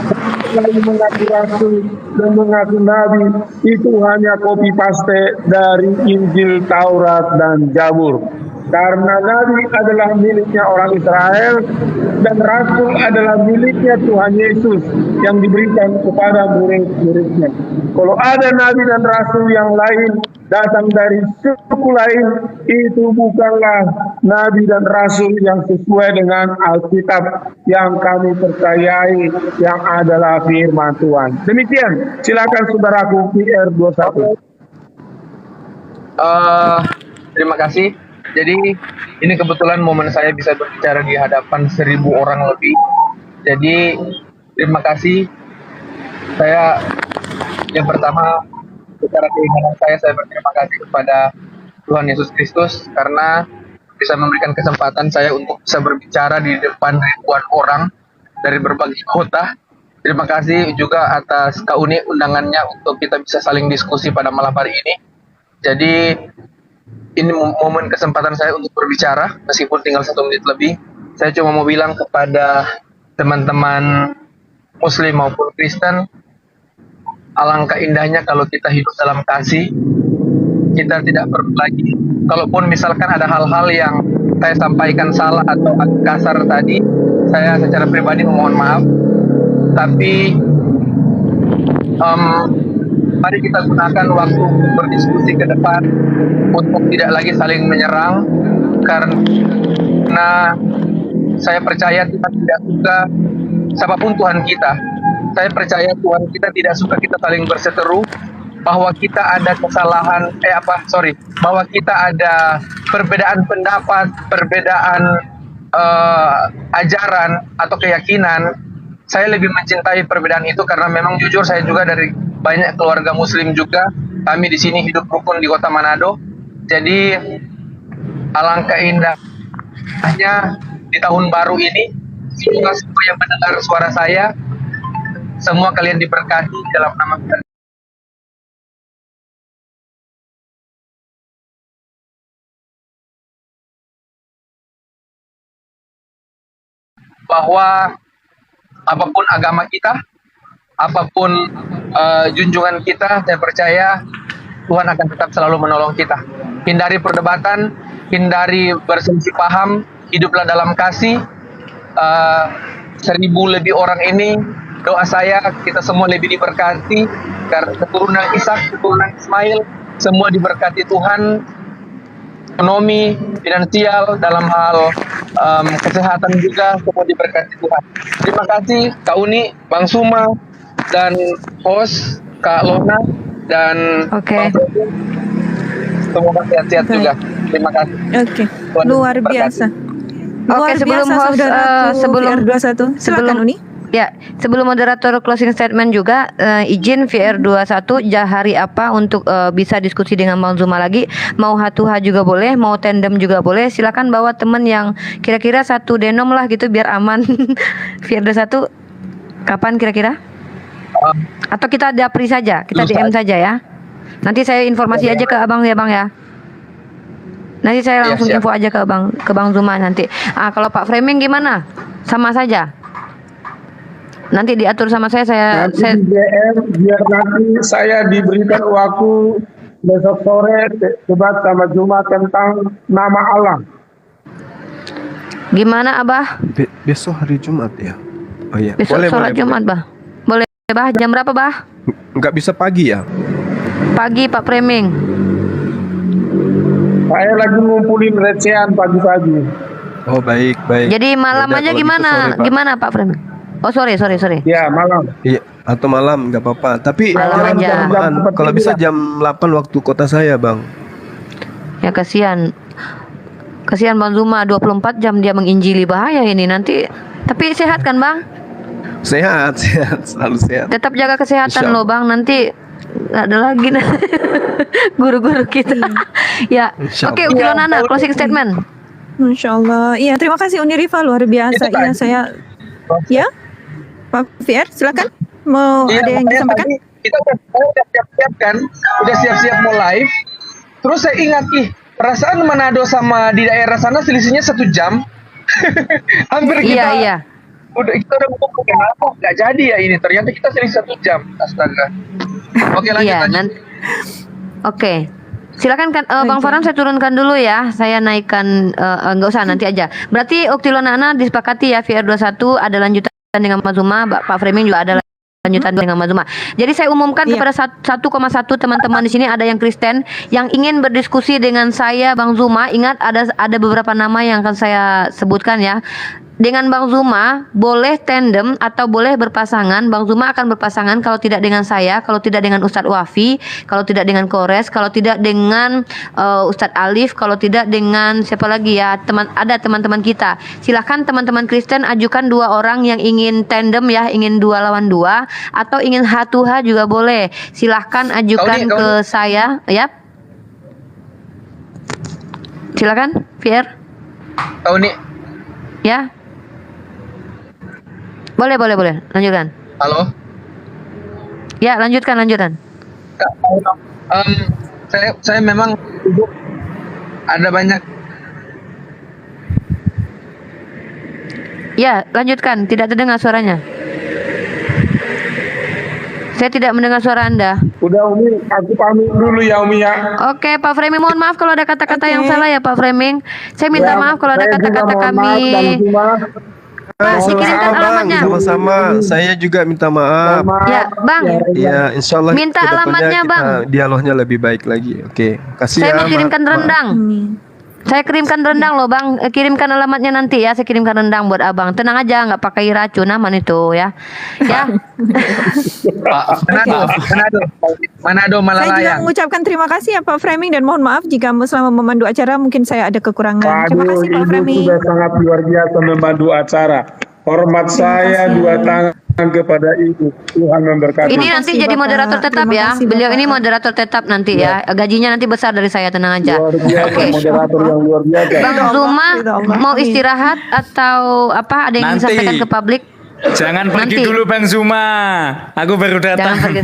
lagi mengaku rasul dan mengaku nabi, itu hanya copy paste dari Injil, Taurat, dan Zabur. Karena nabi adalah miliknya orang Israel dan rasul adalah miliknya Tuhan Yesus yang diberikan kepada murid-muridnya. Kalau ada nabi dan rasul yang lain datang dari suku lain, itu bukanlah nabi dan rasul yang sesuai dengan Alkitab yang kami percayai, yang adalah firman Tuhan. Demikian, silakan saudaraku PR21. Terima kasih. Jadi ini kebetulan momen saya bisa berbicara di hadapan 1.000 orang lebih. Jadi terima kasih. Saya yang pertama secara keinginan saya berterima kasih kepada Tuhan Yesus Kristus karena bisa memberikan kesempatan saya untuk bisa berbicara di depan ribuan orang dari berbagai kota. Terima kasih juga atas Kak Uni undangannya untuk kita bisa saling diskusi pada malam hari ini. Jadi ini momen kesempatan saya untuk berbicara meskipun tinggal 1 menit lebih. Saya cuma mau bilang kepada teman-teman Muslim maupun Kristen, alangkah indahnya kalau kita hidup dalam kasih. Kita tidak perlu lagi, kalaupun misalkan ada hal-hal yang saya sampaikan salah atau kasar tadi, saya secara pribadi memohon maaf. Tapi mari kita gunakan waktu berdiskusi ke depan untuk tidak lagi saling menyerang, karena saya percaya Tuhan tidak suka, siapapun Tuhan kita, saya percaya Tuhan kita tidak suka kita saling berseteru, bahwa kita ada kesalahan, bahwa kita ada perbedaan pendapat, perbedaan ajaran atau keyakinan. Saya lebih mencintai perbedaan itu karena memang jujur saya juga dari banyak keluarga Muslim juga. Kami di sini hidup rukun di kota Manado. Jadi alangkah indahnya di tahun baru ini, semua yang mendengar suara saya, semua kalian diberkati dalam nama Tuhan. Bahwa apapun agama kita, apapun junjungan kita, saya percaya Tuhan akan tetap selalu menolong kita. Hindari perdebatan, hindari berselisih paham, hiduplah dalam kasih. 1.000 lebih orang ini, doa saya kita semua lebih diberkati, karena keturunan Ishak, keturunan Ismail, semua diberkati Tuhan, ekonomi, finansial, dalam hal kesehatan juga, semua diberkati Tuhan. Terima kasih Kak Uni, Bang Suma, dan host Kak Lona, dan Bang Freddy. Semoga sehat-sehat juga. Terima kasih. Luar biasa. Luar sebelum biasa, host, saudaraku sebelum PR21. Silakan Uni. Ya, sebelum moderator closing statement juga izin VR21 hari apa untuk bisa diskusi dengan Bang Zuma lagi. Mau hatuha juga boleh, mau tandem juga boleh. Silakan bawa temen yang kira-kira satu denom lah gitu biar aman. VR21 kapan kira-kira? Atau kita dapri saja, kita DM saja ya. Nanti saya informasi aja ke Abang ya Bang ya. Nanti saya langsung info aja ke Bang Zuma nanti. Kalau Pak Framing gimana? Sama saja. Nanti diatur sama saya Nanti di DM biar nanti saya diberikan waktu besok sore debat sama Zuma tentang nama Allah. Gimana Abah? Besok hari Jumat ya. Oh iya. Besok sholat Jumat Bah. Boleh Bah? Jam berapa Bah? Nggak bisa pagi ya? Pagi Pak Framing. Saya lagi ngumpulin recehan pagi-pagi. Oh baik. Jadi malam Yaudah, aja kalau gitu gimana? sore, Pak. Gimana Pak Framing? Oh sorry. Ya malam. Iya, atau malam nggak apa-apa. Tapi Malam jangan aja. kelamaan. Kalau bisa jam 8 waktu kota saya, Bang. Ya kasihan Bang Zuma 24 jam dia menginjili, bahaya ini nanti. Tapi sehat kan Bang? Sehat, selalu sehat. Tetap jaga kesehatan Insya loh Bang, nanti nggak ada lagi guru-guru kita. Ya, Insya oke Allah. Ukilo Nana closing statement. Masya Allah. Iya, terima kasih Unirifa, luar biasa. Iya, saya ya, Pak Fier, silakan. Mau Iya, ada yang makanya disampaikan? tadi kita udah siap-siap kan, udah siap-siap mau live. Terus saya ingat, perasaan Manado sama di daerah sana selisihnya 1 jam. Hampir kita Iya. kita udah ngomong kenapa nggak jadi ya ini, ternyata kita selisih 1 jam. Astaga. Oke lanjut. Iya, nanti. Oke. Silakan kan Bang Farhan, saya turunkan dulu ya. Saya naikkan nggak usah nanti aja. Berarti Ukilo Nana disepakati ya VR21 ada lanjutan dengan Mas Zuma, Pak Framing juga ada lanjutan dengan Mas Zuma. Jadi saya umumkan Iya. kepada 1,1 teman-teman di sini ada yang Kristen yang ingin berdiskusi dengan saya Bang Zuma. Ingat ada beberapa nama yang akan saya sebutkan ya. Dengan Bang Zuma boleh tandem atau boleh berpasangan. Bang Zuma akan berpasangan kalau tidak dengan saya, kalau tidak dengan Ustadz Wafi, kalau tidak dengan Kores, kalau tidak dengan Ustadz Alif, kalau tidak dengan siapa lagi ya, ada teman-teman kita. Silahkan teman-teman Kristen ajukan 2 orang yang ingin tandem ya, ingin 2 lawan 2 atau ingin hatuha juga boleh. Silahkan ajukan ke saya ya. Silakan Pierre. Tahu nih. Ya. Boleh. Lanjutkan. Halo. Ya, lanjutkan. Kak, saya memang ada banyak. Ya, lanjutkan. Tidak terdengar suaranya. Saya tidak mendengar suara Anda. Udah Umi, aku pamit dulu ya Umi ya. Oke, Pak Framing, mohon maaf kalau ada kata-kata Oke. yang salah ya Pak Framing. Saya minta maaf kalau ada Saya juga kata-kata mohon maaf, kami. Bang Zuma. Pak, Sama-sama, dikirimkan Bang. alamatnya. Sama-sama. Saya juga minta maaf. Ya, Bang. Ya, insya Allah Minta kedepannya alamatnya, kita Bang. dialognya lebih baik lagi. Oke, kasih Saya ya. mau kirimkan rendang. Saya kirimkan rendang loh Bang. Kirimkan alamatnya nanti ya. Saya kirimkan rendang buat Abang. Tenang aja, nggak pakai racun aman itu ya. Ya. Manado Saya juga Malalayang. mengucapkan terima kasih ya Pak Framing dan mohon maaf jika selama memandu acara mungkin saya ada kekurangan. Terima Waduh, kasih Pak Ibu Framing. sudah sangat luar biasa memandu acara. Hormat saya 2 tangan kepada Ibu. Tuhan memberkati. Ini nanti kasih, jadi Bapak. moderator tetap Terima ya. kasih, Beliau Bapak. ini moderator tetap nanti ya. Gajinya nanti besar dari saya, tenang aja. Luar biasa, Oke. moderator yang luar biasa. Bang Ridho Allah, Zuma ridho Allah. mau Amin. istirahat atau apa? Ada yang ingin Nanti. disampaikan ke publik? Jangan pergi Nanti. dulu Bang Zuma. Aku baru Jangan datang. pergi.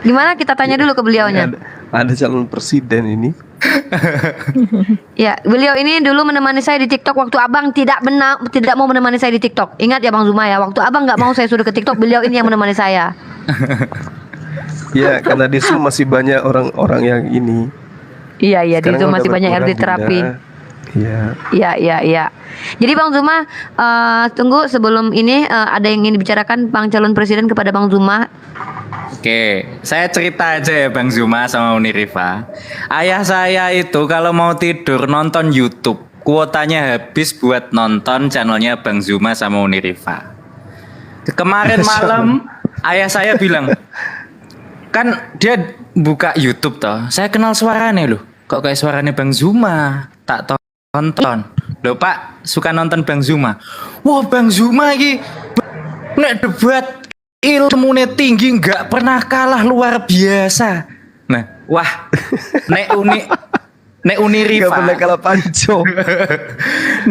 Gimana kita tanya dulu ke beliaunya? Ada calon presiden ini. Ya, beliau ini dulu menemani saya di TikTok waktu Abang tidak mau menemani saya di TikTok. Ingat ya Bang Zuma ya, waktu Abang nggak mau saya suruh ke TikTok, beliau ini yang menemani saya. Ya, karena di Zoom masih banyak orang-orang yang ini. Iya, di Sekarang situ udah masih banyak yang berkurang, diterapi. Bunda. Iya. Iya. Jadi Bang Zuma, tunggu sebelum ini ada yang ingin dibicarakan Bang calon presiden kepada Bang Zuma. Oke, saya cerita aja ya Bang Zuma sama Unirifa. Ayah saya itu kalau mau tidur nonton YouTube, kuotanya habis buat nonton channelnya Bang Zuma sama Unirifa. Kemarin malam ayah saya bilang, kan dia buka YouTube toh, saya kenal suaranya loh, kok kayak suaranya Bang Zuma, tak tonton. Loh Pak, suka nonton Bang Zuma. Wah Bang Zuma ini Nek debat ilmunya tinggi nggak pernah kalah luar biasa. Nah, wah, nek Gak Unirifa, pernah kalah panco.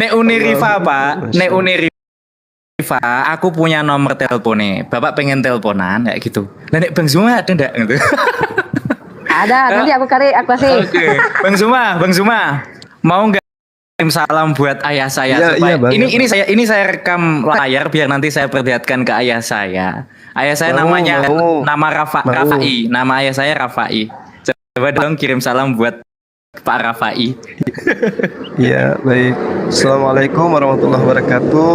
nek Unirifa Pak, nek Unirifa, aku punya nomor teleponnya. Bapak pengen teleponan kayak gitu. Lah nek Bang Zuma ada ndak gitu? Ada, nanti aku kasih. Oke, Bang Zuma, mau nggak kirim salam buat ayah saya Iya, supaya iya, Bang. ini saya rekam layar biar nanti saya perlihatkan ke ayah saya. Ayah saya Mau, namanya mau. Mau. Rafai. Nama ayah saya Rafai. Coba dong kirim salam buat Pak Rafai. Ya, baik. Assalamualaikum warahmatullahi wabarakatuh.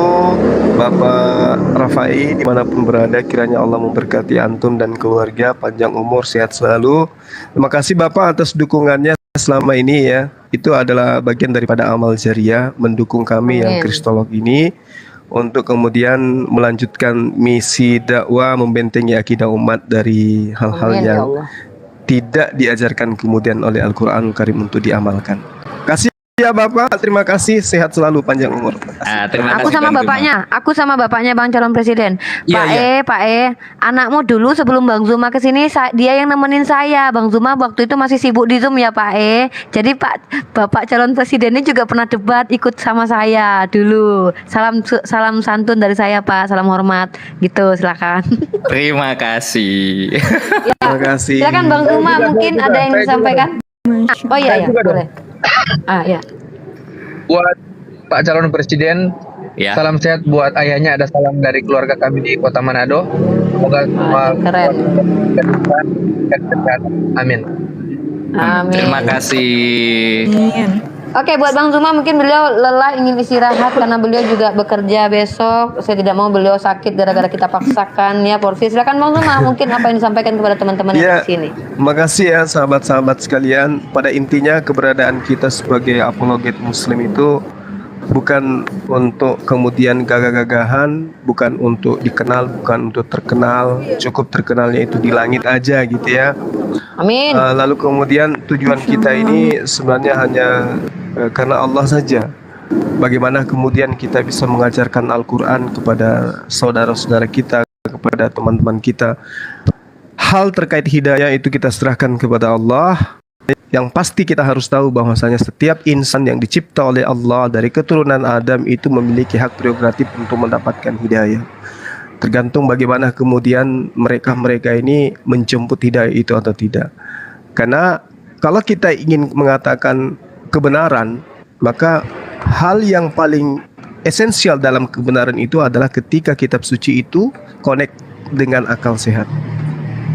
Bapak Rafai dimanapun berada, kiranya Allah memberkati antum dan keluarga, panjang umur, sehat selalu. Terima kasih Bapak atas dukungannya selama ini ya. Itu adalah bagian daripada amal jariah mendukung kami yang Amin. kristolog ini untuk kemudian melanjutkan misi dakwah membentengi akidah umat dari hal-hal Amin, ya yang Allah. tidak diajarkan kemudian oleh Al-Quran Karim untuk diamalkan. Kasih ya Bapak, terima kasih, sehat selalu, panjang umur. Terima Aku kasih, sama Bang Zuma. bapaknya Bang calon presiden. Iya, Pak anakmu dulu sebelum Bang Zuma kesini dia yang nemenin saya. Bang Zuma waktu itu masih sibuk di Zoom ya Pak Jadi Bapak calon presidennya juga pernah debat ikut sama saya dulu. Salam santun dari saya Pak, salam hormat gitu, silakan. Terima kasih. Terima kasih. Silakan Bang Zuma, mungkin ada yang disampaikan. Oh iya ya, boleh. Ya. Buat Pak calon presiden, Ya. salam sehat buat ayahnya, ada salam dari keluarga kami di Kota Manado. Semoga semua Keren. amin. Amin. Terima kasih. Amin. Oke, buat Bang Zuma mungkin beliau lelah ingin istirahat karena beliau juga bekerja besok. Saya tidak mau beliau sakit gara-gara kita paksakan ya, Porfi. Silakan Bang Zuma, mungkin apa yang disampaikan kepada teman-teman yang Ya, di sini. makasih ya sahabat-sahabat sekalian. Pada intinya keberadaan kita sebagai apologet muslim itu bukan untuk kemudian gagah-gagahan, bukan untuk dikenal, bukan untuk terkenal. Cukup terkenalnya itu di langit aja gitu ya. Amin. Lalu kemudian tujuan kita ini sebenarnya hanya karena Allah saja. Bagaimana kemudian kita bisa mengajarkan Al-Quran kepada saudara-saudara kita, kepada teman-teman kita. Hal terkait hidayah itu kita serahkan kepada Allah. Yang pasti kita harus tahu bahwasanya setiap insan yang dicipta oleh Allah dari keturunan Adam itu memiliki hak prerogatif untuk mendapatkan hidayah. Tergantung bagaimana kemudian mereka ini menjemput hidayah itu atau tidak. Karena kalau kita ingin mengatakan kebenaran, maka hal yang paling esensial dalam kebenaran itu adalah ketika kitab suci itu connect dengan akal sehat.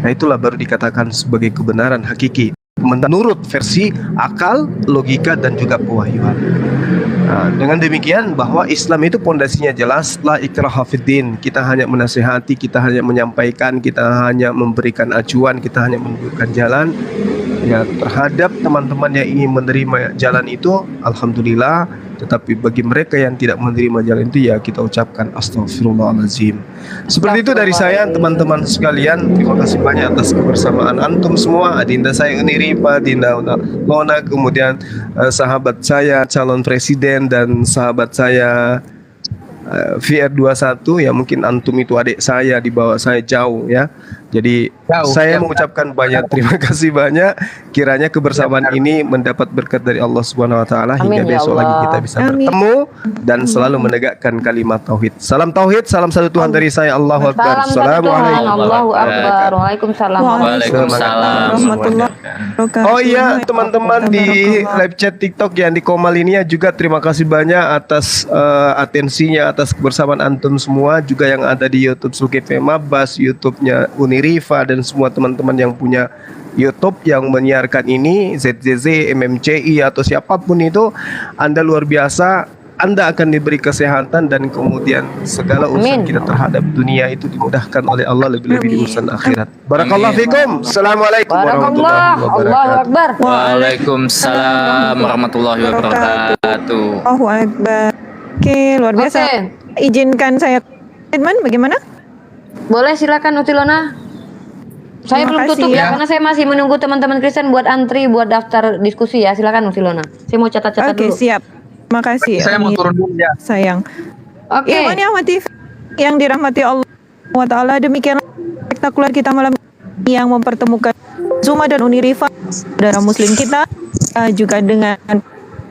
Nah, itulah baru dikatakan sebagai kebenaran hakiki menurut versi akal, logika, dan juga pewahyuan. Nah, dengan demikian bahwa Islam itu pondasinya jelas, la ikraha fiddin. Kita hanya menasihati, kita hanya menyampaikan, kita hanya memberikan acuan, kita hanya menunjukkan jalan ya terhadap teman-teman yang ingin menerima jalan itu, alhamdulillah. Tetapi bagi mereka yang tidak menerima jalan itu, ya kita ucapkan astagfirullahaladzim. Seperti itu dari saya, teman-teman sekalian. Terima kasih banyak atas kebersamaan antum semua. Adinda saya Unirifa, Dinda Lona, kemudian sahabat saya calon presiden, dan sahabat saya VR21, ya mungkin antum itu adik saya, di bawah saya jauh ya. Jadi Jauh, saya ya. mengucapkan banyak terima kasih banyak. Kiranya kebersamaan ini mendapat berkat dari Allah Subhanahu wa taala hingga Amin, ya besok Allah. lagi kita bisa Amin. bertemu dan selalu menegakkan kalimat tauhid. Salam tauhid, salam satu Tuhan dari saya. Allahu akbar. Salam satu Tuhan. Assalamualaikum. Allahu akbar. Waalaikumsalam. Waalaikumsalam. Warahmatullahi wabarakatuh. Oh iya, teman-teman di live chat TikTok yang di Komal ini ya, juga terima kasih banyak atas atensinya, atas kebersamaan antum semua, juga yang ada di YouTube Zulkifli Mabas, YouTube-nya Unirifa, dan semua teman-teman yang punya YouTube yang menyiarkan ini, ZZZ, MMCI atau siapapun itu, Anda luar biasa. Anda akan diberi kesehatan dan kemudian segala urusan Amin. kita terhadap dunia itu dimudahkan oleh Allah, lebih-lebih di urusan akhirat. Barakallahu fikum. Assalamualaikum warahmatullahi Barakallah. Allahu wabarakatuh. akbar. Waalaikumsalam warahmatullahi wabarakatuh. Allahu Akbar. Oke, luar biasa. Oke. Izinkan saya statement bagaimana? Boleh, silakan Utilona. Saya Terima belum kasih tutup ya. ya, karena saya masih menunggu teman-teman Kristen buat antri buat daftar diskusi ya. Silakan Utilona. Saya mau catat-catat Oke, dulu. siap. Terima kasih. Saya mau turun dulu ya. Sayang. Oke. Ikhwan yang dirahmati Allah wa taala. Demikian spektakuler kita malam ini yang mempertemukan Zuma dan Unirifa, saudara muslim kita, juga dengan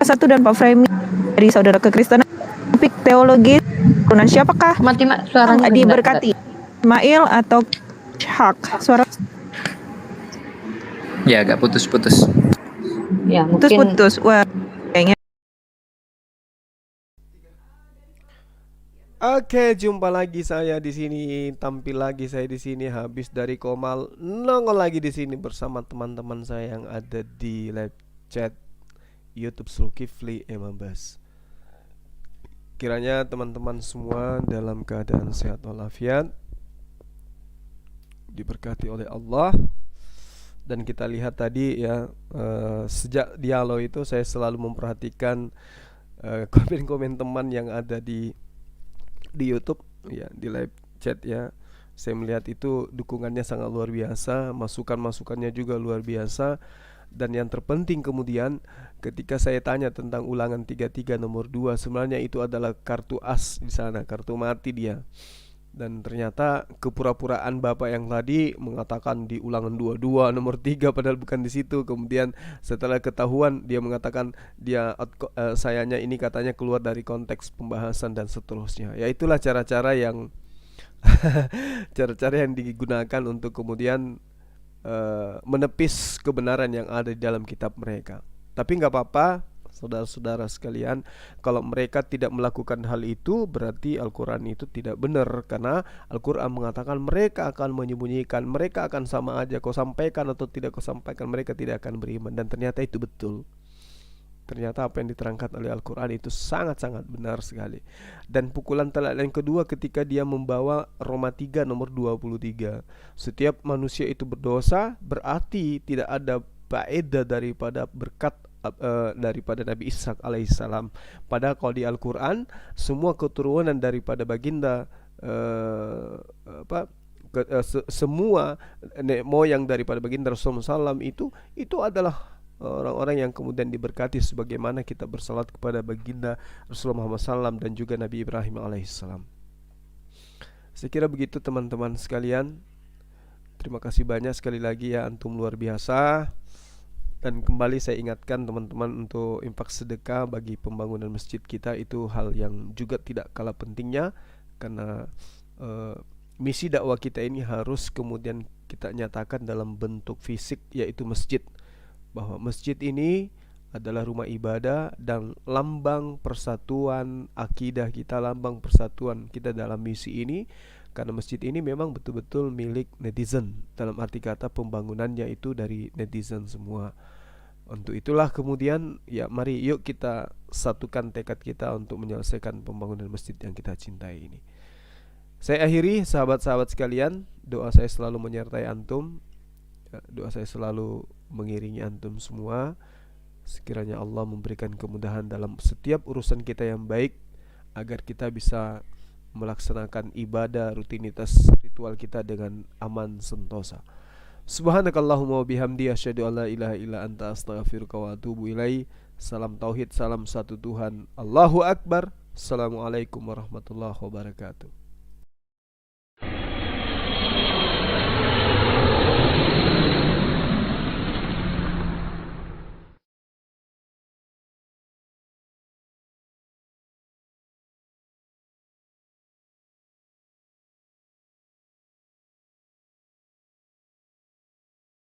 satu dan Pak Fremi dari saudara kekristenan, topik teologi turunan siapakah Mati mak suaranya diberkati, Ismail atau Hak? Suara Ya agak putus-putus. Ya mungkin putus-putus. Wah, kayaknya Oke, jumpa lagi saya di sini, tampil lagi saya di sini habis dari Komal, nongol lagi di sini bersama teman-teman saya yang ada di live chat YouTube Zulkifli Emambas. Kiranya teman-teman semua dalam keadaan sehat walafiat, diberkati oleh Allah. Dan kita lihat tadi ya, sejak dialog itu saya selalu memperhatikan komen-komen teman yang ada di YouTube ya, di live chat ya. Saya melihat itu dukungannya sangat luar biasa, masukan-masukannya juga luar biasa. Dan yang terpenting kemudian ketika saya tanya tentang ulangan 33 nomor 2, sebenarnya itu adalah kartu as di sana, kartu mati dia. Dan ternyata kepura-puraan Bapak yang tadi mengatakan di ulangan 22 nomor 3 padahal bukan di situ. Kemudian setelah ketahuan dia mengatakan sayanya ini katanya keluar dari konteks pembahasan dan seterusnya. Ya itulah cara-cara yang cara-cara yang digunakan untuk kemudian menepis kebenaran yang ada di dalam kitab mereka. Tapi nggak apa-apa, saudara-saudara sekalian, kalau mereka tidak melakukan hal itu berarti Al-Quran itu tidak benar. Karena Al-Quran mengatakan mereka akan menyembunyikan, mereka akan sama aja, kau sampaikan atau tidak kau sampaikan, mereka tidak akan beriman. Dan ternyata itu betul. Ternyata apa yang diterangkan oleh Al-Quran itu sangat-sangat benar sekali. Dan pukulan telak yang kedua ketika dia membawa Roma 3 nomor 23. Setiap manusia itu berdosa, berarti tidak ada faedah daripada berkat daripada Nabi Ishak alaihissalam. Padahal kalau di Al-Quran semua keturunan daripada baginda semua nenek moyang daripada baginda Rasulullah SAW itu adalah orang-orang yang kemudian diberkati sebagaimana kita bersalat kepada baginda Rasulullah Muhammad SAW dan juga Nabi Ibrahim alaihissalam. Saya kira begitu teman-teman sekalian. Terima kasih banyak sekali lagi ya, antum luar biasa. Dan kembali saya ingatkan teman-teman untuk infak sedekah bagi pembangunan masjid kita itu hal yang juga tidak kalah pentingnya. Karena misi dakwah kita ini harus kemudian kita nyatakan dalam bentuk fisik, yaitu masjid. Bahwa masjid ini adalah rumah ibadah dan lambang persatuan akidah kita, lambang persatuan kita dalam misi ini. Karena masjid ini memang betul-betul milik netizen, dalam arti kata pembangunannya itu dari netizen semua. Untuk itulah kemudian ya mari yuk kita satukan tekad kita untuk menyelesaikan pembangunan masjid yang kita cintai ini. Saya akhiri sahabat-sahabat sekalian, doa saya selalu menyertai antum, doa saya selalu mengiringi antum semua. Sekiranya Allah memberikan kemudahan dalam setiap urusan kita yang baik, agar kita bisa melaksanakan ibadah rutinitas ritual kita dengan aman sentosa. Subhanakallahumma wa bihamdi asyhadu an la ilaha illa anta astaghfiruka wa atubu ilaik. Salam tauhid, salam satu Tuhan. Allahu akbar. Assalamualaikum warahmatullahi wabarakatuh.